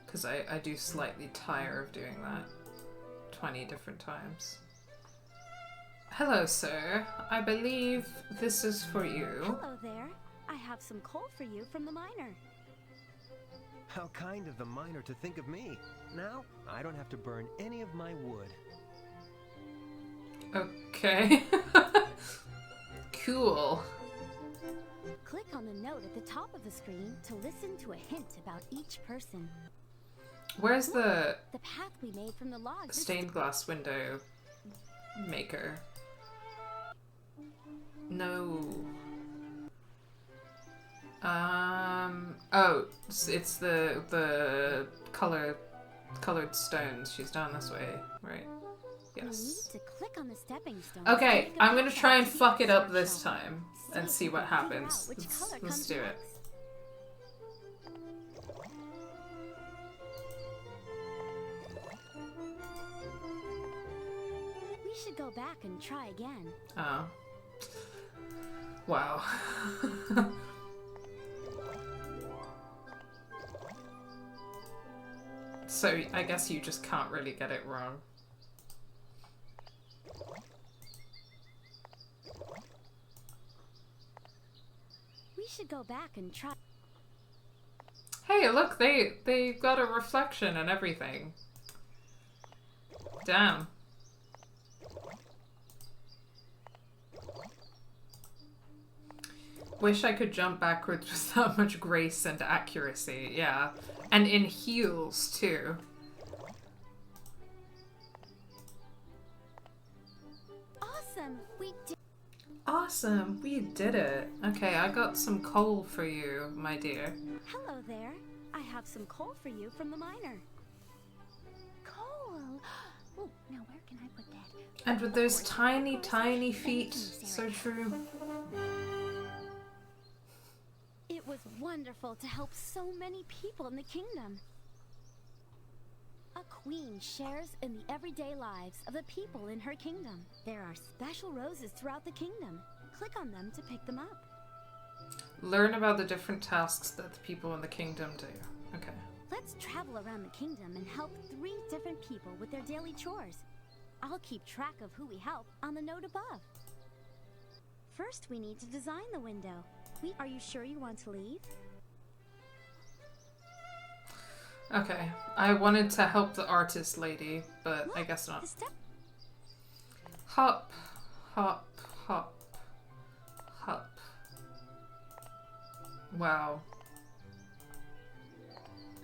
Because I do slightly tire of doing that 20 different times. Hello, sir. I believe this is for you. Hello there. I have some coal for you from the miner. How kind of the miner to think of me. Now, I don't have to burn any of my wood. Okay. Cool. Click on the note at the top of the screen to listen to a hint about each person. Where's the path we made from the logs stained glass window maker? No. Oh, it's the colored stones. She's down this way, right? Yes. You need to click on the stepping stone. Okay, I'm gonna try and fuck it up this time and see what happens. Let's do it. We should go back and try again. Oh. Wow. So I guess you just can't really get it wrong. We should go back and try. Hey, look, they got a reflection and everything. Damn. Wish I could jump backwards with that much grace and accuracy, yeah. And in heels, too. Awesome! We did. Awesome, we did it. Okay, I got some coal for you, my dear. Hello there. I have some coal for you from the miner. Coal! Oh, now where can I put that? And with those tiny, tiny feet, so true. It was wonderful to help so many people in the kingdom. A queen shares in the everyday lives of the people in her kingdom. There are special roses throughout the kingdom. Click on them to pick them up. Learn about the different tasks that the people in the kingdom do. Okay. Let's travel around the kingdom and help 3 different people with their daily chores. I'll keep track of who we help on the note above. First, we need to design the window. Are you sure you want to leave? Okay, I wanted to help the artist lady, but I guess not. Hop, hop, hop, hop. Wow.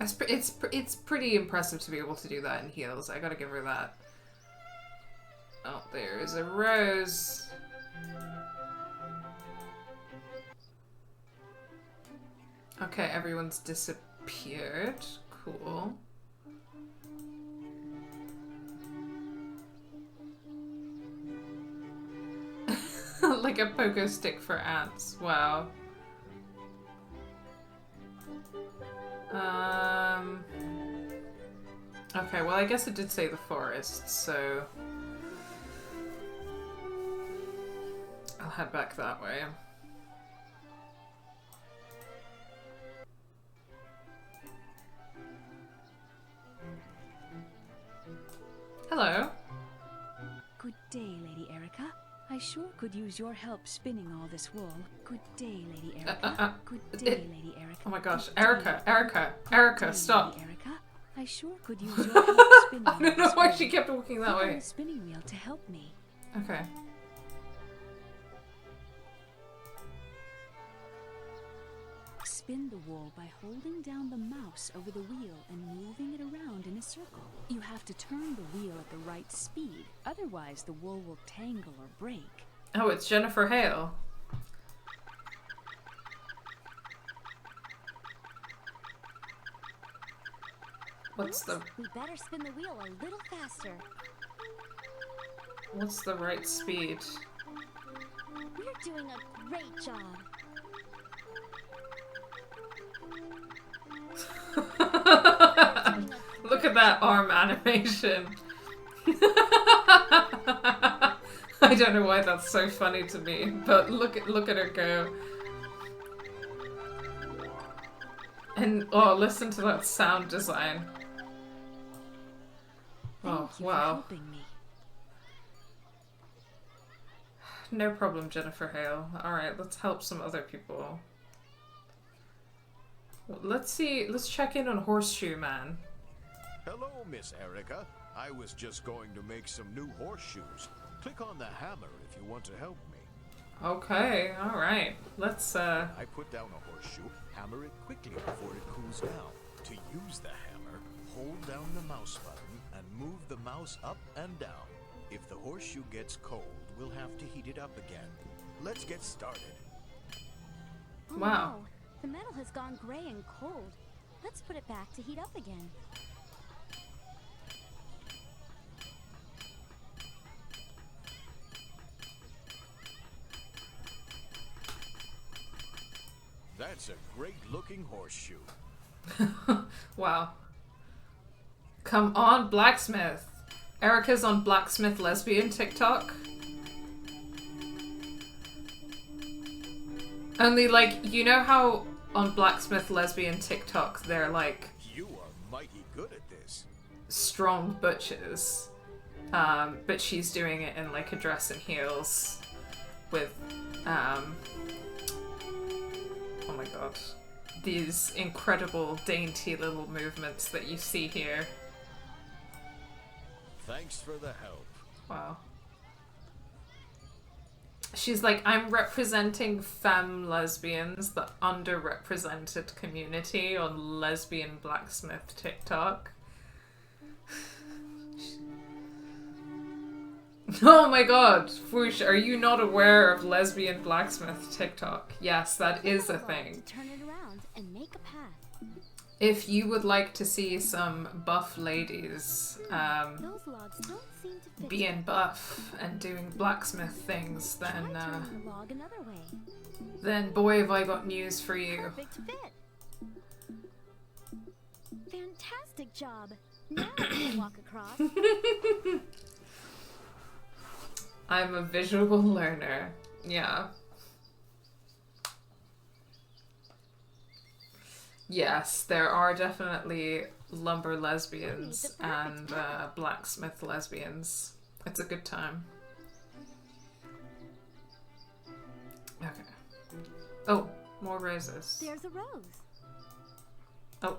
It's pretty impressive to be able to do that in heels. I gotta give her that. Oh, there's a rose. Okay, everyone's disappeared. Cool. Like a pogo stick for ants. Wow. Okay, well I guess it did say the forest, so I'll head back that way. Hello. Good day, Lady Erica. I sure could use your help spinning all this wool. Good day, Lady Erica. Good day, Lady Erica. Oh my gosh, Erica, stop. Lady Erica, I sure could use your help spinning all this wool. I don't know why she kept walking that way. A spinning wheel to help me. Okay. Spin the wool by holding down the mouse over the wheel and moving it around in a circle. You have to turn the wheel at the right speed, otherwise the wool will tangle or break. Oh, it's Jennifer Hale. What's the... We better spin the wheel a little faster. What's the right speed? We're doing a great job. Look at that arm animation. I don't know why that's so funny to me, but look at her go. And oh, listen to that sound design. Oh, wow. No problem, Jennifer Hale. Alright, let's help some other people. Let's check in on Horseshoe Man. Hello, Miss Erica. I was just going to make some new horseshoes. Click on the hammer if you want to help me. Okay, alright. Let's, I put down a horseshoe, hammer it quickly before it cools down. To use the hammer, hold down the mouse button and move the mouse up and down. If the horseshoe gets cold, we'll have to heat it up again. Let's get started. Oh, wow. No. The metal has gone gray and cold. Let's put it back to heat up again. That's a great looking horseshoe. Wow. Come on, Blacksmith. Erica's on Blacksmith Lesbian TikTok. Only, like, you know how on Blacksmith Lesbian TikTok they're like... You are mighty good at this. Strong butchers. But she's doing it in, like, a dress and heels. With, oh my god. These incredible, dainty little movements that you see here. Thanks for the help. Wow. She's like, I'm representing femme lesbians, the underrepresented community on lesbian blacksmith TikTok. Oh my god, Foosh, are you not aware of lesbian blacksmith TikTok? Yes, that is a thing. Turn it around and make a path. If you would like to see some buff ladies Those logs don't seem to fit. being buff and doing blacksmith things, Try then turning the log another way. then boy have I got news for you. Perfect fit. Fantastic job. Now I can walk across. I'm a visual learner. Yeah. Yes, there are definitely lumber lesbians and blacksmith lesbians. It's a good time. Okay. Oh, more roses. There's a rose. Oh,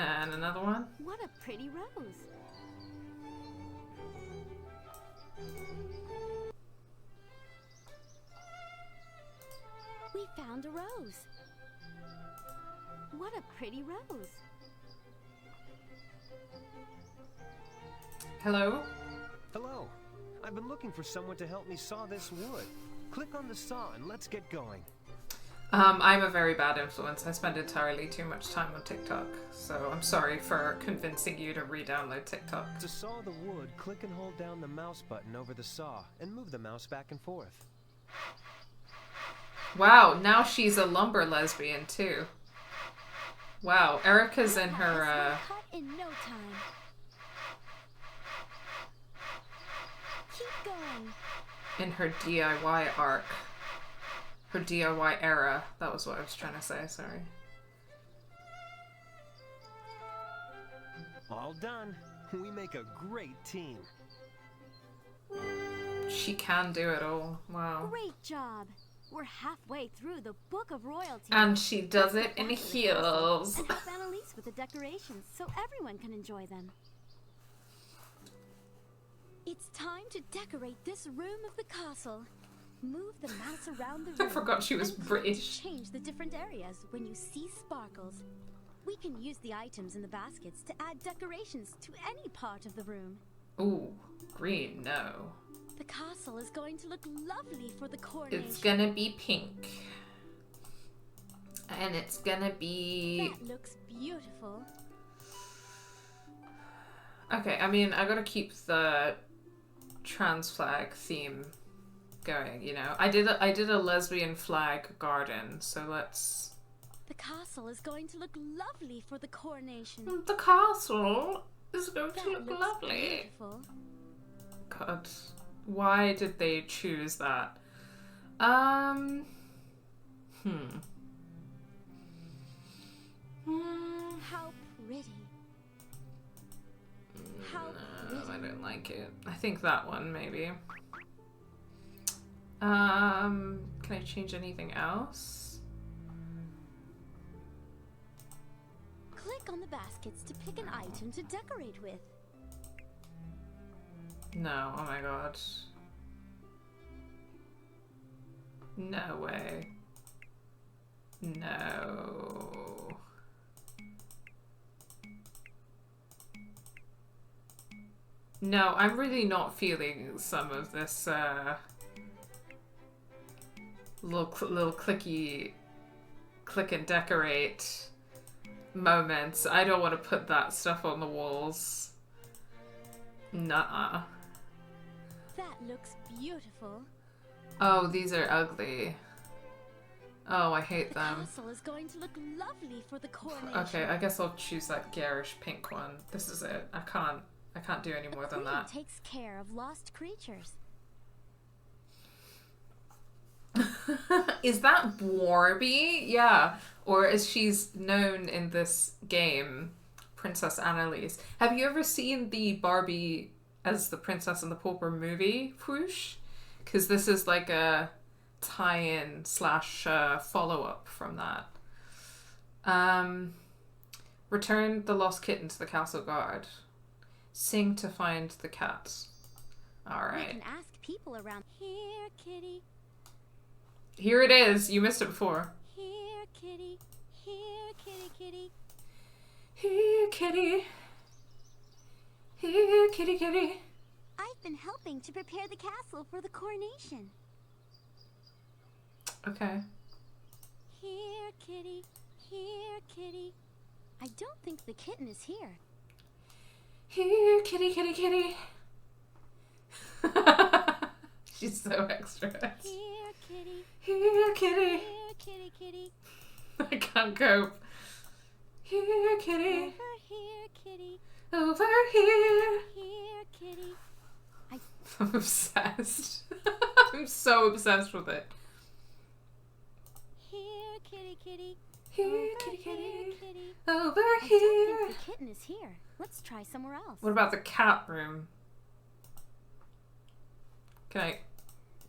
And another one. What a pretty rose. We found a rose. What a pretty rose. Hello? Hello. I've been looking for someone to help me saw this wood. Click on the saw and let's get going. I'm a very bad influence. I spend entirely too much time on TikTok, so I'm sorry for convincing you to re-download TikTok. To saw the wood, click and hold down the mouse button over the saw and move the mouse back and forth. Wow, now she's a lumber lesbian too. Wow, Erica's in her, Cut in no time. Keep going. in her DIY arc. Her DIY era. That was what I was trying to say, sorry. All done. We make a great team. She can do it all. Wow. Great job. We're halfway through the Book of Royalty. And she does it in heels. And help Annalise with the decorations so everyone can enjoy them. It's time to decorate this room of the castle. Move the mouse around the room. I forgot she was and click British. to change the different areas when you see sparkles. We can use the items in the baskets to add decorations to any part of the room. Ooh, green, no. The castle is going to look lovely for the coronation. It's gonna be pink. And it's gonna be... That looks beautiful. Okay, I mean, I gotta keep the trans flag theme going, you know. I did a lesbian flag garden, so let's... The castle is going to look lovely for the coronation. The castle is going That to look looks lovely. beautiful. God, why did they choose that? How pretty. How pretty. I don't like it. I think that one, maybe. Can I change anything else? Click on the baskets to pick an item to decorate with. No, oh my god. No way. No. No, I'm really not feeling some of this, little clicky, click and decorate moments. I don't want to put that stuff on the walls. Nuh-uh. That looks beautiful. Oh, these are ugly. Oh, I hate The them. castle is going to look lovely for the coronation. Okay, I guess I'll choose that garish pink one. This is it. I can't do any more than Queen that. takes care of lost creatures. Is that Barbie? Yeah. Or as she's known in this game, Princess Annalise. Have you ever seen the Barbie as the Princess and the Pauper movie, Whoosh? Because this is like a tie-in / follow-up from that. Return the lost kitten to the castle guard. Sing to find the cat. We Alright. can ask people around. Here, kitty. Here it is. You missed it before. Here, kitty. Here, kitty, kitty. Here, kitty. Here, kitty, kitty. I've been helping to prepare the castle for the coronation. Okay. Here, kitty. Here, kitty. I don't think the kitten is here. Here, kitty, kitty, kitty. She's so extra. Here, kitty. Here, kitty. Here, kitty, kitty. I can't cope. Here, kitty. Over here, kitty. Over here. Here, kitty. I'm obsessed. I'm so obsessed with it. Here, kitty, kitty. Here, Over kitty, kitty. here, kitty. Over I here. don't think the kitten is here. Let's try somewhere else. What about the cat room? Can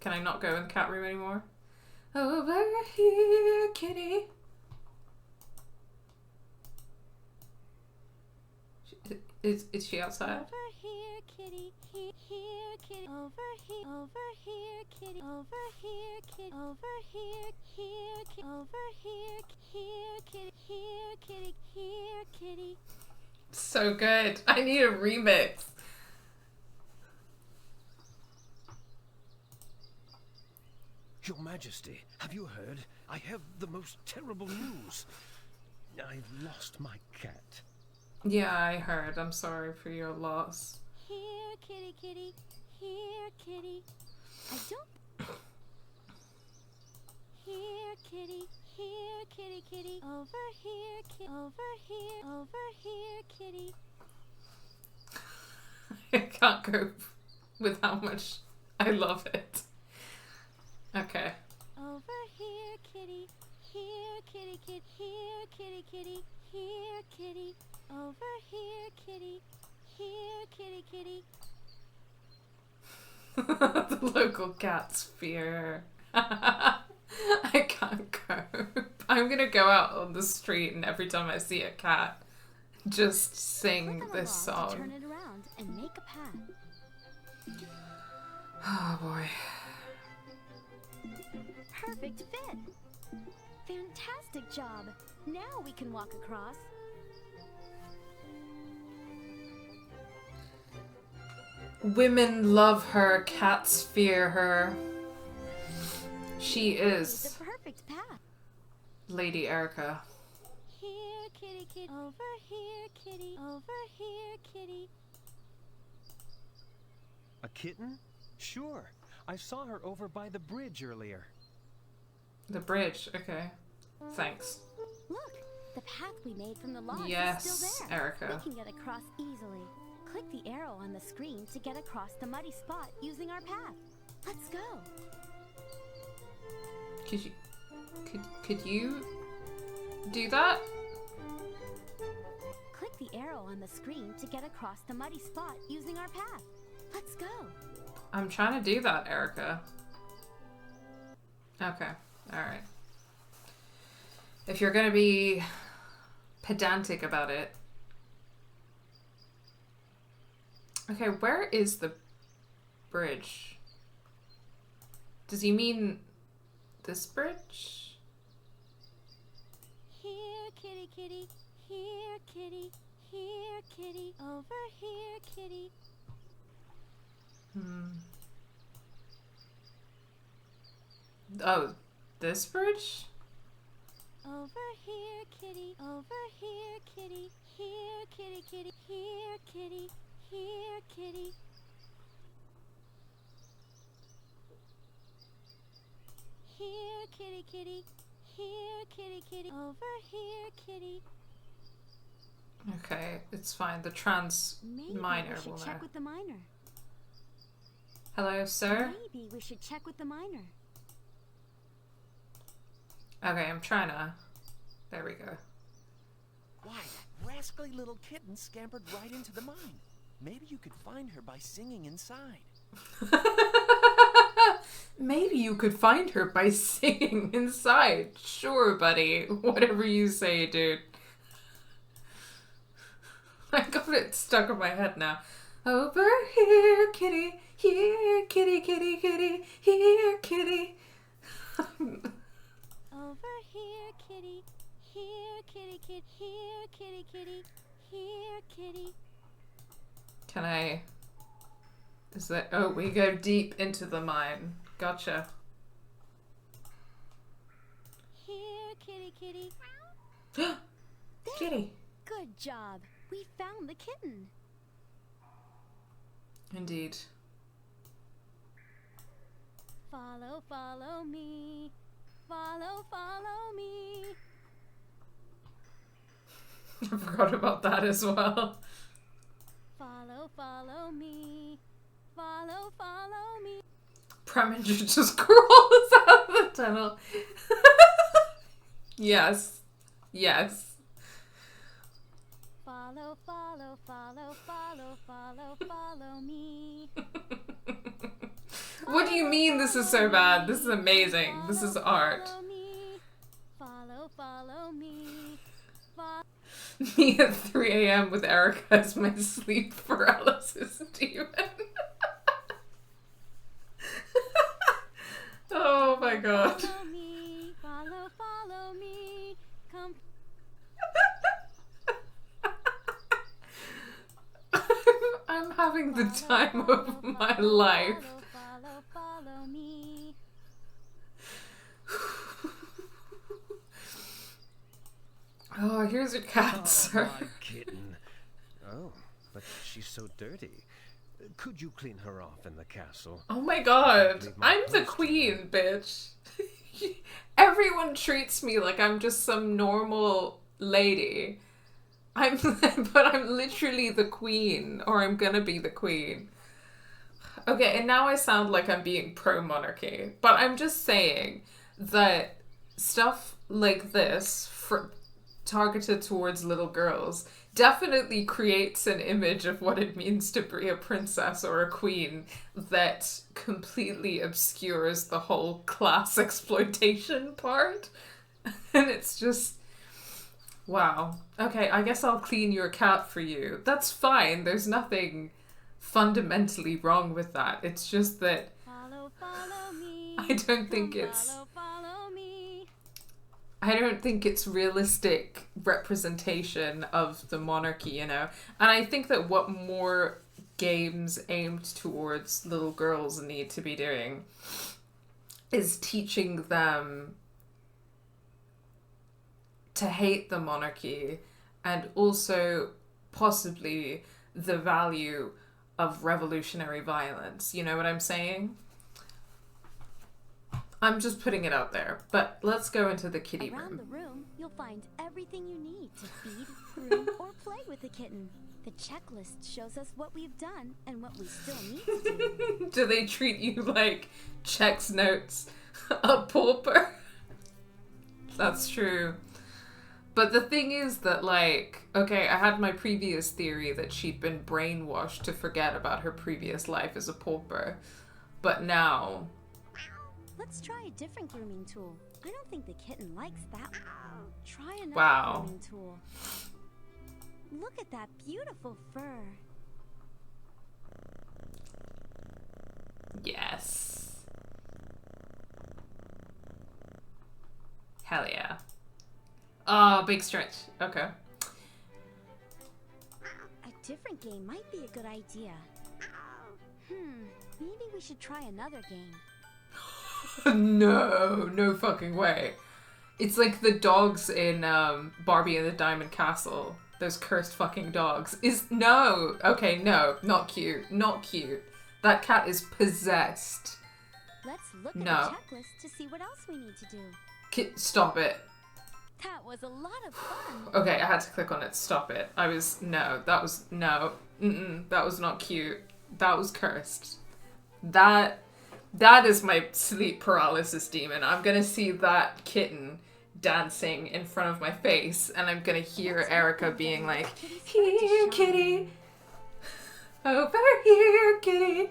I not go in the cat room anymore? Over here, kitty. Is she outside? Over here, kitty. Here, kitty. Over here. Over here, kitty. Over here, kitty. Over here. Here, kitty. Over here. Here, kitty. Here, kitty. Here, kitty. So good. I need a remix. Your Majesty, have you heard? I have the most terrible news. I've lost my cat. Yeah, I heard. I'm sorry for your loss. Here, kitty, kitty. Here, kitty. I don't. Here, kitty. Here, kitty, kitty. Over here, kitty. Over here. Over here, kitty. I can't cope with how much I love it. Okay. Over here, kitty. Here, kitty, kitty. Here, kitty, kitty. Here, kitty. Over here, kitty. Here, kitty, kitty. The local cats fear. I can't cope. I'm gonna go out on the street and every time I see a cat, just sing Click on this the log to song. turn it around and make a path. Oh boy. Perfect fit. Fantastic job. Now we can walk across. Women love her, cats fear her. She It's is a perfect path. Lady Erica. Here, kitty, kitty. Over here, kitty. Over here, kitty. A kitten? Sure. I saw her over by the bridge earlier. The bridge, okay. Thanks. Look, the path we made from the lodge is Yes, still there. Erica. We can get across easily. Click the arrow on the screen to get across the muddy spot using our path. Let's go. Could you do that? Click the arrow on the screen to get across the muddy spot using our path. Let's go. I'm trying to do that, Erica. Okay, alright. If you're gonna be pedantic about it. Okay, where is the bridge? Does he mean this bridge? Here, kitty, kitty. Here, kitty. Here, kitty. Over here, kitty. Oh, this bridge? Over here, kitty. Over here, kitty. Here, kitty, kitty. Here, kitty. Here, kitty. Here, kitty, kitty. Here, kitty, kitty. Over here, kitty. Okay, it's fine. The trans Maybe minor we should will know. check with the miner. Hello, sir? Maybe we should check with the miner. Okay, I'm trying to... There we go. Why, that rascally little kitten scampered right into the mine. Maybe you could find her by singing inside. Maybe you could find her by singing inside. Sure, buddy. Whatever you say, dude. I got it stuck in my head now. Over here, kitty. Here, kitty, kitty, kitty. Here, kitty. Over here, kitty. Here, kitty, kitty. Here, kitty, kitty. Here, kitty. Can I... Is that... Oh, we go deep into the mine. Gotcha. Here, kitty, kitty. Kitty. Good job. We found the kitten. Indeed. Follow, follow me. Follow, follow me. I forgot about that as well. Follow, follow me. Follow, follow me. Preminger just crawls out of the tunnel. Yes. Yes. Follow, follow, follow, follow, follow, follow me. What do you mean this is so bad? This is amazing. This is art. Follow me. Follow, follow me. Me at 3 a.m. with Erica as my sleep paralysis demon. Oh my god. Follow me, follow me, come. I'm having the time of my life. Follow me. Oh, here's your cat, sir. My kitten. Oh, but she's so dirty. Could you clean her off in the castle? Oh my god. Leave my I'm the post queen, bitch. Everyone treats me like I'm just some normal lady. But I'm literally the queen, or I'm gonna be the queen. Okay, and now I sound like I'm being pro-monarchy, but I'm just saying that stuff like this, targeted towards little girls, definitely creates an image of what it means to be a princess or a queen that completely obscures the whole class exploitation part. And it's just, wow. Okay, I guess I'll clean your cat for you. That's fine. There's nothing fundamentally wrong with that. It's just that Follow me. I don't think it's Follow me. I don't think it's realistic representation of the monarchy, you know? And I think that what more games aimed towards little girls need to be doing is teaching them to hate the monarchy and also possibly the value of revolutionary violence. You know what I'm saying? I'm just putting it out there. But let's go into the kitty Around room. the room, you'll find everything you need to feed, groom, or play with the kitten. The checklist shows us what we've done and what we still need to do. Do they treat you like checks notes a pauper? That's true. But the thing is that, like, okay, I had my previous theory that she'd been brainwashed to forget about her previous life as a pauper. But now... Let's try a different grooming tool. I don't think the kitten likes that one. Try another Wow. grooming tool. Look at that beautiful fur. Yes. Hell yeah. Oh, big stretch. Okay. A different game might be a good idea. Maybe we should try another game. No fucking way. It's like the dogs in Barbie and the Diamond Castle. Those cursed fucking dogs. Okay, no, not cute. Not cute. That cat is possessed. Let's look No. at the checklist to see what else we need to do. Stop it. That was a lot of fun. Okay, I had to click on it. Stop it. That was not cute. That was cursed. That is my sleep paralysis demon. I'm gonna see that kitten dancing in front of my face, and I'm gonna hear Erica being like, "Here, kitty. Over here, kitty."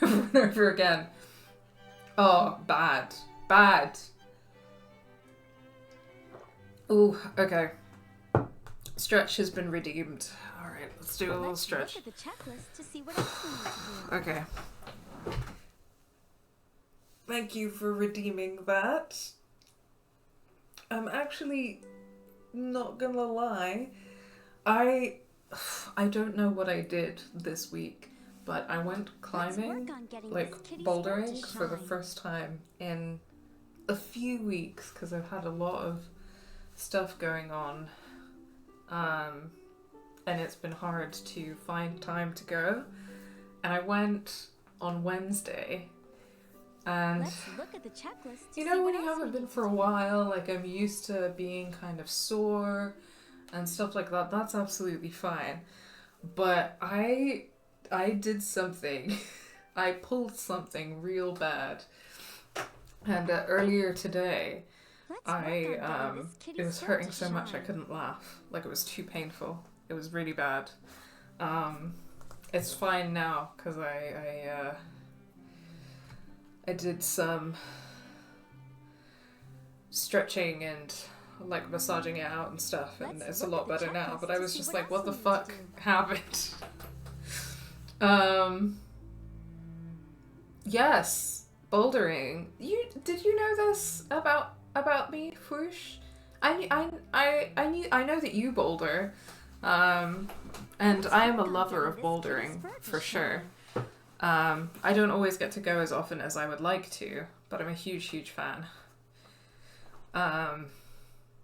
Over and over again. Oh, bad. Bad. Ooh, okay. Stretch has been redeemed. Alright, let's do a little stretch. Look at the checklist to see what else we need to do. Okay. Thank you for redeeming that. I'm actually not gonna lie. I don't know what I did this week, but I went climbing, like bouldering for the first time in a few weeks because I've had a lot of stuff going on. And it's been hard to find time to go. And I went on Wednesday. And Let's look at the checklist to you see know, what when you else we haven't been need for to a do. while, like I'm used to being kind of sore and stuff like that. That's absolutely fine. But I did something. I pulled something real bad. And earlier today, Let's work on getting this kitty it was start hurting to so much I shine. couldn't laugh. Like it was too painful. It was really bad. It's fine now because I did some stretching and like massaging it out and stuff, and Let's it's a look lot at the better now, checklist but I to was see just what like, what the else we need to fuck do. happened? Yes, bouldering. Did you know this about me, Foosh? I know that you boulder, and I am a lover of bouldering for sure. I don't always get to go as often as I would like to, but I'm a huge fan.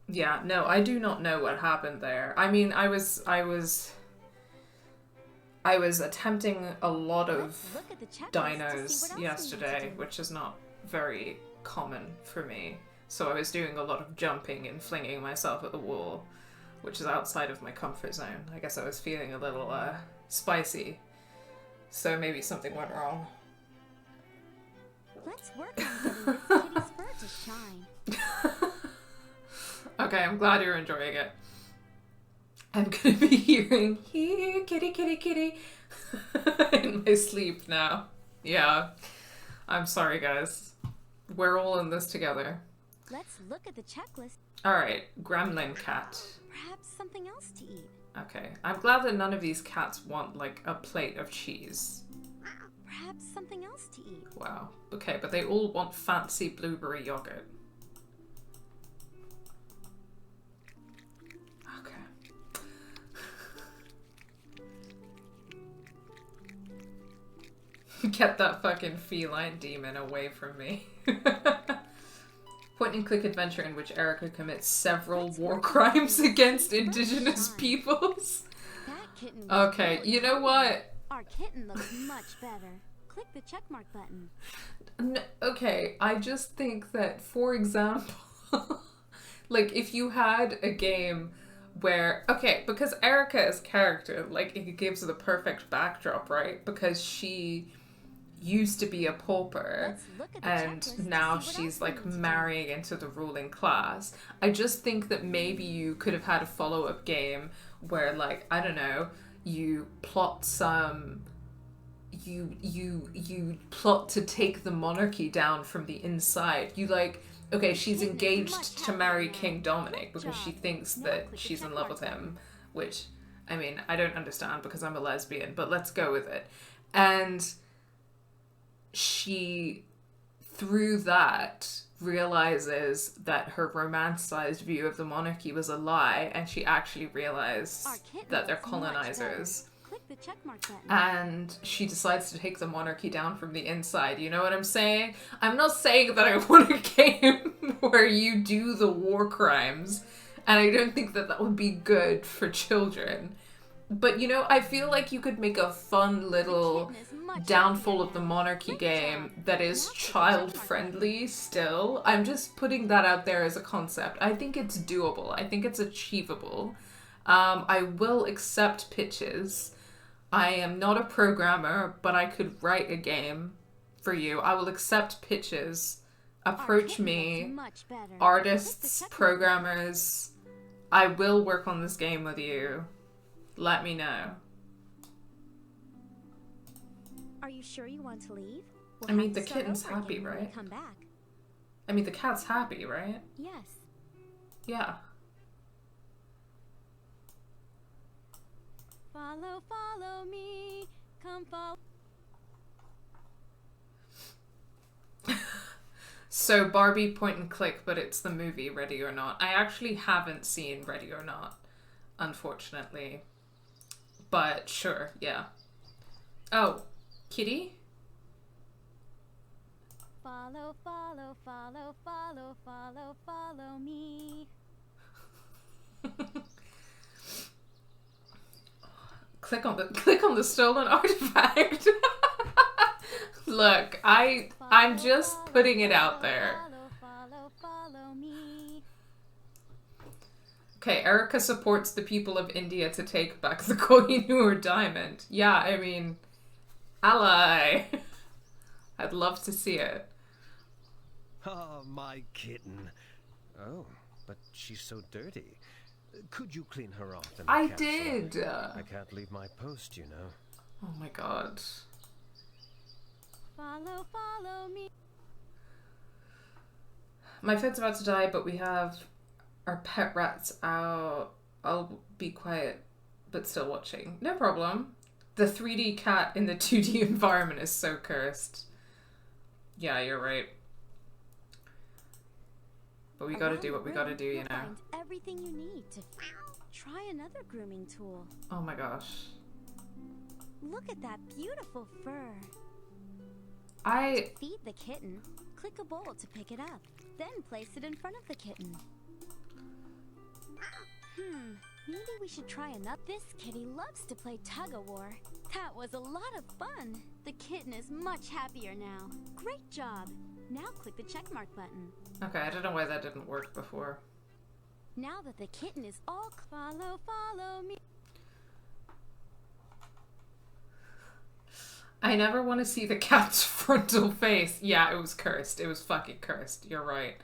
Yeah, no, I do not know what happened there. I mean, I was attempting a lot of Let's look at the checklist to see what else dinos we need yesterday, to do. which is not very common for me. So I was doing a lot of jumping and flinging myself at the wall, which is outside of my comfort zone. I guess I was feeling a little spicy, so maybe something went wrong. Let's work on getting this kitty's fur to shine. Okay, I'm glad you're enjoying it. I'm gonna be hearing, here, kitty, kitty, kitty, in my sleep now. Yeah. I'm sorry, guys. We're all in this together. Let's look at the checklist. Alright, gremlin cat. Perhaps something else to eat. Okay. I'm glad that none of these cats want, like, a plate of cheese. Perhaps something else to eat. Wow. Okay, but they all want fancy blueberry yogurt. Get that fucking feline demon away from me. Point and click adventure in which Erica commits several war crimes against indigenous peoples. That kitten was Okay, really you know what? Our kitten looks much better. Click the checkmark button. Okay, I just think that, for example, like if you had a game where, okay, because Erica as character, like it gives the perfect backdrop, right? Because she used to be a pauper and now she's like marrying into the ruling class. I just think that maybe you could have had a follow-up game where, like, I don't know, you plot some you plot to take the monarchy down from the inside. You like, okay, she's engaged to marry King Dominic because she thinks that she's in love with him, which, I mean, I don't understand because I'm a lesbian, but let's go with it. And she, through that, realizes that her romanticized view of the monarchy was a lie, and she actually realized that they're colonizers. Click the checkmark button. And she decides to take the monarchy down from the inside. You know what I'm saying? I'm not saying that I want a game where you do the war crimes, and I don't think that that would be good for children. But, you know, I feel like you could make a fun little downfall of the monarchy game that is child-friendly still. I'm just putting that out there as a concept. I think it's doable. I think it's achievable. I will accept pitches. I am not a programmer, but I could write a game for you. I will accept pitches. Approach me. Artists, programmers. I will work on this game with you. Let me know. Are you sure you want to leave? We'll I mean, have to the start kitten's over happy, again when we right? come back. I mean, the cat's happy, right? Yes. Yeah. Follow, follow me. Come follow. So Barbie point and click, but it's the movie Ready or Not. I actually haven't seen Ready or Not, unfortunately. But sure, yeah. Oh, kitty? Follow, follow, follow, follow, follow, follow me. Click on the stolen artifact. Look, I'm just putting it out there. Follow me. Okay, Erica supports the people of India to take back the Kohinoor diamond. Yeah, I mean, ally. I'd love to see it. Ah, my kitten. Oh, but she's so dirty. Could you clean her off? In the I capsule? did. I can't leave my post, you know. Oh my god. Follow, follow me. My pet's about to die, but we have Our pet rat's out. I'll be quiet, but still watching. No problem. The 3D cat in the 2D environment is so cursed. Yeah, you're right. But we gotta do what we gotta do, you know. Find everything you need to try another grooming tool. Oh my gosh. Look at that beautiful fur. To feed the kitten, click a bowl to pick it up, then place it in front of the kitten. Maybe we should try another. This kitty loves to play tug-of-war. That was a lot of fun. The kitten is much happier now. Great job. Now click the checkmark button. Okay, I don't know why that didn't work before. Now that the kitten is all follow me. I never want to see the cat's frontal face. Yeah, it was cursed. It was fucking cursed. You're right.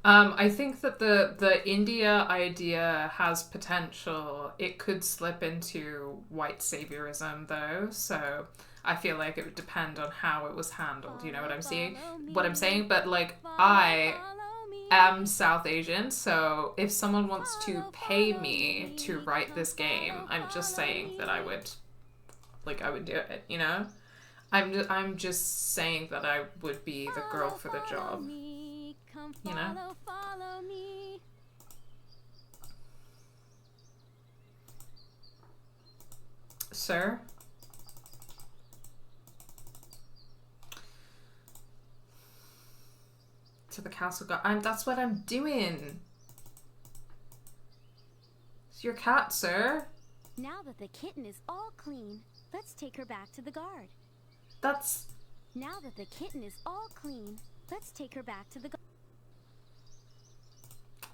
I think that the India idea has potential. It could slip into white saviorism though, so I feel like it would depend on how it was handled. You know what I'm saying? But like I am South Asian, so if someone wants to pay me to write this game, I'm just saying that I would do it, you know? I'm just saying that I would be the girl for the job. You know? Follow me. Sir? To the castle that's what I'm doing. It's your cat, sir. Now that the kitten is all clean, let's take her back to the guard. Now that the kitten is all clean, let's take her back to the guard.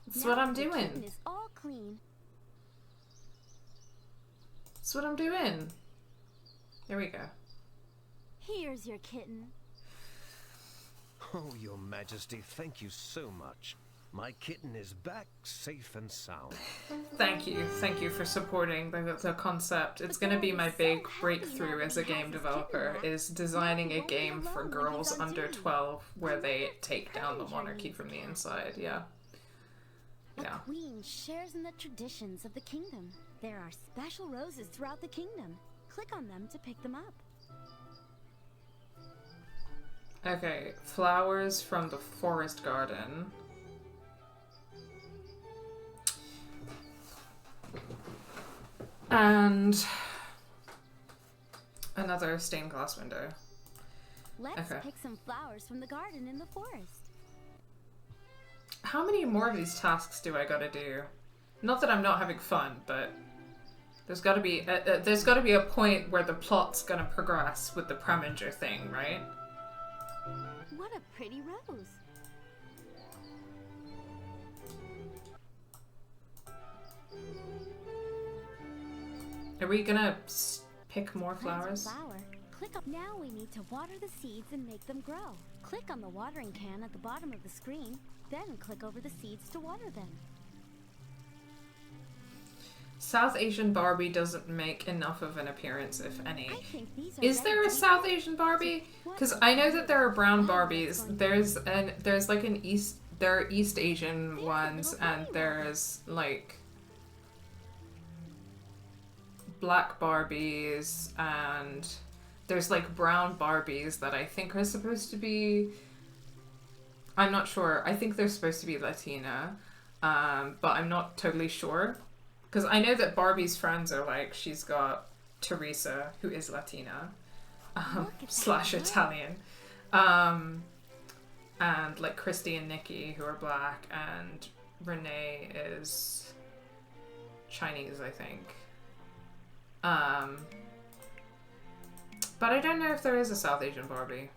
That's what I'm doing. The kitten is all clean. That's what I'm doing. There we go. Here's your kitten. Oh, Your Majesty, thank you so much. My kitten is back, safe and sound. Thank you. Thank you for supporting the concept. It's going to be my big breakthrough as a game developer, is designing a game for girls under 12 where they take down the monarchy from the inside. Yeah. A queen shares in the traditions of the kingdom. There are special roses throughout the kingdom. Click on them to pick them up. Okay, flowers from the forest garden. And another stained glass window. Let's pick some flowers from the garden in the forest. How many more of these tasks do I gotta do? Not that I'm not having fun, but there's gotta be a point where the plot's gonna progress with the Preminger thing, right? What a pretty rose. Are we gonna pick more flowers? Click on. Now we need to water the seeds and make them grow. Click on the watering can at the bottom of the screen, then click over the seeds to water them. South Asian Barbie doesn't make enough of an appearance, if any. Is there a South Asian Barbie? Because I know that there are brown Barbies. There's like an there are East Asian ones, and there's like black Barbies, and there's like brown Barbies that I think are supposed to be, I'm not sure. I think they're supposed to be Latina, but I'm not totally sure. Because I know that Barbie's friends are like, she's got Teresa, who is Latina, / Italian, and like Christy and Nikki, who are black, and Renee is Chinese, I think. But I don't know if there is a South Asian Barbie.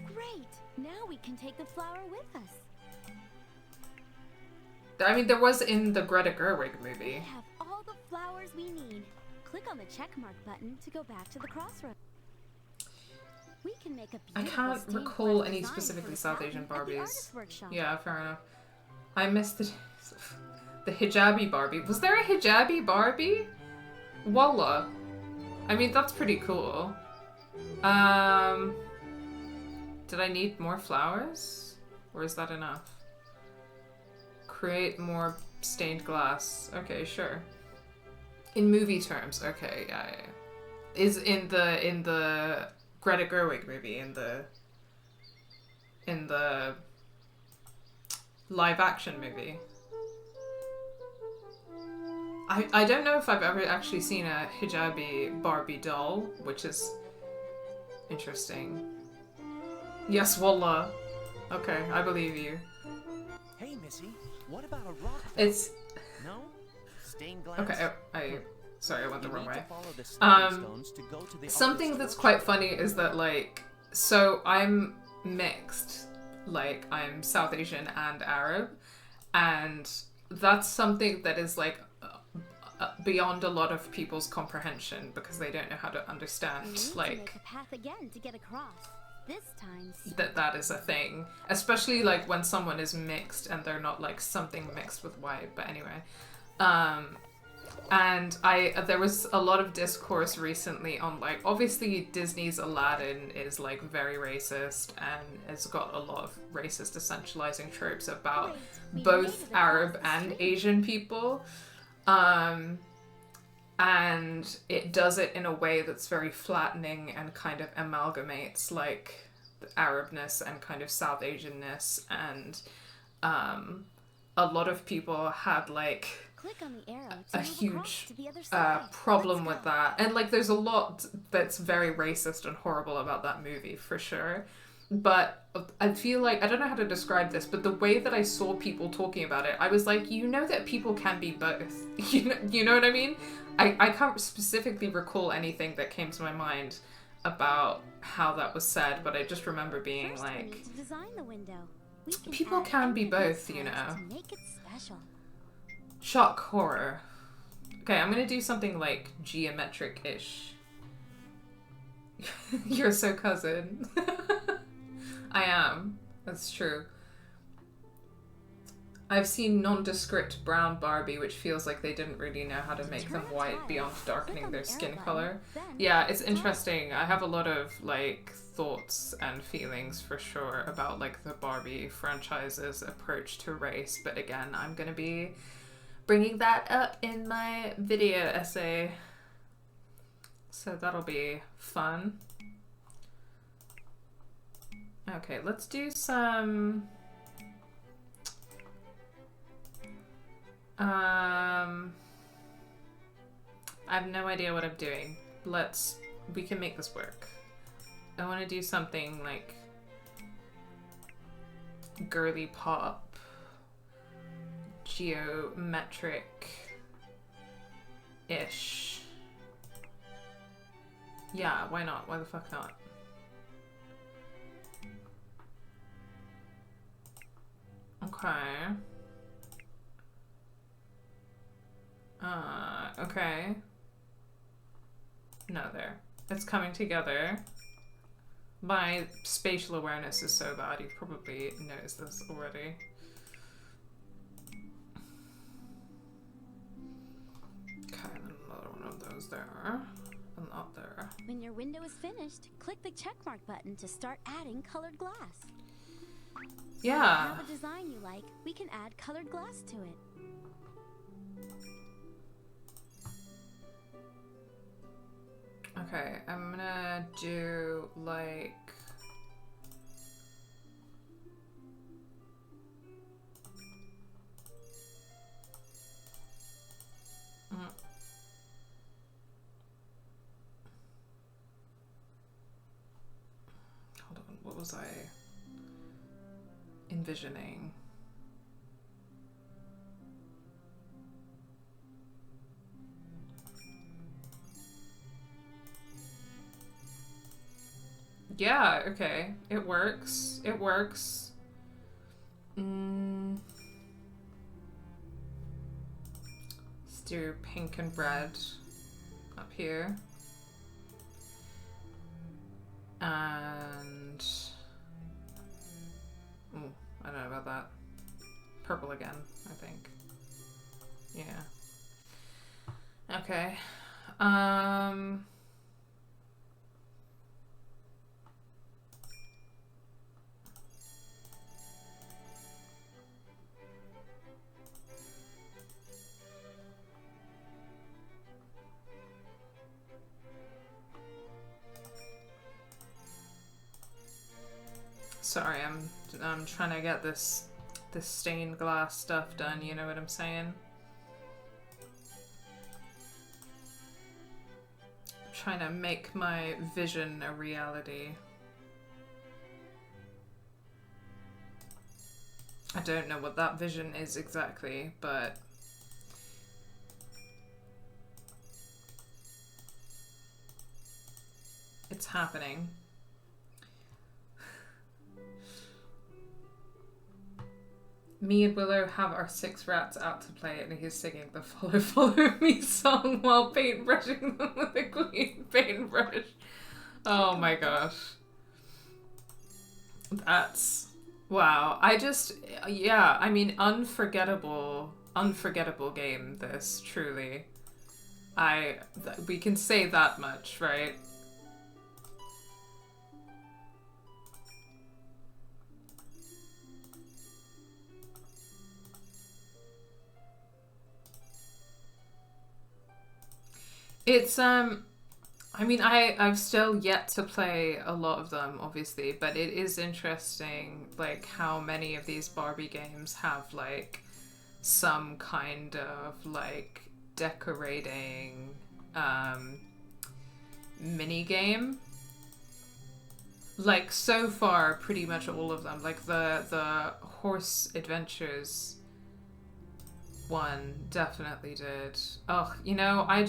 Great! Now we can take the flower with us. I mean, there was in the Greta Gerwig movie. We have all the flowers we need. Click on the checkmark button to go back to the crossroads. We can make a I can't recall any specifically South Asian Barbies. Yeah, fair enough. I missed the hijabi Barbie. Was there a hijabi Barbie? Wallah. I mean, that's pretty cool. Did I need more flowers? Or is that enough? Create more stained glass. Okay, sure. In movie terms, okay, yeah. Is in the Greta Gerwig movie, in the live action movie. I don't know if I've ever actually seen a hijabi Barbie doll, which is interesting. Yes, wallah. Okay, I believe you. Hey, Missy, what about a rock? It's No? Stained glass? okay. Sorry, I went the wrong way. Something That's quite funny is that, like, so I'm mixed, like I'm South Asian and Arab, and that's something that is like beyond a lot of people's comprehension because they don't know how to understand like the path again to get across. This time that is a thing, especially like when someone is mixed and they're not like something mixed with white. But anyway, and there was a lot of discourse recently on like, obviously Disney's Aladdin is like very racist and it's got a lot of racist essentializing tropes about both Arab and Asian people. And it does it in a way that's very flattening and kind of amalgamates like the Arabness and kind of South Asianness, and a lot of people had like click on the arrow a huge problem with that, and like there's a lot that's very racist and horrible about that movie for sure. But I feel like, I don't know how to describe this, but the way that I saw people talking about it, I was like, you know that people can be both. You know what I mean? I can't specifically recall anything that came to my mind about how that was said, but I just remember being like, people can be both, you know. Shock horror. Okay, I'm gonna do something like geometric-ish. You're so cousin. I am. That's true. I've seen nondescript brown Barbie, which feels like they didn't really know how to make them white beyond darkening their skin color. Yeah, it's interesting. I have a lot of like thoughts and feelings for sure about like the Barbie franchise's approach to race, but again, I'm gonna be bringing that up in my video essay. So that'll be fun. Okay, let's do some... I have no idea what I'm doing. We can make this work. I want to do something like girly pop, geometric-ish. Yeah, why not? Why the fuck not? Okay. Okay. No, there. It's coming together. My spatial awareness is so bad, you've probably noticed this already. Okay, and another one of those there. And up there. When your window is finished, click the checkmark button to start adding colored glass. Yeah. If you have a design you like, we can add colored glass to it. Okay, I'm gonna do like... Hold on, what was I envisioning? Yeah, okay. It works. It works. Let's do pink and red up here. And... Ooh, I don't know about that. Purple again, I think. Yeah. Okay. Sorry, I'm trying to get this stained glass stuff done, you know what I'm saying? Trying to make my vision a reality. I don't know what that vision is exactly, but it's happening. Me and Willow have our 6 rats out to play and he's singing the Follow Follow Me song while paintbrushing them with a clean paintbrush. Oh my gosh. That's... wow. Yeah, I mean, unforgettable game, this, truly. We can say that much, right? It's, I mean, I've still yet to play a lot of them, obviously, but it is interesting, like, how many of these Barbie games have, like, some kind of, like, decorating, mini-game. Like, so far, pretty much all of them. Like, the Horse Adventures one definitely did. Ugh, you know, I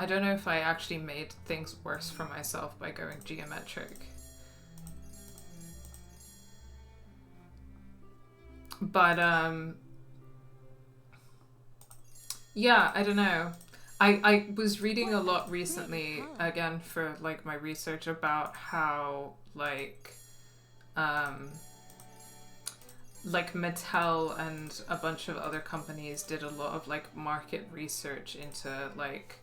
don't know if I actually made things worse for myself by going geometric. But, yeah, I don't know. I was reading a lot recently, again, for, like, my research about how, like Mattel and a bunch of other companies did a lot of, like, market research into, like,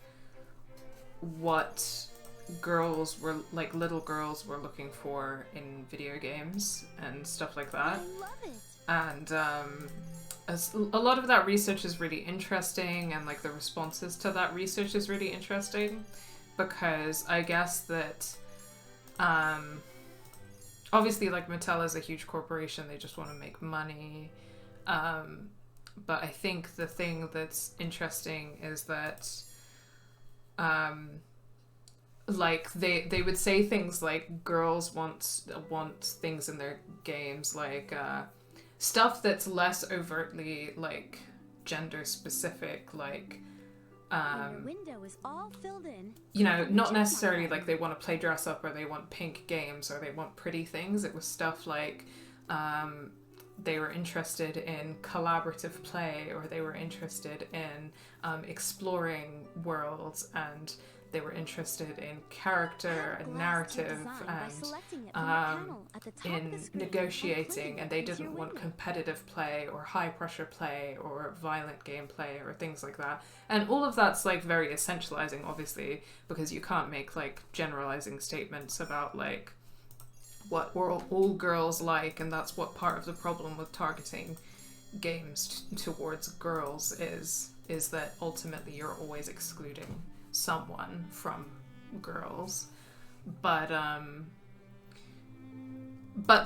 what girls were, like, little girls were looking for in video games and stuff like that. I love it. And a lot of that research is really interesting, and, like, the responses to that research is really interesting, because I guess that obviously, like, Mattel is a huge corporation, they just want to make money, but I think the thing that's interesting is that like, they would say things like girls want things in their games, like stuff that's less overtly, like, gender specific, like When your window is all filled in, you know, not necessarily like they want to play dress up or they want pink games or they want pretty things. It was stuff like they were interested in collaborative play, or they were interested in exploring worlds, and they were interested in character and narrative and in negotiating, and they didn't want competitive play or high pressure play or violent gameplay or things like that. And all of that's, like, very essentializing, obviously, because you can't make, like, generalizing statements about, like, what all girls like, and that's what part of the problem with targeting games towards girls is that ultimately you're always excluding someone from girls. But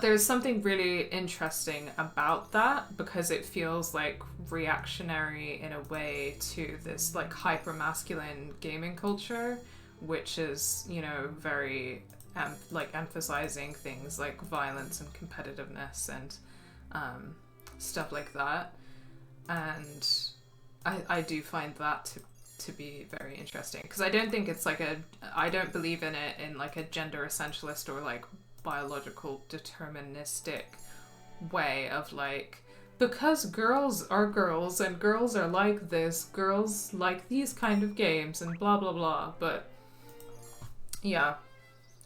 there's something really interesting about that, because it feels, like, reactionary in a way to this, like, hyper masculine gaming culture, which is, you know, very like emphasizing things like violence and competitiveness and stuff like that. And I do find that to be very interesting, because I don't think it's like I don't believe in it in, like, a gender essentialist or, like, biological deterministic way of, like, because girls are girls and girls are like this, girls like these kind of games and blah blah blah. But yeah,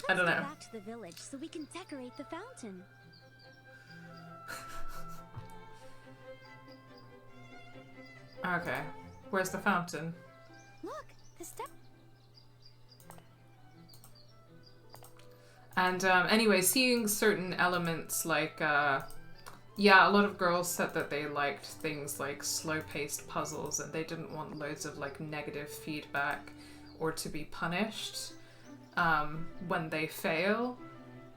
I don't know. Let's go back to the village so we can decorate the fountain. Okay, where's the fountain? Look, the step. And anyway, seeing certain elements like, yeah, a lot of girls said that they liked things like slow-paced puzzles, and they didn't want loads of, like, negative feedback or to be punished when they fail.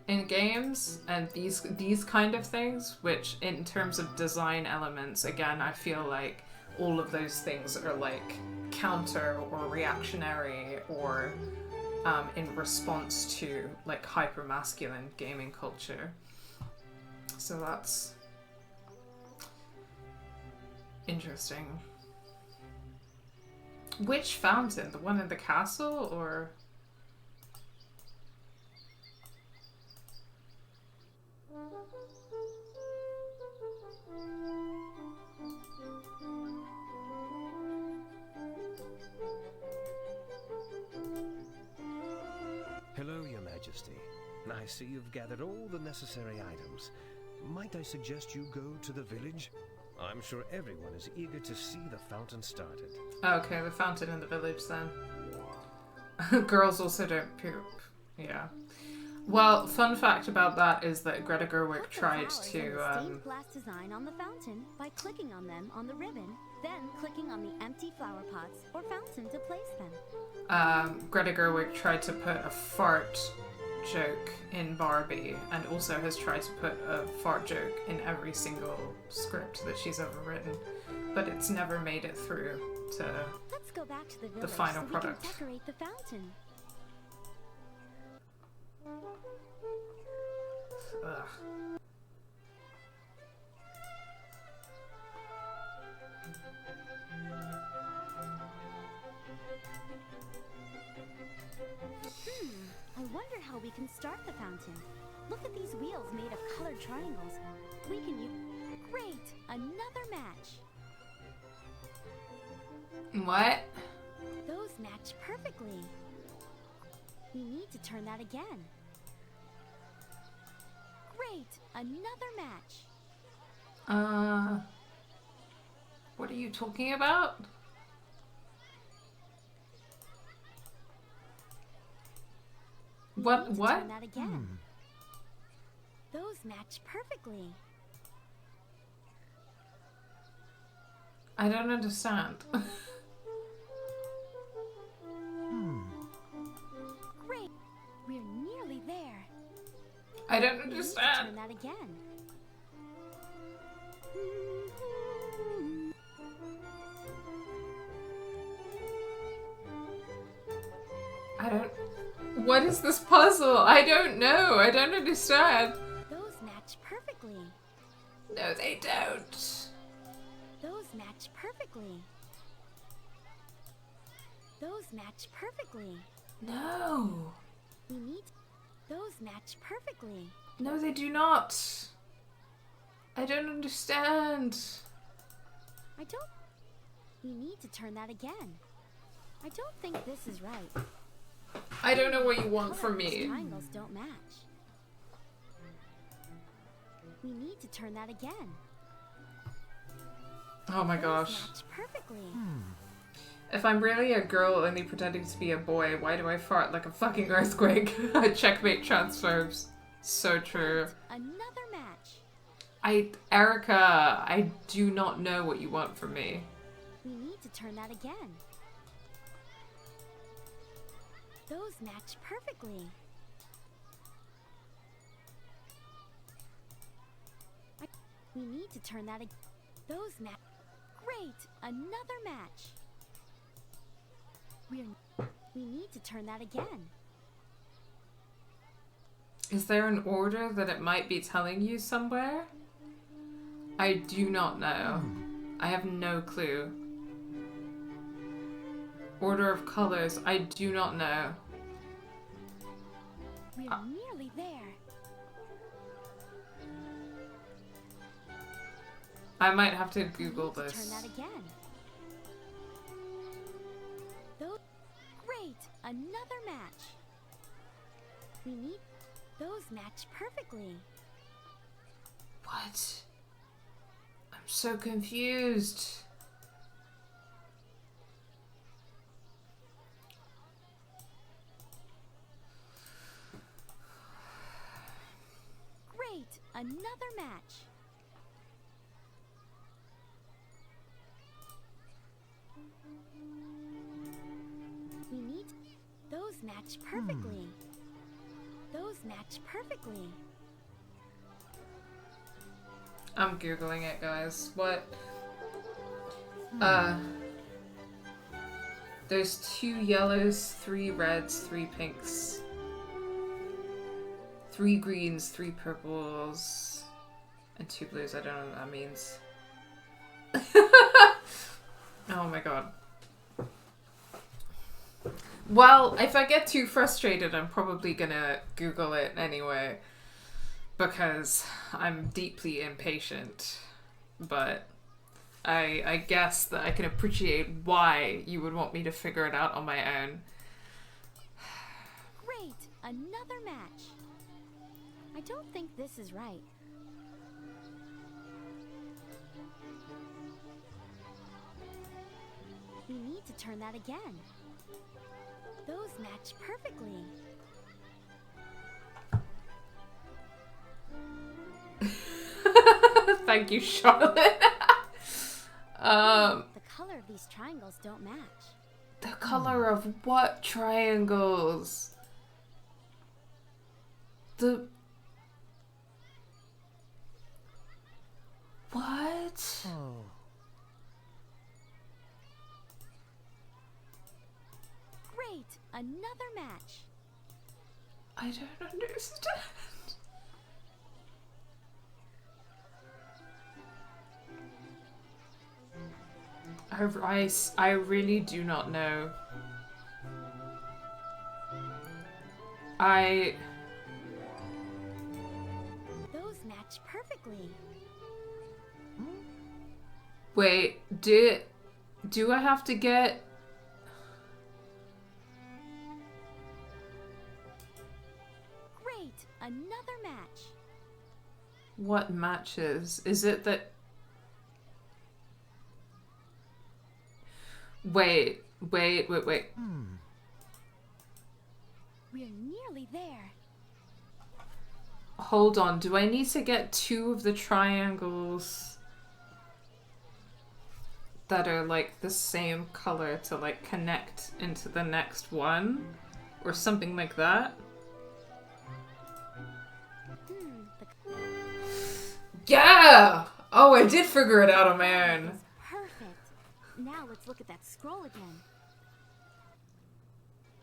in games and these kind of things, which in terms of design elements, again, I feel like all of those things are like counter or reactionary or in response to like hyper-masculine gaming culture. So that's interesting. Which fountain? The one in the castle or... Hello, Your Majesty. I see you've gathered all the necessary items. Might I suggest you go to the village? I'm sure everyone is eager to see the fountain started. Okay, the fountain in the village then. Girls also don't poop. Yeah. Well, fun fact about that is that Greta Gerwig tried to... stained glass design on the fountain by clicking on them on the ribbon, then clicking on the empty flower pots or fountain to place them. Greta Gerwig tried to put a fart joke in Barbie, and also has tried to put a fart joke in every single script that she's ever written, but it's never made it through to Let's go back to the village the final so product. we can decorate the fountain. Ugh. I wonder how we can start the fountain. Look at these wheels made of colored triangles. We can use... Great! Another match! What? Those match perfectly. We need to turn that again. Great! Another match! What are you talking about? What? Turn that again. Those match perfectly. I don't understand. Great! We're nearly there. I don't We need to understand. turn that again. I don't... What is this puzzle? I don't know. I don't understand. Those match perfectly. No, they don't. Those match perfectly. Those match perfectly. No. We need... Those match perfectly. No, they do not. I don't understand. I don't... We need to turn that again. I don't think this is right. I don't know what you want from Colorless me. triangles don't match. We need to turn that again. Oh my Those gosh. match perfectly. If I'm really a girl only pretending to be a boy, why do I fart like a fucking earthquake? Checkmate transphobes. So true. Another match. Erica, I do not know what you want from me. We need to turn that again. Those match perfectly. We need to turn that again. Those match. Great! Another match. We need to turn that again. Is there an order that it might be telling you somewhere? I do not know. I have no clue. Order of colors, I do not know. We're nearly there. I might have to Google We need to this. turn that again. Great! Another match. We need... Those match perfectly. What? I'm so confused. Great! Another match. We need... Those match perfectly. Those match perfectly. I'm Googling it, guys. What? There's 2 yellows, 3 reds, 3 pinks, 3 greens, 3 purples, and 2 blues. I don't know what that means. Oh my god. Well, if I get too frustrated, I'm probably gonna Google it anyway, because I'm deeply impatient. But I guess that I can appreciate why you would want me to figure it out on my own. Great! Another match. I don't think this is right. We need to turn that again. Those match perfectly. Thank you, Charlotte. The color of these triangles don't match. The color of what triangles? What? Oh. Great! Another match. I don't understand. I really do not know. Those match perfectly. Wait, do I have to get... Great! Another match. What matches? Is it that... Wait. We're nearly there. Hold on, do I need to get 2 of the triangles that are like the same color to like connect into the next one? Or something like that? Yeah! Oh, I did figure it out on my own. Perfect. Now let's look at that scroll again.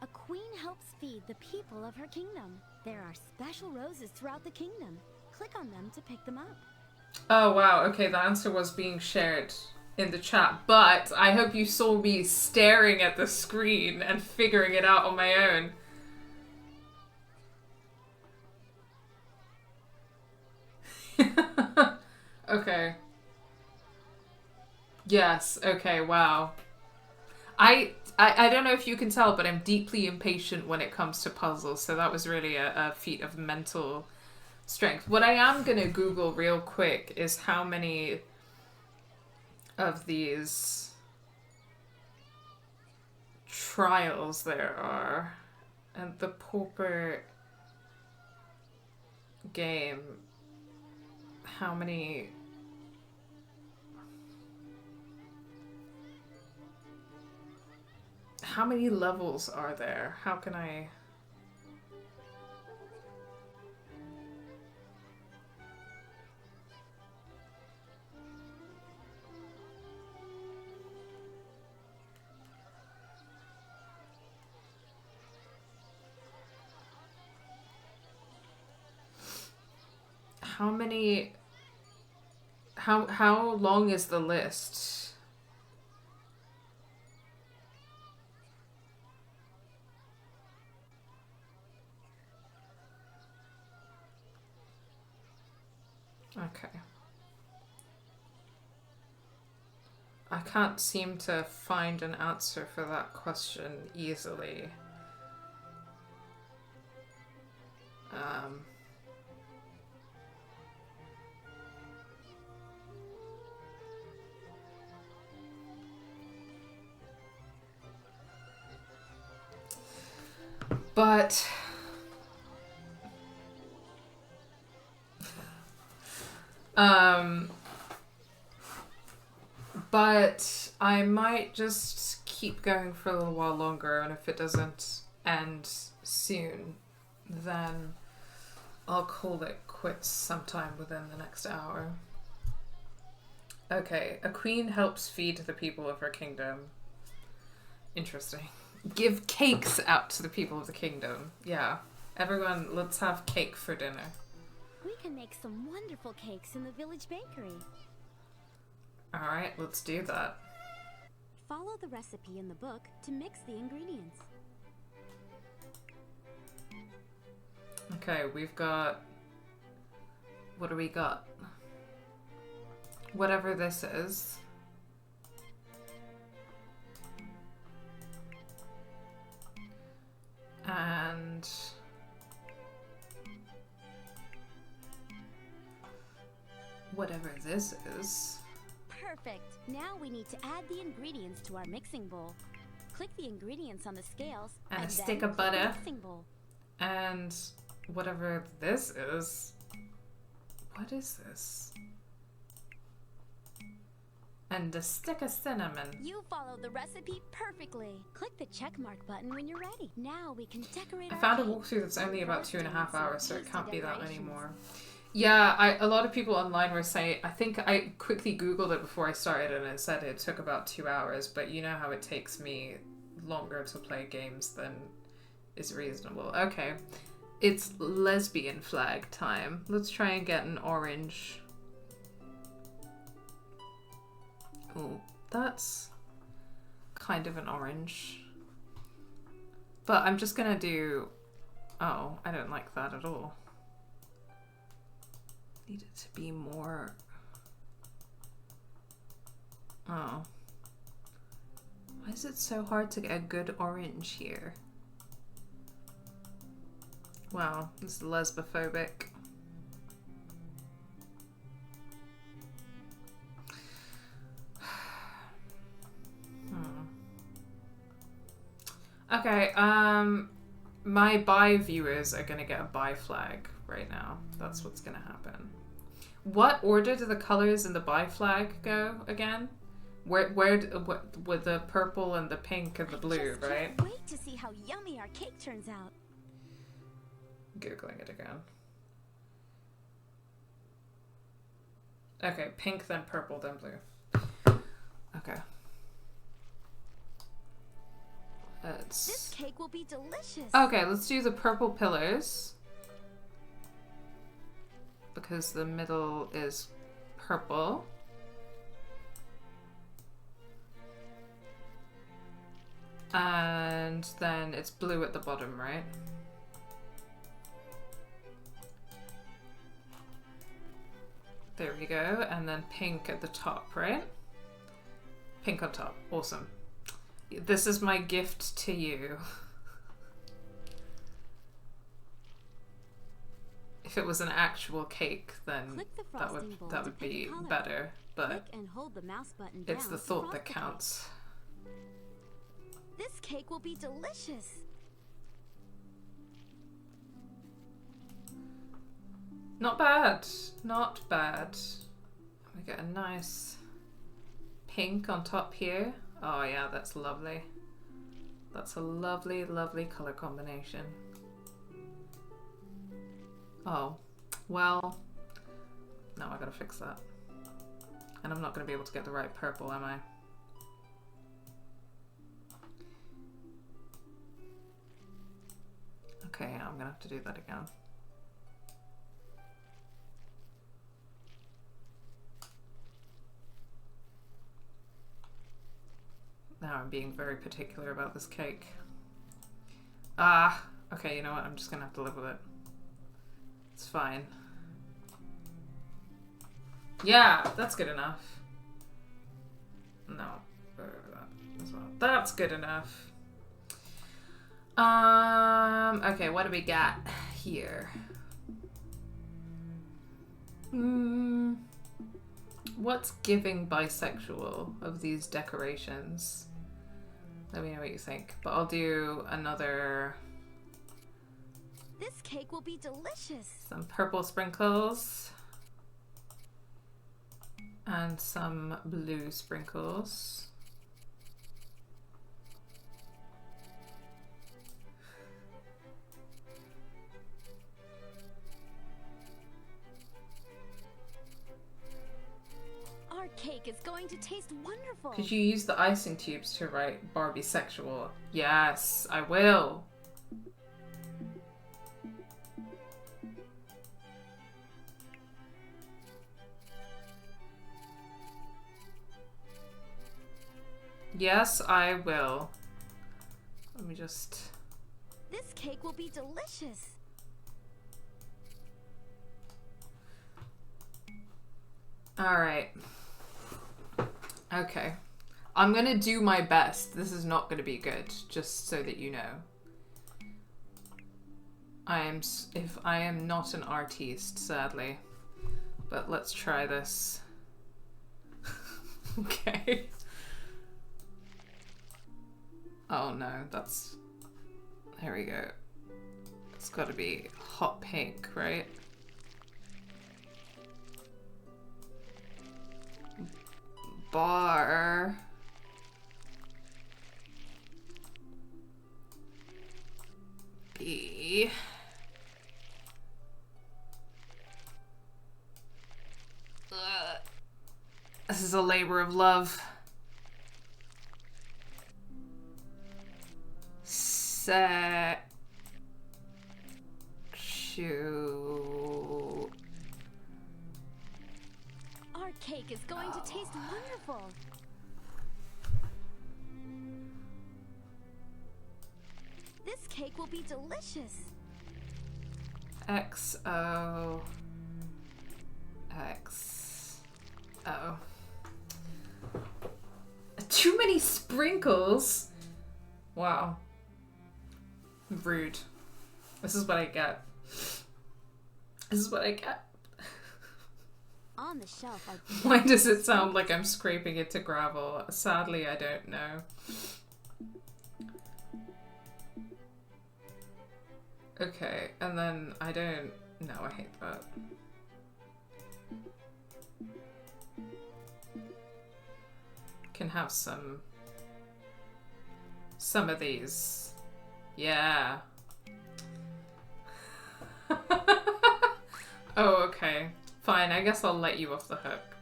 A queen helps feed the people of her kingdom. There are special roses throughout the kingdom. Click on them to pick them up. Oh wow, okay, the answer was being shared in the chat, but I hope you saw me staring at the screen and figuring it out on my own. Okay. Yes, okay, wow. I don't know if you can tell, but I'm deeply impatient when it comes to puzzles, so that was really a feat of mental strength. What I am gonna Google real quick is how many of these trials there are. And the Pauper game, how many... How many levels are there? How can I... How many... How long is the list? Okay. I can't seem to find an answer for that question easily. But I might just keep going for a little while longer, and if it doesn't end soon, then I'll call it quits sometime within the next hour. Okay, a queen helps feed the people of her kingdom. Interesting. Give cakes out to the people of the kingdom. Yeah. Everyone, let's have cake for dinner. We can make some wonderful cakes in the village bakery. Alright, let's do that. Follow the recipe in the book to mix the ingredients. Okay, we've got... What do we got? Whatever this is. And... whatever this is. Perfect. Now we need to add the ingredients to our mixing bowl. Click the ingredients on the scales And a then stick of click the butter. mixing bowl. And whatever this is. What is this? And a stick of cinnamon. You followed the recipe perfectly. Click the check mark button when you're ready. Now we can decorate I our found a cake. walkthrough that's only about 2.5 Birthdays and hours, so it tasty can't be that many decorations. more. Yeah, a lot of people online were saying, I think I quickly Googled it before I started and it said it took about 2 hours, but you know how it takes me longer to play games than is reasonable. Okay, it's lesbian flag time. Let's try and get an orange. Oh, that's kind of an orange. But I'm just gonna do... Oh, I don't like that at all. Need it to be more... Oh. Why is it so hard to get a good orange here? Wow, this is lesbophobic. Okay, my buy viewers are gonna get a buy flag right now. That's what's gonna happen. What order do the colors in the buy flag go again? Where with the purple and the pink and the blue, Just right? can't wait to see how yummy our cake turns out. Googling it again. Okay, pink, then purple, then blue. Okay. This cake will be delicious. Okay, let's do the purple pillars. Because the middle is purple. And then it's blue at the bottom, right? There we go. And then pink at the top, right? Pink on top. Awesome. This is my gift to you. If it was an actual cake, then Click the that frosting bowl would to pick a be color. better. But Click and hold the mouse button it's down the to thought frost that the cake. counts. This cake will be delicious. Not bad. Not bad. We get a nice pink on top here. Oh yeah, that's lovely. That's a lovely, lovely color combination. Oh, well, no, I gotta fix that. And I'm not gonna be able to get the right purple, am I? Okay, yeah, I'm gonna have to do that again. Now I'm being very particular about this cake. Ah, okay, you know what? I'm just gonna have to live with it. It's fine. Yeah, that's good enough. No, that as well. That's good enough. Okay, what do we got here? What's giving bisexual of these decorations? Let me know what you think. But I'll do another... This cake will be delicious. Some purple sprinkles. And some blue sprinkles. cake is going to taste wonderful. Could you use the icing tubes to write Barbie sexual? Yes, I will. Yes, I will. Let me just... This cake will be delicious. Alright. Okay. I'm gonna do my best. This is not gonna be good, just so that you know. I am not an artiste, sadly. But let's try this. Okay. Oh no, that's... There we go. It's gotta be hot pink, right? Bar. B. This is a labor of love. Shoot. Our cake is going to taste wonderful. This cake will be delicious. XO. XO. Too many sprinkles? Wow. Rude. This is what I get. This is what I get. On the shelf are... Why does it sound like I'm scraping it to gravel? Sadly, I don't know. Okay, and then I don't... No, I hate that. Can have some of these. Yeah. Oh, okay. Fine, I guess I'll let you off the hook.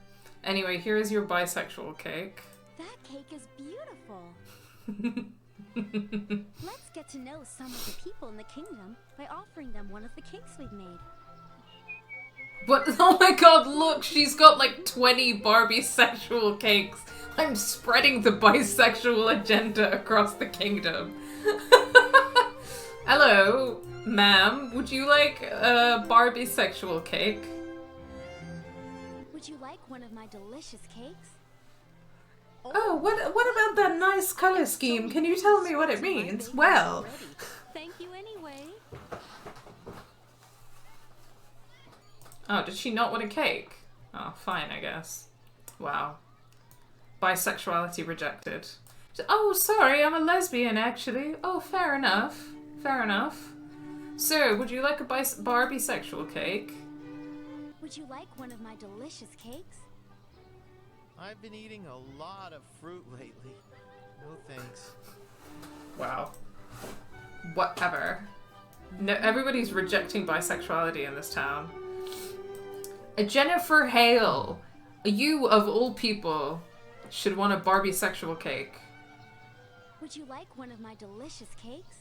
Anyway, here is your bisexual cake. That cake is beautiful. Let's get to know some of the people in the kingdom by offering them one of the cakes we've made. What? Oh my god, look! She's got like 20 Barbie sexual cakes. I'm spreading the bisexual agenda across the kingdom. Hello, ma'am. Would you like a Barbie sexual cake? Would you like one of my delicious cakes? Oh, what about that nice color scheme? Can you tell me what it means? Well... Thank you anyway. Oh, did she not want a cake? Oh, fine, I guess. Wow. Bisexuality rejected. Oh, sorry, I'm a lesbian, actually. Oh, fair enough. Fair enough. So, would you like a Barbie sexual cake? Would you like one of my delicious cakes? I've been eating a lot of fruit lately. No thanks. Wow. Whatever. No, everybody's rejecting bisexuality in this town. Jennifer Hale, you of all people should want a Barbie sexual cake. Would you like one of my delicious cakes?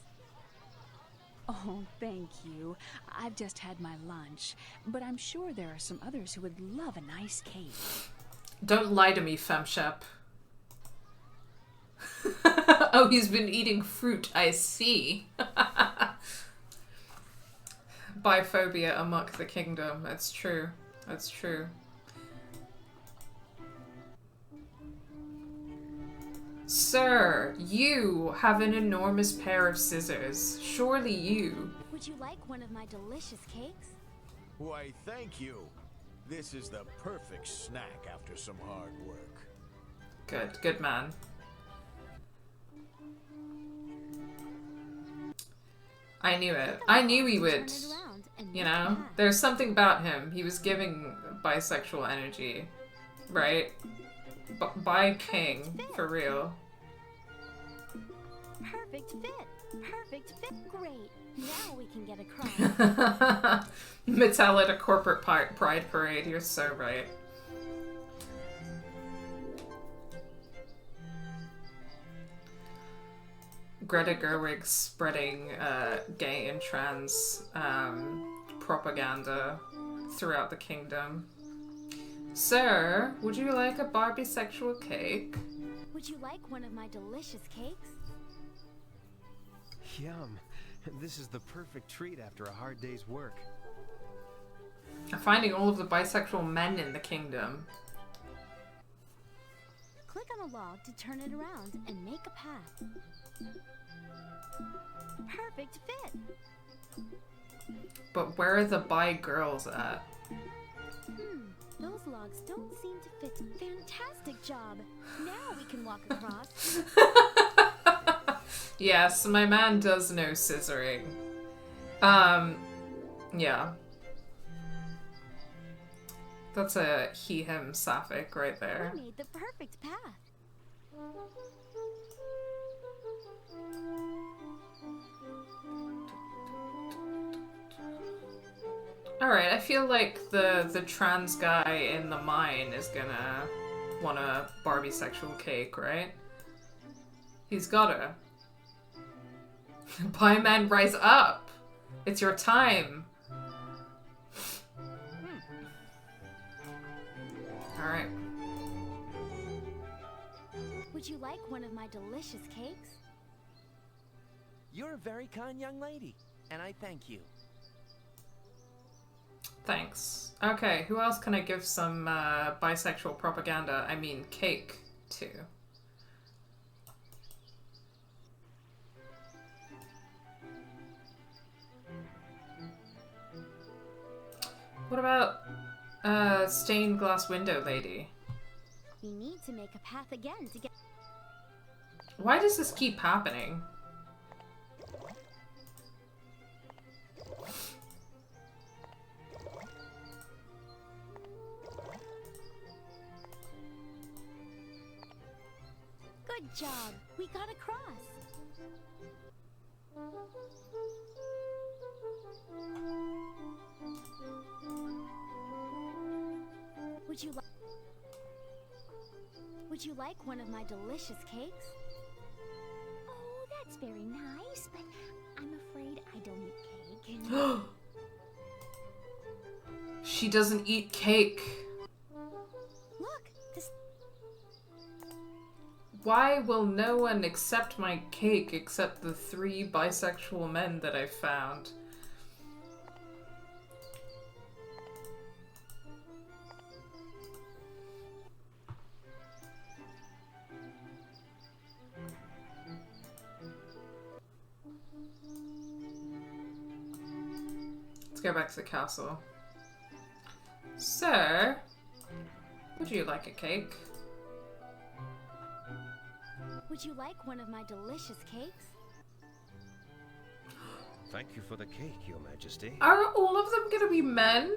Oh, thank you. I've just had my lunch, but I'm sure there are some others who would love a nice cake. Don't lie to me, Femshep. Oh, he's been eating fruit, I see. Biphobia amok the kingdom. That's true. That's true. Sir, you have an enormous pair of scissors. Surely you... Would you like one of my delicious cakes? Why, thank you. This is the perfect snack after some hard work. Good, good man. I knew it. I knew he would. You know? There's something about him. He was giving bisexual energy. Right? Bi king. For real. Perfect fit. Perfect fit. Great. Now we can get a crown. Mattel at a corporate pride parade. You're so right. Greta Gerwig spreading gay and trans propaganda throughout the kingdom. Sir, would you like a Barbie sexual cake? Would you like one of my delicious cakes? Yum. This is the perfect treat after a hard day's work. Finding all of the bisexual men in the kingdom. Click on a log to turn it around and make a path. Perfect fit! But where are the bi girls at? Those logs don't seem to fit. Fantastic job! Now we can walk across. Yes, my man does know scissoring. Yeah. That's a he-him sapphic right there. We made the perfect path. Alright, I feel like the trans guy in the mine is gonna want a Barbie sexual cake, right? He's gotta. Bi men, rise up! It's your time! Alright. Would you like one of my delicious cakes? You're a very kind young lady, and I thank you. Thanks. Okay, who else can I give some bisexual propaganda, I mean cake, to? What about stained glass window lady? We need to make a path again to get... Why does this keep happening? Good job! We got across! Would you like one of my delicious cakes? Oh, that's very nice, but I'm afraid I don't eat cake. She doesn't eat cake. Look, this... Why will no one accept my cake except the 3 bisexual men that I found? Let's go back to the castle. Sir, would you like a cake? Would you like one of my delicious cakes? Thank you for the cake, Your Majesty. Are all of them gonna be men?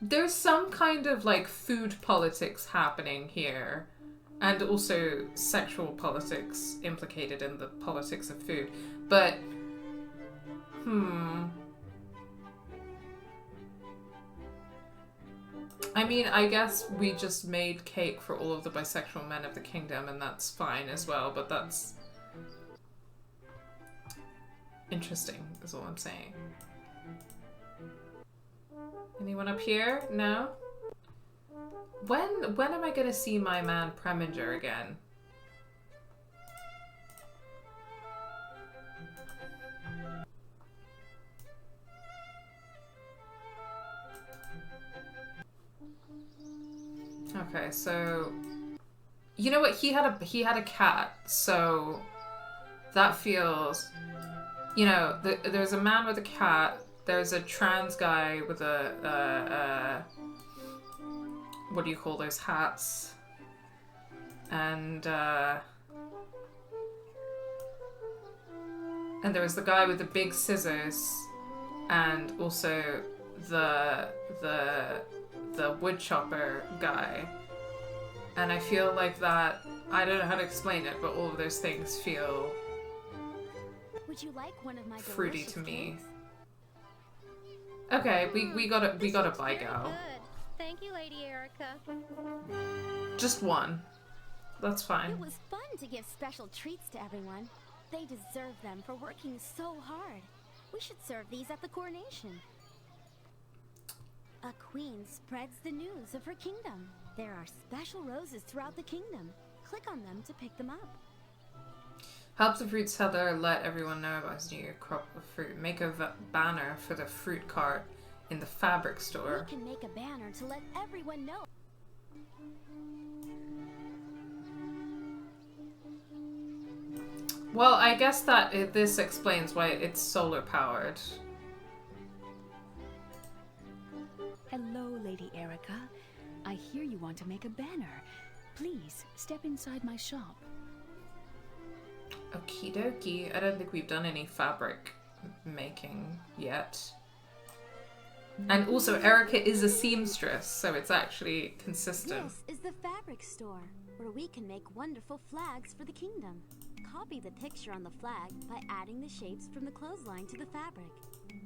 There's some kind of like food politics happening here, and also sexual politics implicated in the politics of food. But I mean, I guess we just made cake for all of the bisexual men of the kingdom, and that's fine as well, but that's interesting, is all I'm saying. Anyone up here? No? When am I gonna see my man Preminger again? Okay, so you know what? He had a cat, so that feels, you know, there's a man with a cat. There's a trans guy with a what do you call those hats? And there was the guy with the big scissors, and also the wood chopper guy. And I feel like that, I don't know how to explain it, but all of those things feel Would you like one of my fruity to me. cakes? Okay, we got a buy gal. Good. Thank you, Lady Erica. Just one. That's fine. It was fun to give special treats to everyone. They deserve them for working so hard. We should serve these at the coronation. A queen spreads the news of her kingdom. There are special roses throughout the kingdom. Click on them to pick them up. Help the fruit seller let everyone know about his new crop of fruit. Make a banner for the fruit cart in the fabric store. We can make a banner to let everyone know. Well, I guess that this explains why it's solar powered. Hello, Lady Erica. I hear you want to make a banner. Please, step inside my shop. Okie dokie. I don't think we've done any fabric making yet. And also, Erica is a seamstress, so it's actually consistent. This is the fabric store, where we can make wonderful flags for the kingdom. Copy the picture on the flag by adding the shapes from the clothesline to the fabric.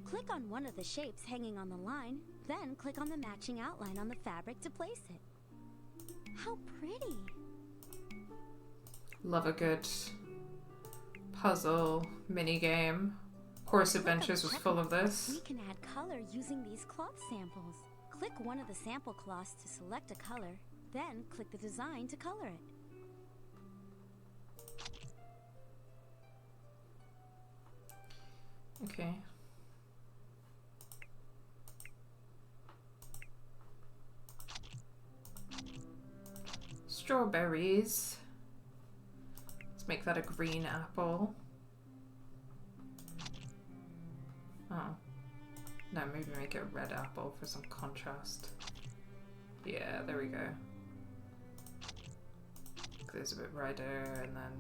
Click on one of the shapes hanging on the line, then click on the matching outline on the fabric to place it. How pretty! Love a good puzzle minigame. Horse Adventures was full of this. We can add color using these cloth samples. Click one of the sample cloths to select a color, then click the design to color it. Okay. Strawberries. Let's make that a green apple. Oh. No, maybe make it a red apple for some contrast. Yeah, there we go. There's a bit redder, and then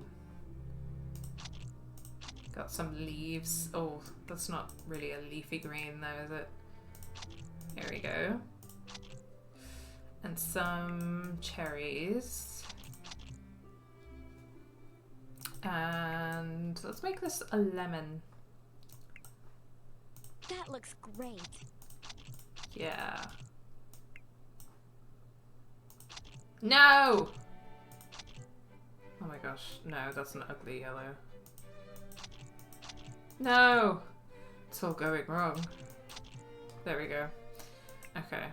got some leaves. Oh, that's not really a leafy green though, is it? Here we go. And some cherries. And let's make this a lemon. That looks great. Yeah. No! Oh my gosh, no, that's an ugly yellow. No! It's all going wrong. There we go. Okay.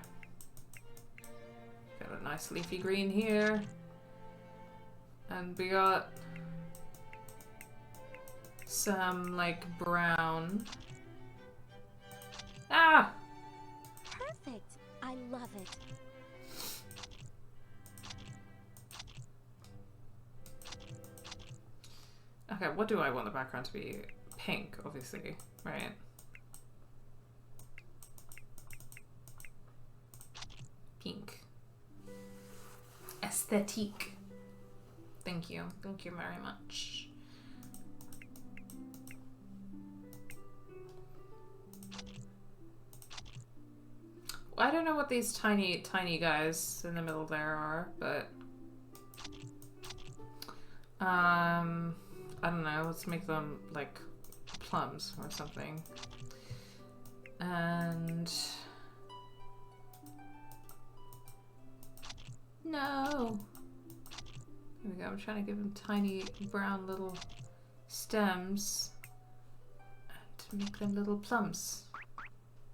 Got a nice leafy green here. And we got some, like, brown. Ah! Perfect! I love it. Okay, what do I want the background to be? Pink, obviously, right? Pink. Aesthetique. Thank you. Thank you very much. I don't know what these tiny guys in the middle there are, but I don't know, let's make them like plums or something. And no. Here we go, I'm trying to give them tiny brown little stems and to make them little plums.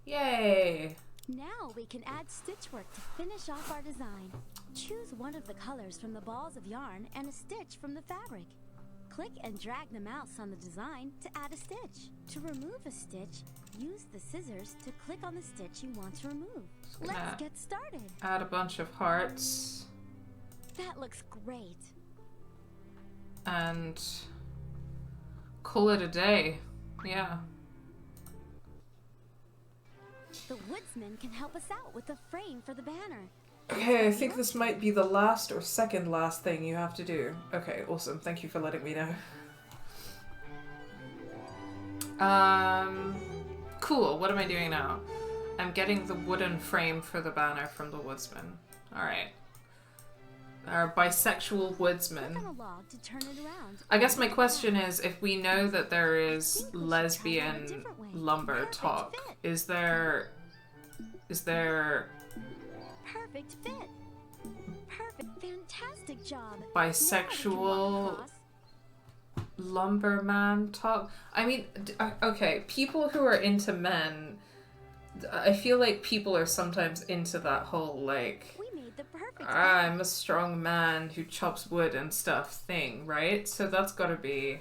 Yay! Now we can add stitchwork to finish off our design. Choose one of the colors from the balls of yarn and a stitch from the fabric. Click and drag the mouse on the design to add a stitch. To remove a stitch, use the scissors to click on the stitch you want to remove. Let's get started. Add a bunch of hearts. That looks great. And call it a day. Yeah. The woodsman can help us out with the frame for the banner. Okay, I think this might be the last or second last thing you have to do. Okay, awesome. Thank you for letting me know. Cool. What am I doing now? I'm getting the wooden frame for the banner from the woodsman. Alright. Our bisexual woodsman. Click on a log to turn it around. I guess my question is, if we know that there is lesbian lumber talk, is there Perfect fit. Perfect. Fantastic job. Bisexual lumberman top. I mean, okay, people who are into men, I feel like people are sometimes into that whole, like, We made the perfect I'm a strong man who chops wood and stuff thing, right? So that's gotta be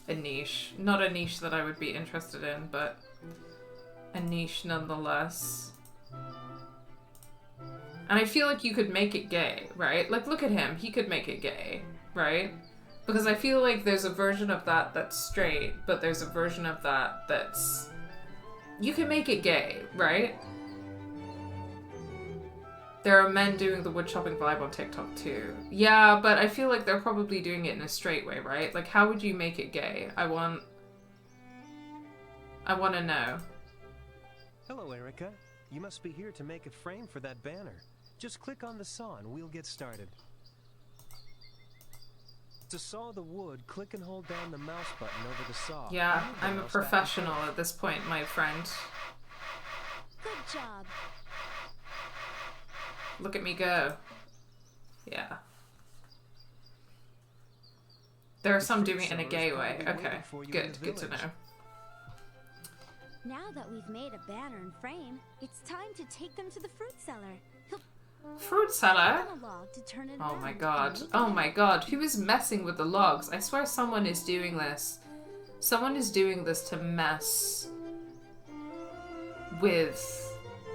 a niche. Not a niche that I would be interested in, but a niche nonetheless. And I feel like you could make it gay, right? Like, look at him. He could make it gay, right? Because I feel like there's a version of that that's straight, but there's a version of that that's... You can make it gay, right? There are men doing the wood chopping vibe on TikTok too. Yeah, but I feel like they're probably doing it in a straight way, right? Like, how would you make it gay? I want to know. Hello, Erica. You must be here to make a frame for that banner. Just click on the saw and we'll get started. To saw the wood, click and hold down the mouse button over the saw. Yeah, I'm a professional at this point, my friend. Good job. Look at me go. Yeah. There are some doing it in a gay way. Okay, good to know. Now that we've made a banner and frame, it's time to take them to the fruit cellar. Fruit cellar? A log to turn it Oh my around. god. Oh my god. Who is messing with the logs? I swear someone is doing this. Someone is doing this to mess with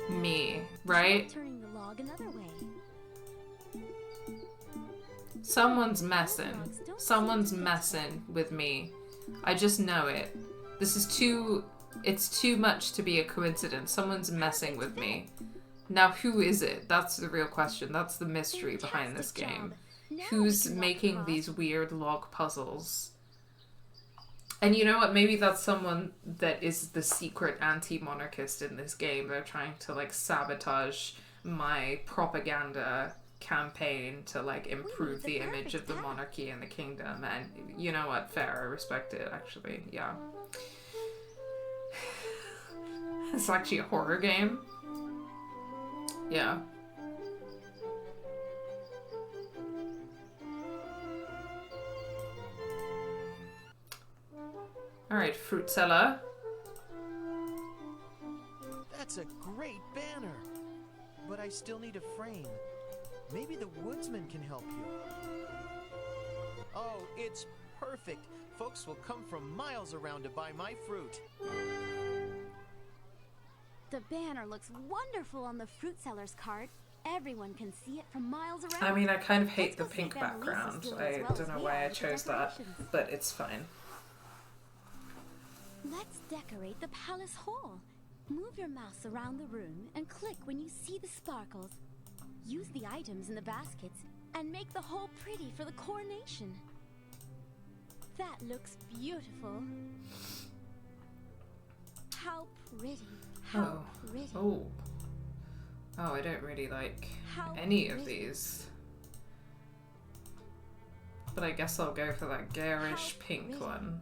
me, right? Turning the log another way. Someone's messing. Someone's messing with me. I just know it. This is too... It's too much to be a coincidence. Someone's messing with me. Now, who is it? That's the real question. That's the mystery behind this game. Who's making these weird log puzzles? And you know what? Maybe that's someone that is the secret anti-monarchist in this game. They're trying to, like, sabotage my propaganda campaign to, like, improve the image of the monarchy and the kingdom. And you know what? Fair. I respect it, actually. Yeah. It's actually a horror game. Yeah. Alright, fruit cellar. That's a great banner. But I still need a frame. Maybe the woodsman can help you. Oh, it's perfect. Folks will come from miles around to buy my fruit. The banner looks wonderful on the fruit seller's cart. Everyone can see it from miles around. I mean, I kind of hate the pink background. I don't know why I chose that, but it's fine. Let's decorate the palace hall. Move your mouse around the room and click when you see the sparkles. Use the items in the baskets and make the hall pretty for the coronation. That looks beautiful. How pretty. How pretty. Oh, I don't really like any of these. But I guess I'll go for that garish pink one.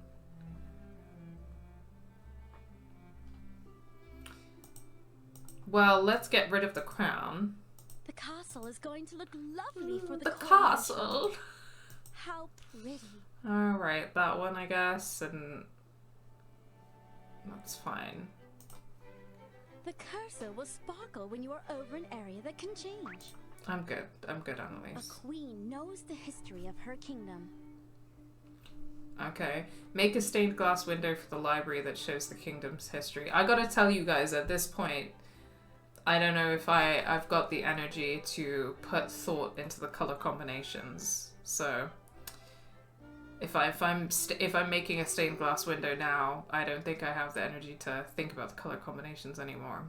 Well, let's get rid of the crown. The castle is going to look lovely for the castle. How pretty. Alright, that one I guess, and that's fine. The cursor will sparkle when you are over an area that can change. I'm good, Annalise. A queen knows the history of her kingdom. Okay, make a stained glass window for the library that shows the kingdom's history. I gotta tell you guys, at this point, I don't know if I've got the energy to put thought into the color combinations. So if I'm making a stained glass window now, I don't think I have the energy to think about the color combinations anymore.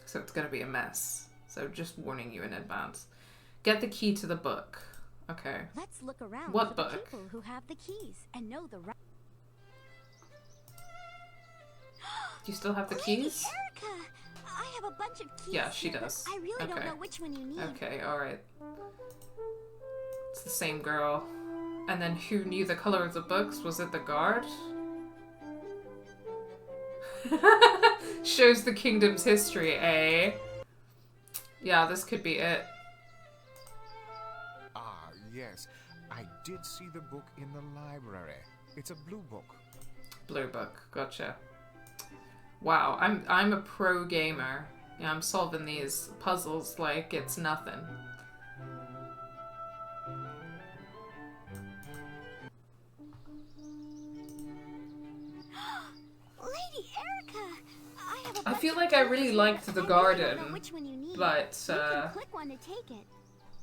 So it's gonna be a mess. So just warning you in advance. Get the key to the book. Okay. Let's look around What for book? the people who have the keys and know the right. Do you still have the Lady keys? Erica! I have a bunch of keys. Yeah, she here, but does. I really don't Okay. know which one you need. Okay, alright. It's the same girl. And then who knew the color of the books? Was it the guard? Shows the kingdom's history, eh? Yeah, this could be it. yes. I did see the book in the library. It's a blue book. Blue book, gotcha. Wow, I'm a pro gamer. Yeah, I'm solving these puzzles like it's nothing. Lady Erica, I feel like I really liked the garden, but click one to take it.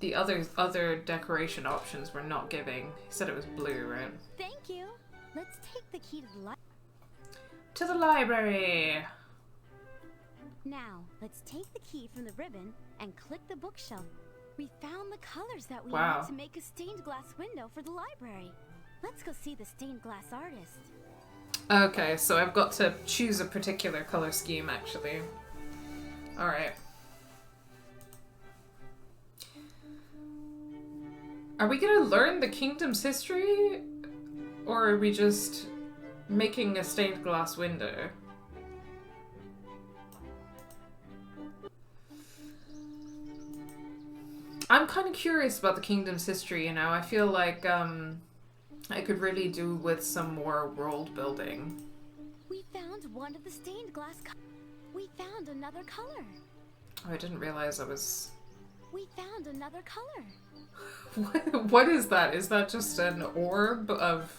the other decoration options were not giving. He said it was blue, right? Thank you. Let's take the key to the library. To the library! Now, let's take the key from the ribbon and click the bookshelf. We found the colors that we Wow. need to make a stained glass window for the library. Let's go see the stained glass artist. Okay, so I've got to choose a particular color scheme, actually. Alright. Are we gonna learn the kingdom's history? Or are we just making a stained glass window? I'm kind of curious about the kingdom's history, you know? I feel like, I could really do with some more world building. We found one of the stained glass We found another color. Oh, I didn't realize I was... We found another color. What is that? Is that just an orb of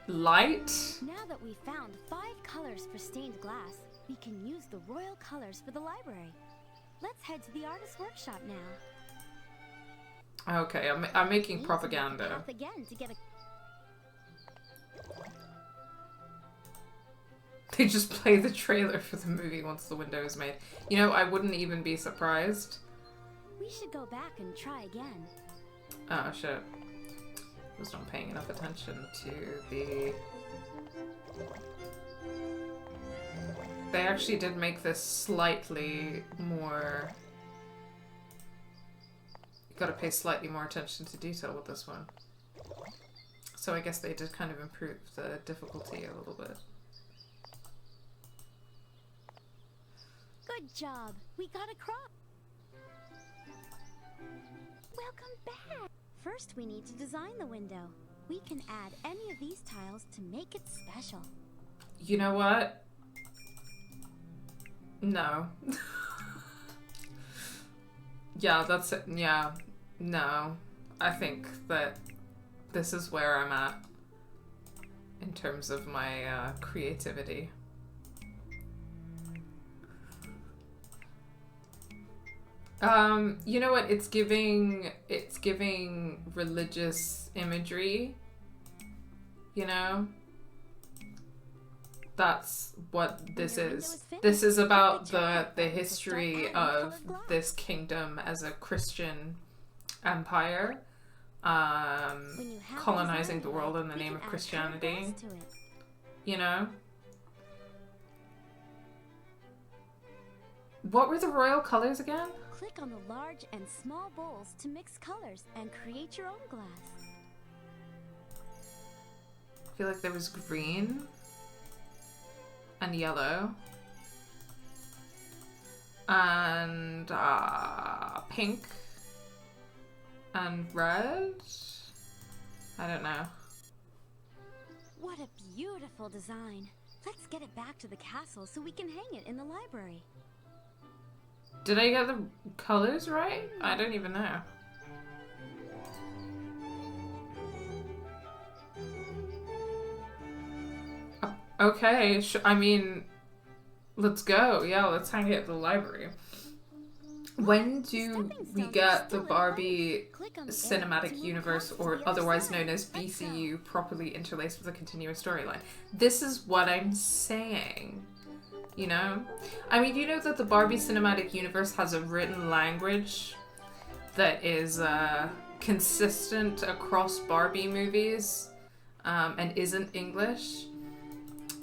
light? Now that we found 5 colors for stained glass, we can use the royal colors for the library. Let's head to the artist's workshop now. Okay, I'm making propaganda. Again to get a... They just play the trailer for the movie once the window is made. You know, I wouldn't even be surprised. We should go back and try again. Oh shit. I was not paying enough attention to the... They actually did make this slightly more... You gotta pay slightly more attention to detail with this one. So I guess they did kind of improve the difficulty a little bit. Good job. We got across. Welcome back. First, we need to design the window. We can add any of these tiles to make it special. You know what? No. Yeah, that's it. Yeah. No. I think that this is where I'm at in terms of my creativity. You know what? It's giving religious imagery. You know? That's what this is. This is about the history of this kingdom as a Christian empire, colonizing the world in the name of Christianity. You know? What were the royal colors again? Click on the large and small bowls to mix colors and create your own glass. I feel like there was green and yellow and pink and red. I don't know. What a beautiful design. Let's get it back to the castle so we can hang it in the library. Did I get the colors right? I don't even know. Okay, I mean, let's go. Yeah, let's hang it at the library. When do we get the Barbie cinematic universe, or otherwise known as BCU, properly interlaced with a continuous storyline? This is what I'm saying. You know? I mean, you know that the Barbie cinematic universe has a written language that is consistent across Barbie movies and isn't English.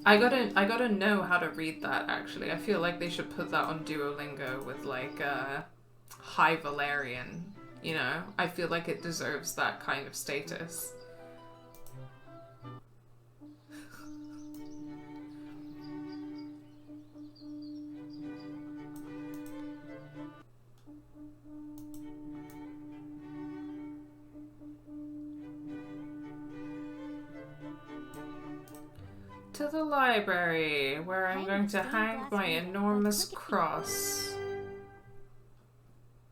I gotta know how to read that, actually. I feel like they should put that on Duolingo with, like, High Valerian, you know? I feel like it deserves that kind of status. to the library, where I'm Hang going the to stained hang glass my window by enormous clicking- cross.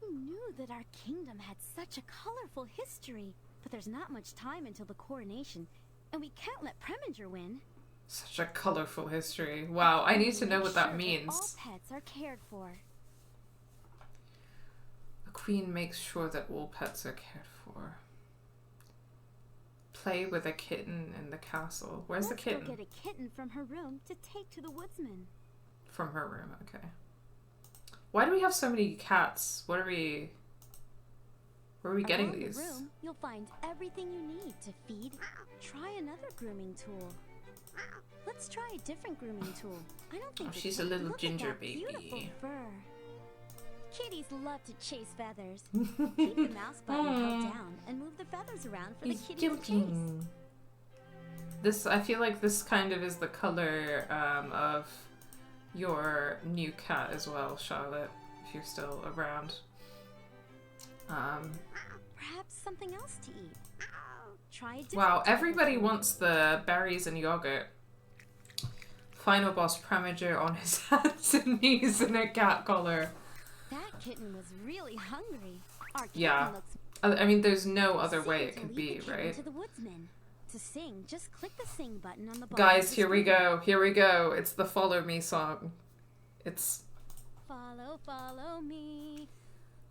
Who knew that our kingdom had such a colorful history? But there's not much time until the coronation, and we can't let Preminger win. Such a colorful history. Wow, I need to know what that All means. pets are cared for. The queen makes sure that all pets are cared for. Play with a kitten in the castle. Where's the kitten? Let's go get a kitten from her room to take to the woodsman. From her room, okay. Why do we have so many cats? What are we... Where are we getting Around these? the room, you'll find everything you need to feed. Try another grooming tool. Let's try a different grooming tool. I don't think Oh, it's she's a little look at ginger that baby. Beautiful fur. Kitties love to chase feathers. Keep the mouse button held down and move the feathers around for the He's kitty to chase. jumping. This, I feel like this kind of is the color of your new cat as well, Charlotte, if you're still around. Perhaps something else to eat. Try a different Wow, type of everybody food. wants the berries and yogurt. Final boss Preminger on his hands and knees in a cat collar. That kitten was really hungry. Our kitten Yeah. looks I mean, there's no other Sing way it to could lead be, the kitten right? To the woodsman. To sing, just click the sing button on the bottom. Guys, of the here we screen. go. Here we go. It's the Follow Me song. It's... Follow, follow me.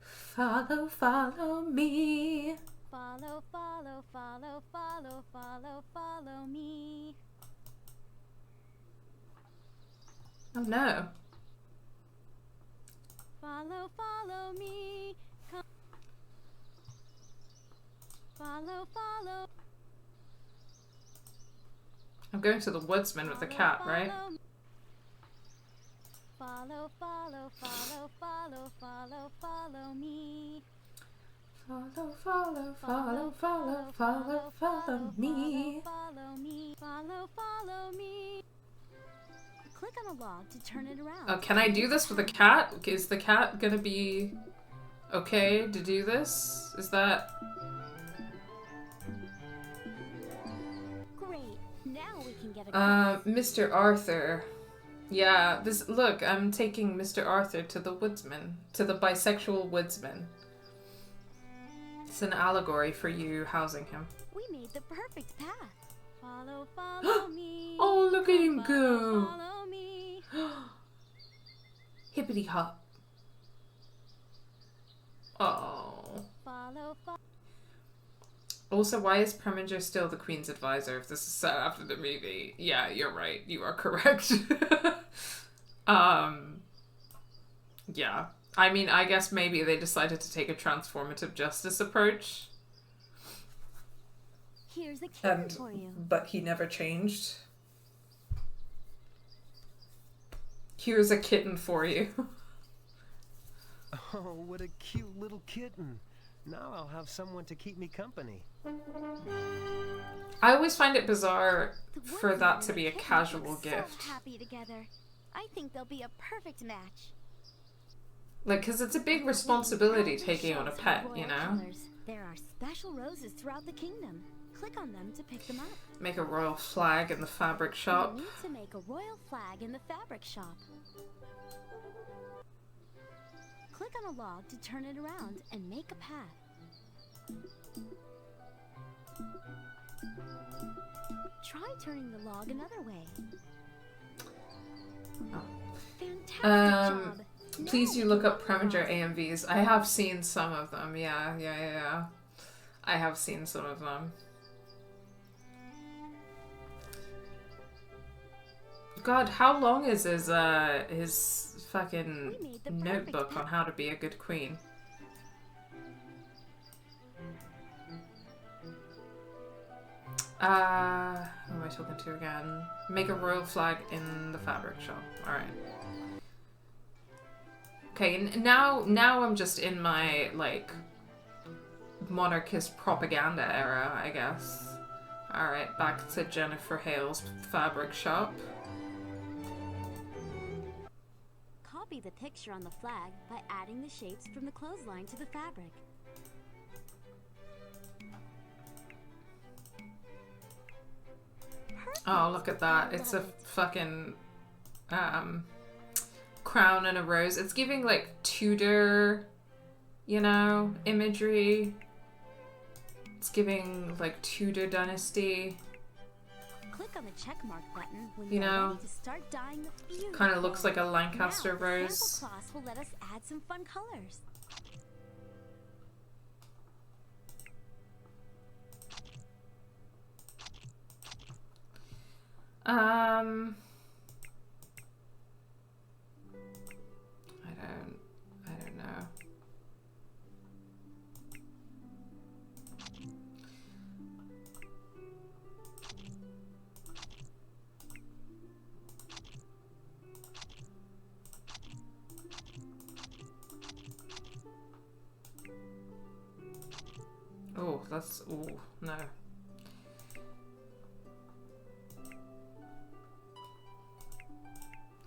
Follow, follow me. Follow, follow, follow, follow, follow, follow me. Oh no. Follow, follow me. Come. Follow, follow. I'm going to the woodsman with the cat, right? Follow, follow, follow, follow, follow, follow me. Follow, follow, follow, follow, follow, follow me. Follow me. Follow, follow me. Click on a log to turn it around. Oh, can I do this with a cat? Is the cat gonna be okay to do this? Is that... Great. Now we can get a Mr. Arthur. Yeah, this, look, I'm taking Mr. Arthur to the woodsman. To the bisexual woodsman. It's an allegory for you housing him. We made the perfect path. Follow, follow me. Oh, look at him Follow, go. follow me. Hippity hop. Oh. Follow, follow. Also, why is Preminger still the Queen's advisor if this is set after the movie? Yeah, you're right. You are correct. Yeah. I mean, I guess maybe they decided to take a transformative justice approach. Here's a kitten for you. But he never changed. Here's a kitten for you. Oh, what a cute little kitten. Now I'll have someone to keep me company. I always find it bizarre The for woodsman that and to the be a kitten casual look gift. So happy together. I think they'll be a perfect match. Like, because it's a big responsibility taking on a pet, you know? There are special roses throughout the kingdom. Click on them to pick them up. Make a royal flag in the fabric shop. You need to make a royal flag in the fabric shop. Click on a log to turn it around and make a path. Try turning the log another way. Fantastic job. Please do look up Preminger AMVs. I have seen some of them. Yeah. I have seen some of them. God, how long is his fucking notebook on how to be a good queen? Who am I talking to again? Make a royal flag in the fabric shop. Alright. Okay, now I'm just in my, like, monarchist propaganda era, I guess. Alright, back to Jennifer Hale's fabric shop. Copy the picture on the flag by adding the shapes from the clothesline to the fabric. Oh, look at that. It's a fucking crown and a rose. It's giving like Tudor, you know, imagery. It's giving like Tudor dynasty. Click on the check mark button when You you're know, ready to start dyeing the beautiful. kind of looks like a Lancaster now, the rose. sample class will let us add some fun colors. I don't know. Oh, that's, oh, no.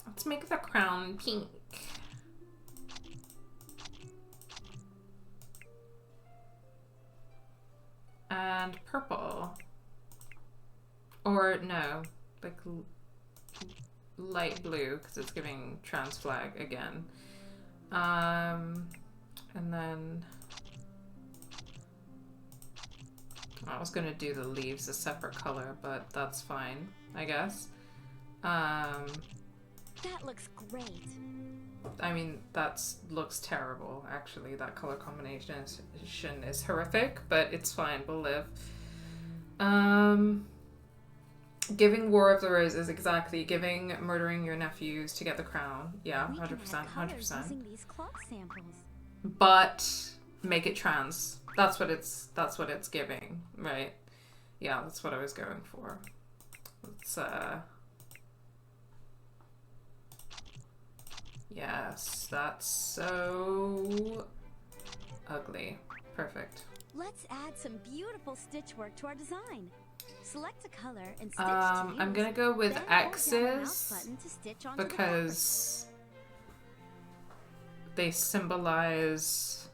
Let's make the crown pink. And purple. Or no, like light blue, because it's giving trans flag again. And then I was gonna do the leaves a separate color, but that's fine, I guess. That looks great. I mean, looks terrible, actually. That color combination is horrific, but it's fine, we'll live. Giving War of the Roses, exactly. Giving murdering your nephews to get the crown. Yeah, 100%, 100%. Using these cloth samples. But make it trans. That's what it's giving, right? Yeah, that's what I was going for. Let's yes, that's so ugly. Perfect. Let's add some beautiful stitch work to our design. Select a color and stitch I'm gonna go with then hold down the mouse X's button to stitch onto the because they symbolize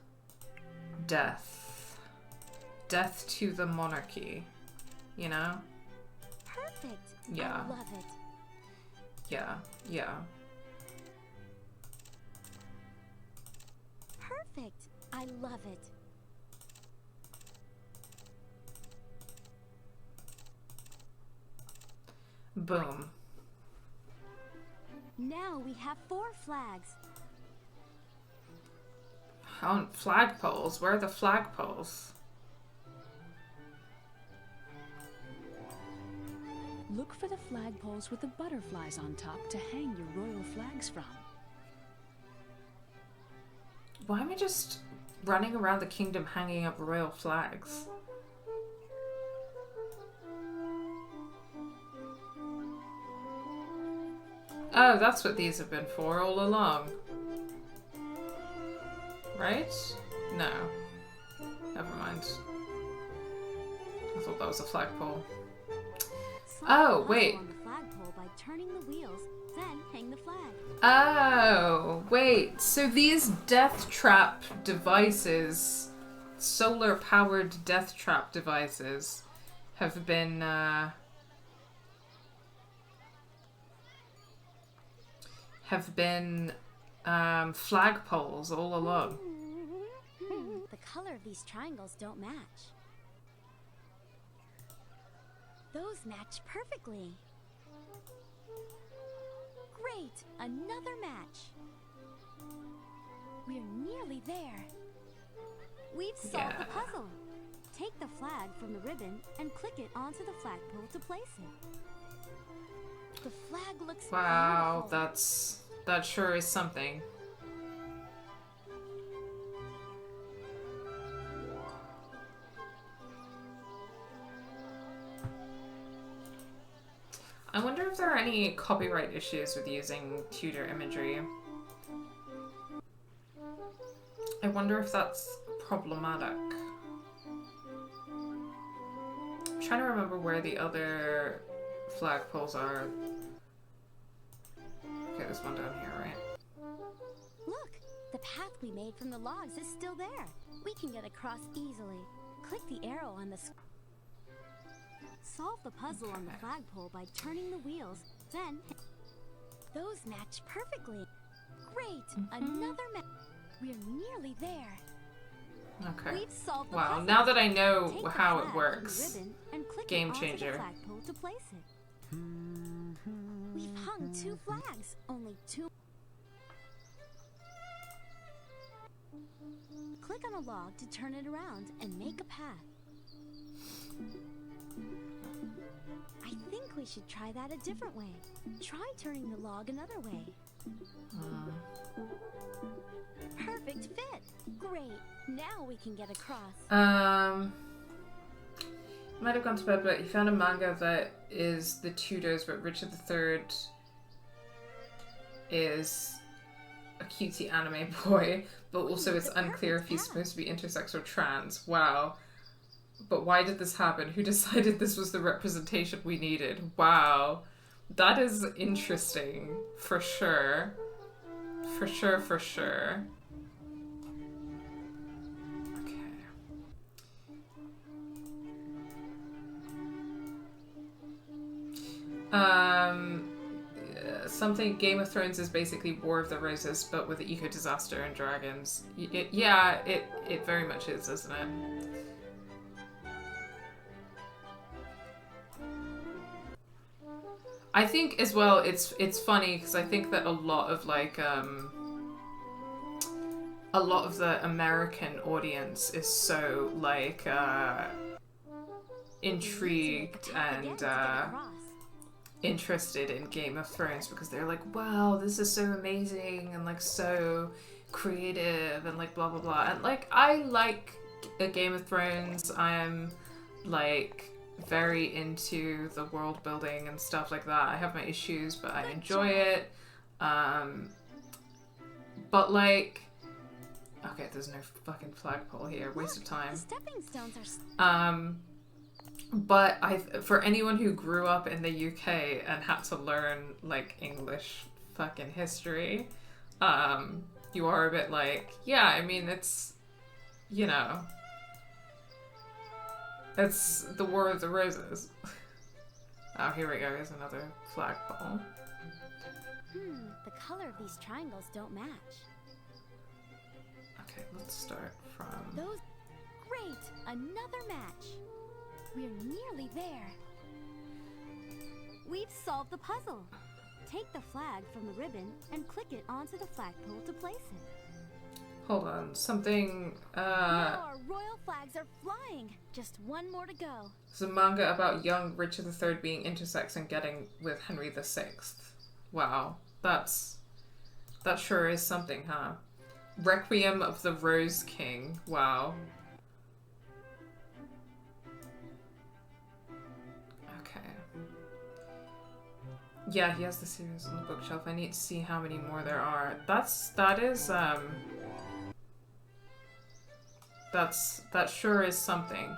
death. Death to the monarchy, you know? Perfect. Yeah. I love it. Yeah, yeah. Perfect. I love it. Boom. Now we have 4 flags. Oh, flagpoles. Where are the flagpoles? Look for the flagpoles with the butterflies on top to hang your royal flags from. Why am I just running around the kingdom hanging up royal flags? Oh, that's what these have been for all along. Right? No. Never mind. I thought that was a flagpole. Oh, wait. On the flagpole by turning the wheels, then hang the flag. Oh, wait. So these death trap devices, solar powered death trap devices, have been flagpoles all along. The color of these triangles don't match. Those match perfectly. Great! Another match. We're nearly there. We've solved the puzzle. Take the flag from the ribbon and click it onto the flagpole to place it. The flag looks Wow, beautiful. that sure is something. I wonder if there are any copyright issues with using Tudor imagery. I wonder if that's problematic. I'm trying to remember where the other flagpoles are. Okay, there's one down here, right? Look, the path we made from the logs is still there. We can get across easily. Click the arrow on the solve the puzzle on the flagpole by turning the wheels, then those match perfectly. Great! Another match. We're nearly there. Okay. We've solved the Wow, puzzle. now that I know Take the how flag it from works, the ribbon and click game it onto changer. the flagpole to place it. We've hung 2 flags, only 2. Click on a log to turn it around and make a path. I think we should try that a different way. Try turning the log another way. Perfect fit. Great. Now we can get across. Might have gone to bed, but he found a manga that is the Tudors, but Richard III is a cutesy anime boy, but also it's unclear if he's supposed to be intersex or trans. Wow. But why did this happen? Who decided this was the representation we needed? Wow. That is interesting. For sure. For sure, for sure. Something Game of Thrones is basically War of the Roses, but with eco disaster and dragons. Yeah, it very much is, isn't it? I think as well it's funny because I think that a lot of like a lot of the American audience is so like intrigued and interested in Game of Thrones because they're like, wow, this is so amazing and like so creative and like blah blah blah. And like I like a Game of Thrones. I'm like very into the world building and stuff like that. I have my issues, but I enjoy it. But like, okay, there's no fucking flagpole here. Waste of time. Stepping stones are. But for anyone who grew up in the UK and had to learn like English fucking history, you are a bit like, yeah, I mean, it's, you know, it's the War of the Roses. Oh, here we go. Here's another flagpole. The color of these triangles don't match. Okay, let's start from... Those... Great! Another match! We're nearly there. We've solved the puzzle. Take the flag from the ribbon and click it onto the flagpole to place it. Hold on, something... Now our royal flags are flying. Just one more to go. It's a manga about young Richard III being intersex and getting with Henry VI. Wow, that sure is something, huh? Requiem of the Rose King. Wow. Okay. Yeah, he has the series on the bookshelf. I need to see how many more there are. That sure is something.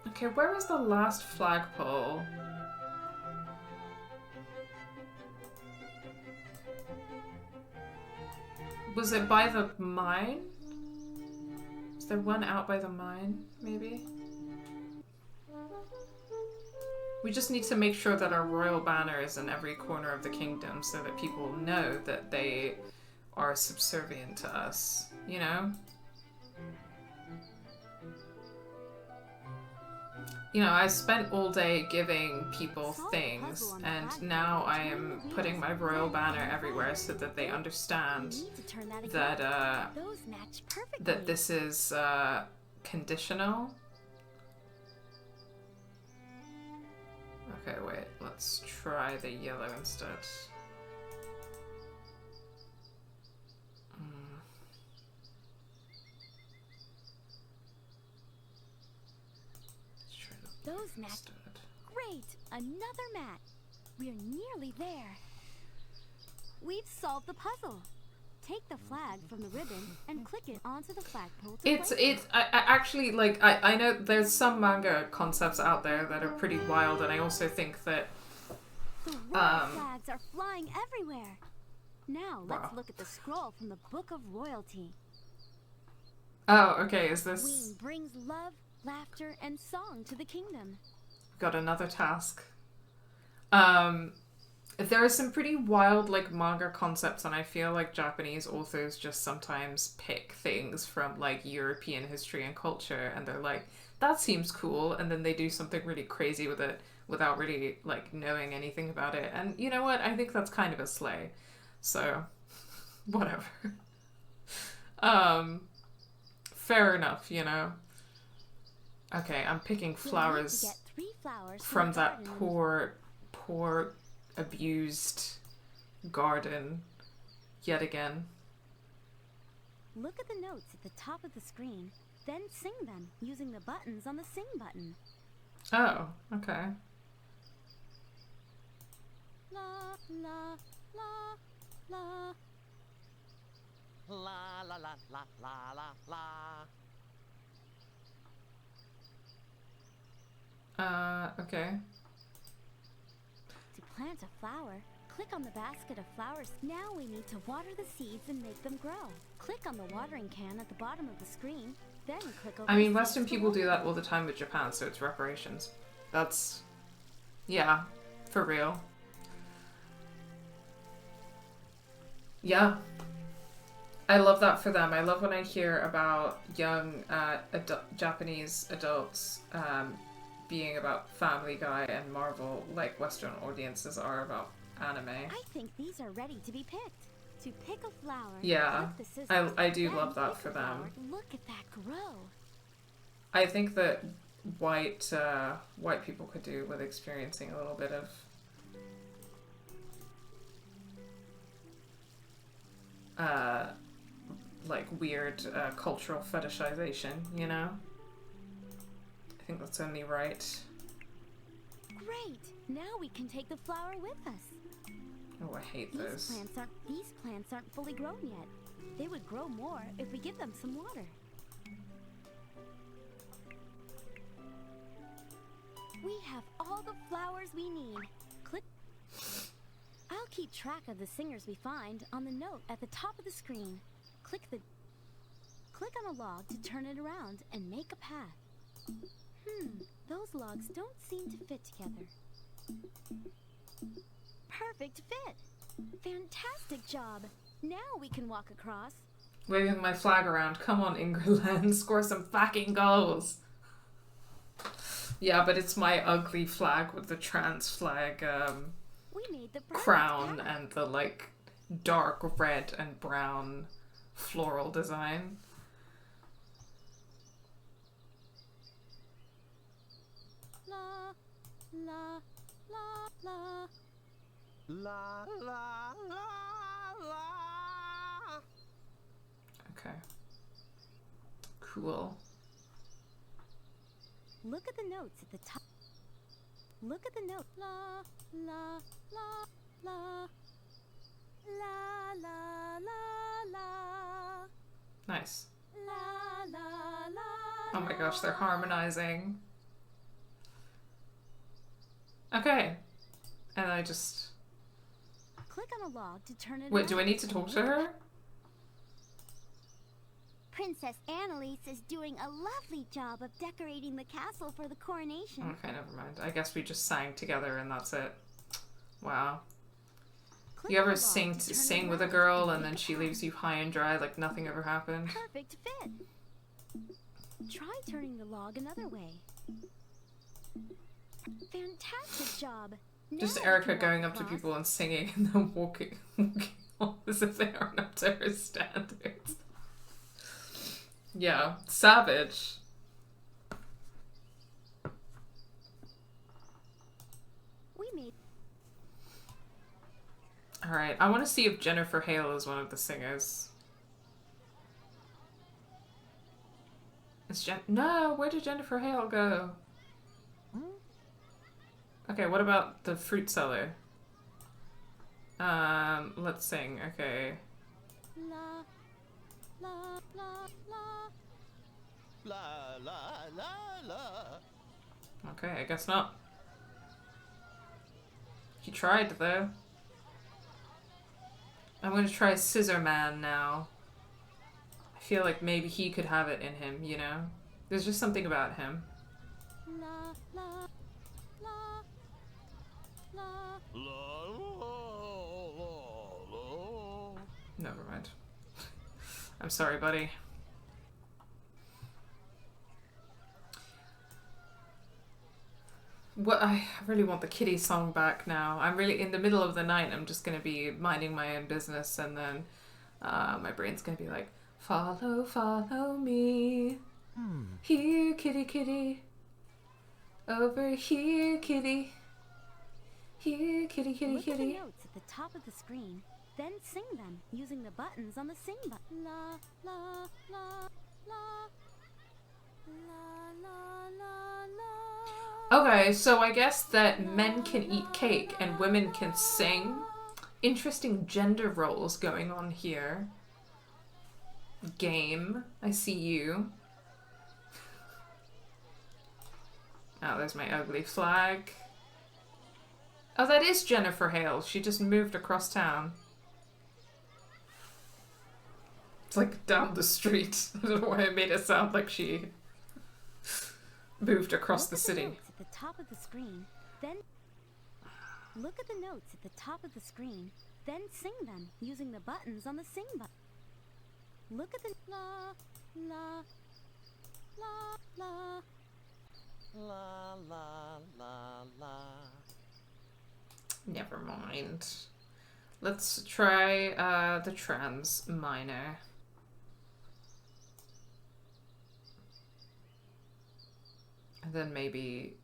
Okay, where was the last flagpole? Was it by the mine? Is there one out by the mine, maybe? We just need to make sure that our royal banner is in every corner of the kingdom so that people know that they are subservient to us, you know? You know, I spent all day giving people things, and now I am putting my royal banner everywhere so that they understand that, that this is, conditional. Okay, wait, let's try the yellow instead. Those match. Great! Another match. We're nearly there. We've solved the puzzle. Take the flag from the ribbon and click it onto the flagpole. I actually, like, I know there's some manga concepts out there that are pretty wild, and I also think that the royal flags are flying everywhere. Now let's look at the scroll from the Book of Royalty. Oh, okay, is Queen this... brings love, laughter, and song to the kingdom. Got another task. There are some pretty wild, like, manga concepts, and I feel like Japanese authors just sometimes pick things from, like, European history and culture, and they're like, that seems cool, and then they do something really crazy with it without really, like, knowing anything about it. And you know what? I think that's kind of a slay. So, whatever. Fair enough, you know? Okay, I'm picking flowers, Get 3 flowers from the that garden. poor, abused garden yet again. Look at the notes at the top of the screen, then sing them using the buttons on the sing button. Oh, okay. La la la la. La la la la la la la. Okay. To plant a flower, click on the basket of flowers. Now we need to water the seeds and make them grow. Click on the watering can at the bottom of the screen, then click over I mean, the Western seeds to people do water. that all the time with Japan, so it's reparations. That's... yeah, for real. Yeah. I love that for them. I love when I hear about young Japanese adults being about Family Guy and Marvel, like Western audiences are about anime. I think these are ready to be picked. To pick a flower, Yeah, click the scissors, I do then love that pick for the flower. them. Look at that grow. I think that white people could do with experiencing a little bit of like weird cultural fetishization, you know? I think that's only right. Great! Now we can take the flower with us. Oh, I hate These those. plants aren't fully grown yet. They would grow more if we give them some water. We have all the flowers we need. Click. I'll keep track of the singers we find on the note at the top of the screen. Click on a log to turn it around and make a path. Those logs don't seem to fit together. Perfect fit! Fantastic job! Now we can walk across. Waving my flag around. Come on, England, score some fucking goals. Yeah, but it's my ugly flag with the trans flag We made the perfect crown path. and the like dark red and brown floral design. La la la la. La la la la. Okay. Cool. Look at the notes at the top. Look at the note. La la la la. La la la la. Nice. La la la. Oh my gosh, they're harmonizing. Okay. And I just... Click on a log to turn it Wait, around. do I need to talk to her? Princess Annalise is doing a lovely job of decorating the castle for the coronation. Okay, never mind. I guess we just sang together and that's it. Wow. Click You on ever the log sing to turn sing it with a around girl and make then a she path. leaves you high and dry like nothing ever happened? Perfect fit. Try turning the log another way. Fantastic job. Just Now we Erica can going walk up to across. people and singing and then walking off as if they aren't up to her standards. Yeah, savage. We made Alright, I want to see if Jennifer Hale is one of the singers. Is No, where did Jennifer Hale go? Okay, what about the fruit seller? Let's sing, okay. la la la la. La la la la. Okay, I guess not. He tried, though. I'm gonna try Scissor Man now. I feel like maybe he could have it in him, you know? There's just something about him. La la la la. Never mind. I'm sorry, buddy. What I really want the kitty song back now. I'm really in the middle of the night. I'm just gonna be minding my own business, and then my brain's gonna be like, "Follow, follow me. Here, kitty, kitty. Over here, kitty. Here, kitty, kitty, Look at the kitty." notes at the top of the screen, then sing them using the buttons on the sing button. La la la la la la la la. Okay, so I guess that men can eat cake and women can sing. Interesting gender roles going on here. Game, I see you. Oh, there's my ugly flag. Oh, that is Jennifer Hale. She just moved across town. It's like down the street. I don't know why I made it sound like she moved across the city. Notes at the top of the screen, then look at the notes at the top of the screen, then sing them using the buttons on the sing button. Look at the la la la la La la la la. Never mind. Let's try the trans minor. And then maybe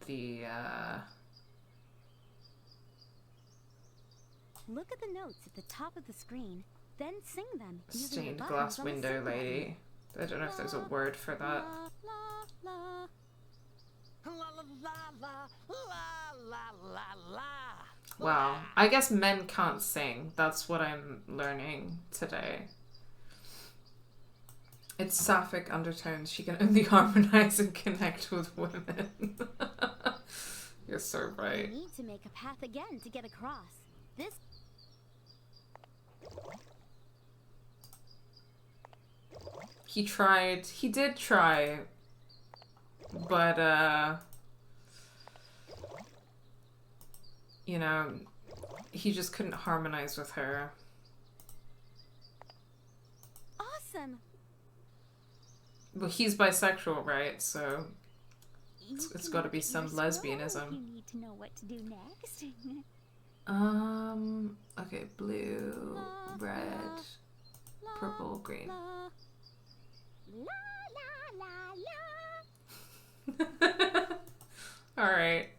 the Look at the notes at the top of the screen, then sing them using stained the glass buttons on the window sing button. lady. I don't know if there's a word for that. La la La la la la la la la la. Wow. I guess men can't sing. That's what I'm learning today. It's sapphic undertones. She can only harmonize and connect with women. You're so right. You need to make a path again to get across. This He tried. He did try. But, you know, he just couldn't harmonize with her. awesome. Well, he's bisexual, right? So it's You got to can be look at some your scroll lesbianism. if you need to know what to do next. Okay, blue, red, purple, green. La la la la. All right.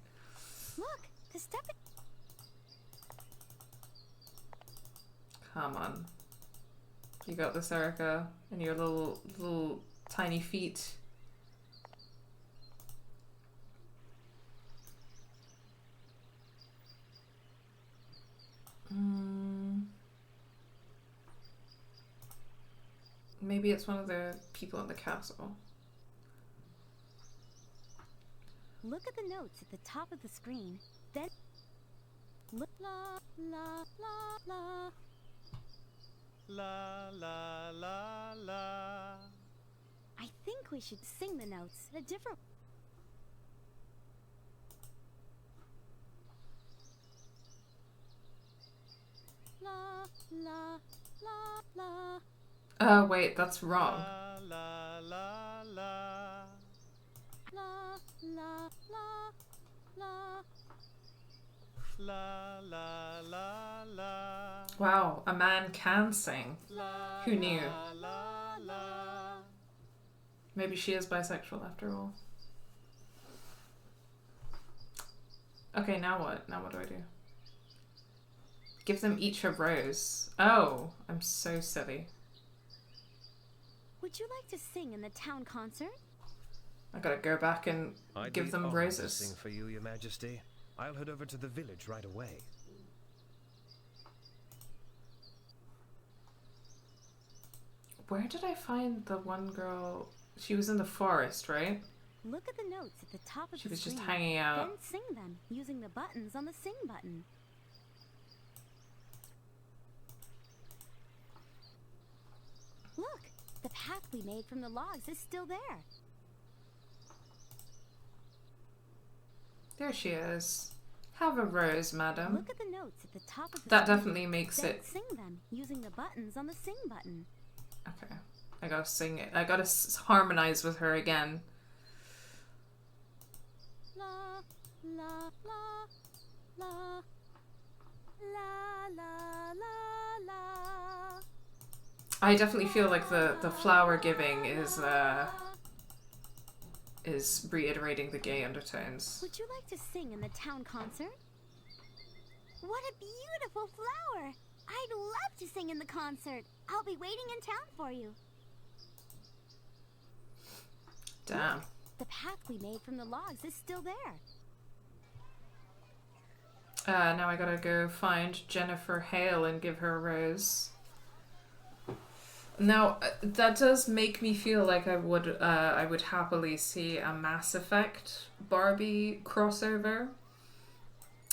Look, the step. Come on. You got this, Erica, and your little tiny feet. Maybe it's one of the people in the castle. Look at the notes at the top of the screen. Then look la la la la. La la la la. I think we should sing the notes a different. La la la la. Wait, that's wrong. La la la. La la la la. La la la la. Wow, a man can sing. La, Who knew? La la. Maybe she is bisexual after all. Okay, now what? Now what do I do? Give them each a rose. Oh, I'm so silly. Would you like to sing in the town concert? I gotta go back and I'd give be them honored to roses. sing for you, Your Majesty. I'll head over to the village right away. Where did I find the one girl? She was in the forest, right? Look at the notes at the top of She the was screen. just hanging out. Then sing them using the buttons on the sing button. Look, path we made from the logs is still there. There she is. Have a rose, madam. Look at the notes at the top of the That screen. definitely makes Then it... sing them using the buttons on the sing button. Okay. I gotta sing it. I gotta harmonize with her again. La, la, la, la, la, la, la, la. I definitely feel like the flower giving is reiterating the gay undertones. Would you like to sing in the town concert? What a beautiful flower! I'd love to sing in the concert. I'll be waiting in town for you. Damn. The path we made from the logs is still there. Now I gotta go find Jennifer Hale and give her a rose. Now, that does make me feel like I would happily see a Mass Effect Barbie crossover.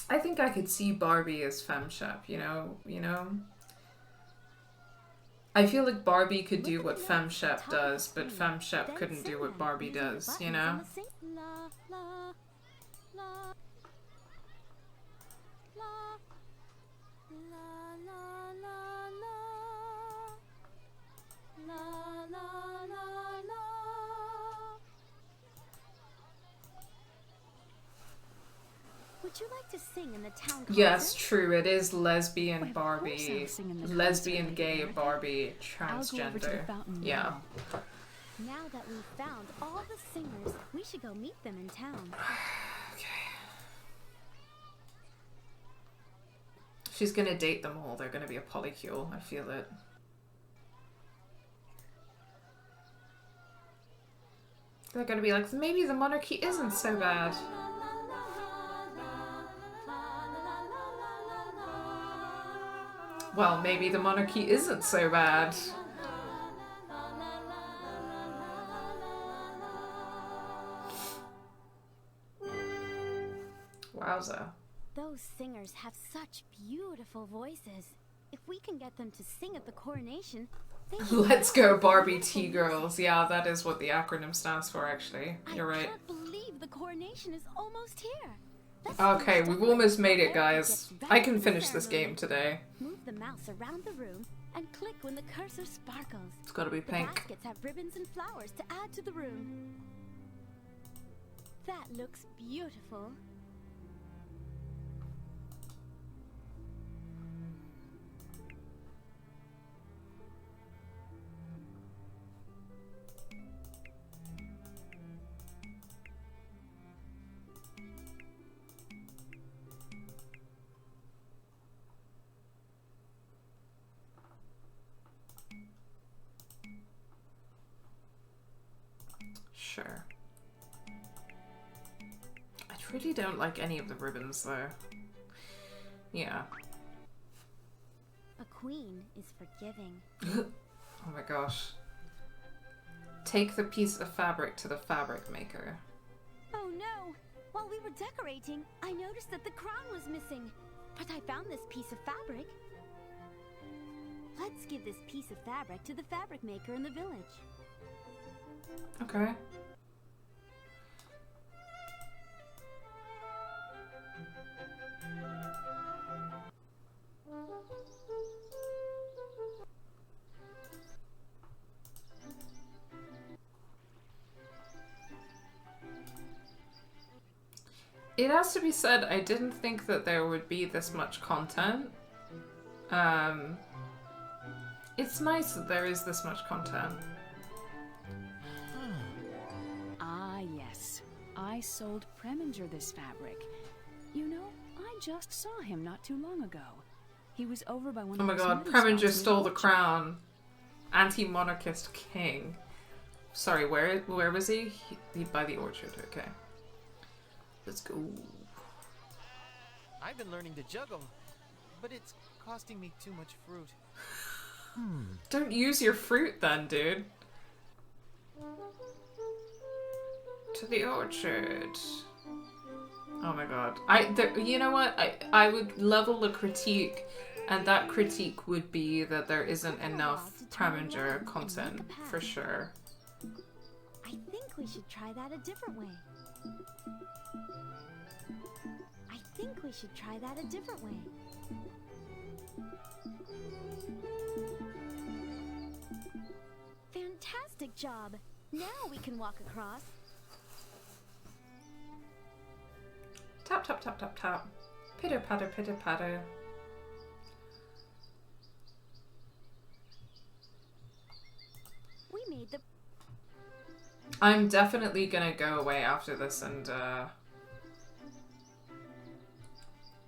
I think I could see Barbie as FemShep, you know? I feel like Barbie could do what FemShep does, but FemShep couldn't do what Barbie does, you know? La, la, la, la, la, la, la, la, la, la, la, la. Would you like to sing in the town concert? Yes, true. It is lesbian Why, of Barbie, course I'll sing in the lesbian concert, gay Mary. Barbie, I'll go over to the transgender. fountain Yeah. now. Now that we've found all the singers, we should go meet them in town. Okay. She's gonna date them all. They're gonna be a polycule. I feel it. They're gonna be like, maybe the monarchy isn't so bad. Well, maybe the monarchy isn't so bad. Wowza. Those singers have such beautiful voices. If we can get them to sing at the coronation, they will Let's go have Barbie beautiful T-Girls. voices. Yeah, that is what the acronym stands for, actually. You're I right. can't believe the coronation is almost here. Let's Okay, finish we've decorating almost made it, before everyone guys. gets I ready can for the finish this ceremony. game today. Move the mouse around the room and click when the cursor sparkles. It's gotta be The pink. baskets have ribbons and flowers to add to the room. That looks beautiful. Sure. I really don't like any of the ribbons, though. Yeah. A queen is forgiving. Oh my gosh. Take the piece of fabric to the fabric maker. Oh no! While we were decorating, I noticed that the crown was missing. But I found this piece of fabric. Let's give this piece of fabric to the fabric maker in the village. Okay. It has to be said, I didn't think that there would be this much content. It's nice that there is this much content. Ah, yes. I sold Preminger this fabric. You know, I just saw him not too long ago. He was over by one Oh of my those god, money Preminger spots near stole the orchard. crown. Anti-monarchist king. Sorry, where was he? He by the orchard, okay. Let's go. I've been learning to juggle, but it's costing me too much fruit. Don't use your fruit then, dude. To the orchard. Oh my god. You know what? I would level the critique And that critique would be that there isn't enough Preminger content, for sure. I think we should try that a different way. I think we should try that a different way. Fantastic job! Now we can walk across. Tap, tap, tap, tap, tap. Pitter, patter, pitter, patter. We made the... I'm definitely gonna go away after this and,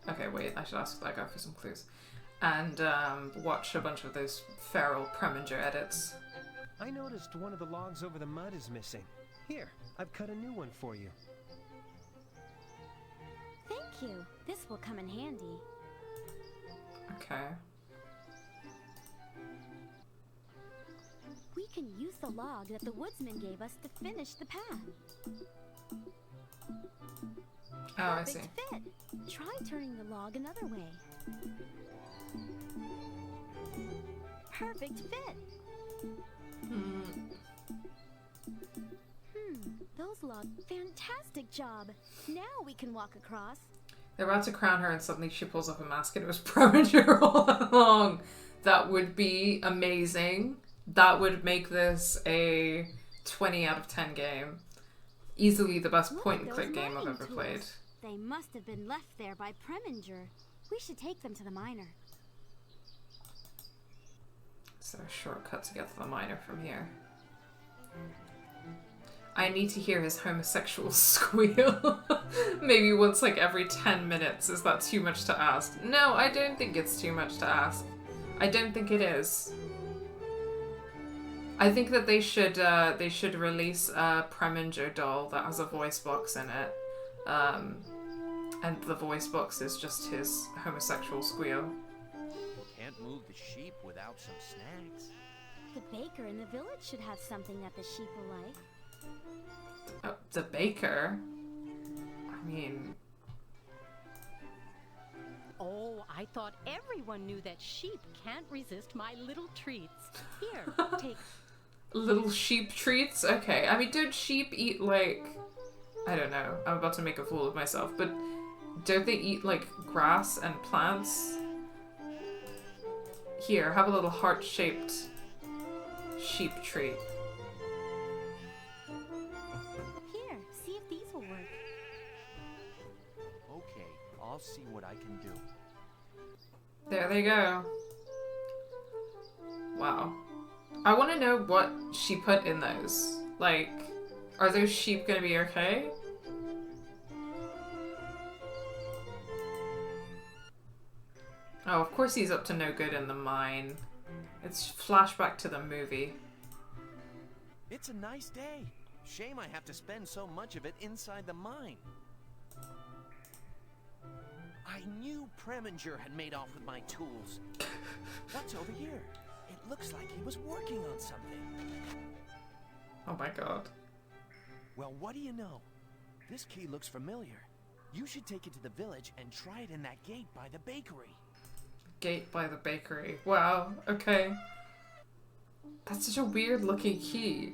okay, wait, I should ask that guy for some clues. And, watch a bunch of those feral Preminger edits. I noticed one of the logs over the mud is missing. Here, I've cut a new one for you. Thank you. This will come in handy. Okay. We can use the log that the woodsman gave us to finish the path. Oh, I see. Perfect fit. Try turning the log another way. Perfect fit. Those logs. Fantastic job. Now we can walk across. They're about to crown her and suddenly she pulls up a mask and it was Preminger all along. That would be amazing. That would make this a 20 out of 10 game. Easily the best point-and-click game I've ever played. They must have been left there by Preminger. We should take them to the miner. Is there a shortcut to get to the miner from here? I need to hear his homosexual squeal. Maybe once like every 10 minutes. Is that too much to ask? No, I don't think it's too much to ask. I don't think it is. I think that they should release a Preminger doll that has a voice box in it. And the voice box is just his homosexual squeal. Can't move the sheep without some snacks. The baker in the village should have something that the sheep will like. Oh, the baker? I mean... Oh, I thought everyone knew that sheep can't resist my little treats. Here, take... Little sheep treats? Okay. I mean, don't sheep eat, like... I don't know. I'm about to make a fool of myself, but don't they eat, like, grass and plants? Here, have a little heart-shaped sheep treat. Here, see if these will work. Okay, I'll see what I can do. There they go. Wow. I want to know what she put in those. Like, are those sheep gonna be okay? Oh, of course he's up to no good in the mine. It's flashback to the movie. It's a nice day. Shame I have to spend so much of it inside the mine. I knew Preminger had made off with my tools. What's over here? It looks like he was working on something. Oh my god. Well, what do you know? This key looks familiar. You should take it to the village and try it in that gate by the bakery. Gate by the bakery. Wow, okay. That's such a weird looking key.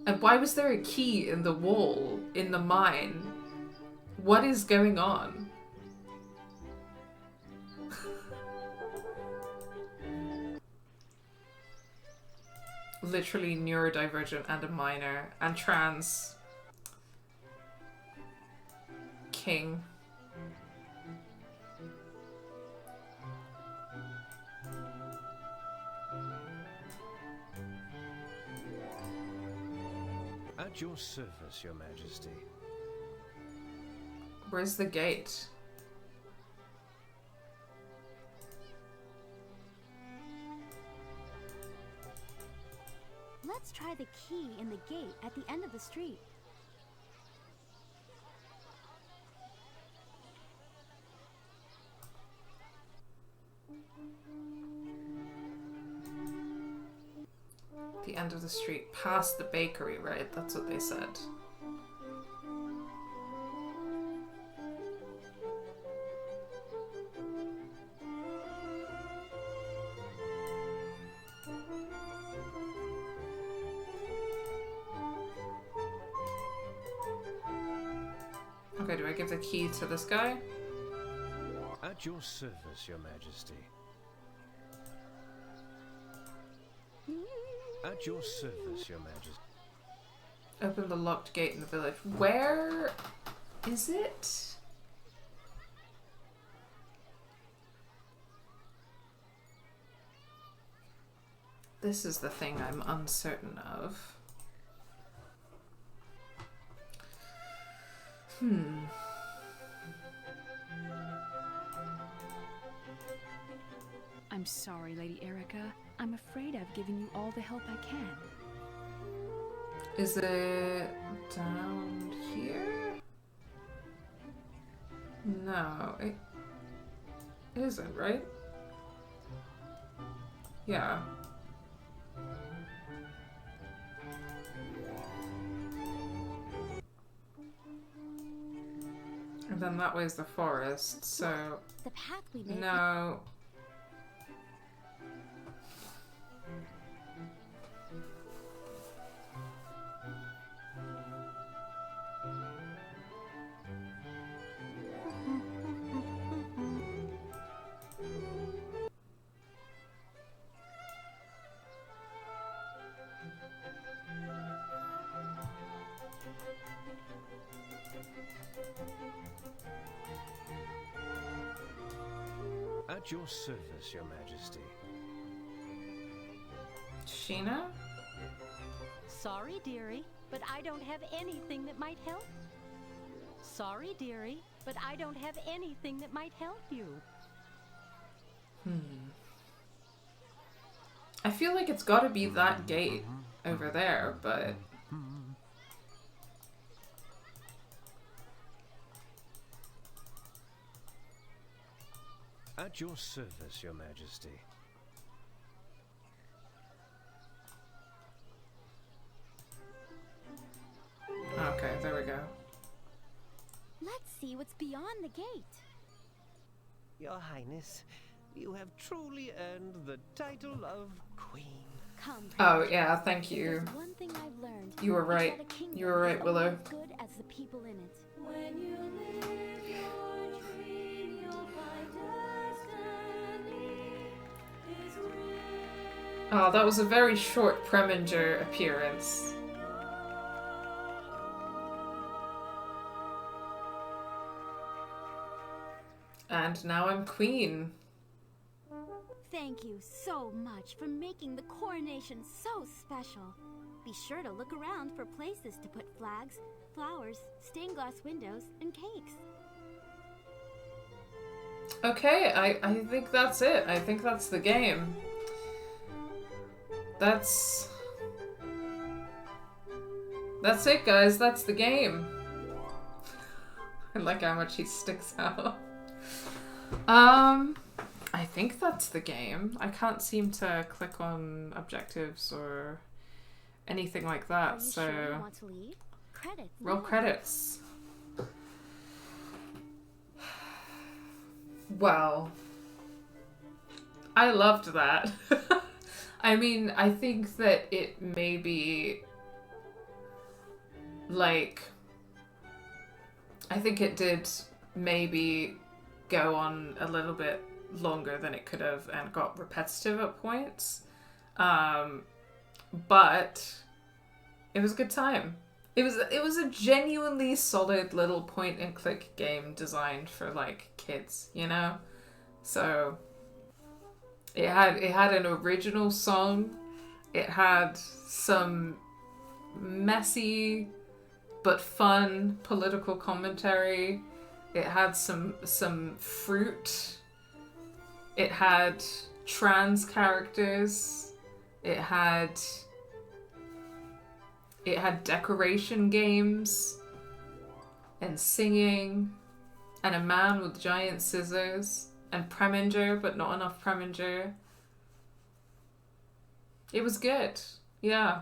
And why was there a key in the wall in the mine? What is going on? Literally neurodivergent and a minor and trans. King. At your service, Your Majesty. Where's the gate? Let's try the key in the gate at the end of the street. The end of the street, past the bakery, right? That's what they said. I give the key to this guy? At your service, Your Majesty. At your service, Your Majesty. Open the locked gate in the village. Where is it? This is the thing I'm uncertain of. I'm sorry, Lady Erica. I'm afraid I've given you all the help I can. Is it down here? No, it isn't, right? Yeah. And then that way's the forest, so... The path we made. No. At your service, Your Majesty. Sheena? Sorry, dearie, but I don't have anything that might help. Sorry, dearie, but I don't have anything that might help you. I feel like it's gotta be that gate over there, but... At your service, Your Majesty. Okay, there we go. Let's see what's beyond the gate. Your Highness, you have truly earned the title of Queen. Come. Oh, yeah, thank you. There's one thing I've learned. You were It's right. that a kingdom You were right, is Willow. only as good as the people in it. When you live your dream, you'll find destiny is real. Oh, that was a very short Preminger appearance. And now I'm queen. Thank you so much for making the coronation so special. Be sure to look around for places to put flags, flowers, stained glass windows, and cakes. Okay, I think that's it. I think that's the game. That's it, guys. That's the game. I like how much he sticks out. I think that's the game. I can't seem to click on objectives or anything like that, Are you so sure you want to leave? Credits. roll now. credits. Well, I loved that. I mean, I think that it may be like, I think it did maybe go on a little bit longer than it could have and got repetitive at points. But it was a good time. It was a genuinely solid little point and click game designed for like kids, you know? So it had an original song. It had some messy but fun political commentary. It had some fruit. It had trans characters. It had decoration games and singing and a man with giant scissors and Preminger, but not enough Preminger. It was good. Yeah.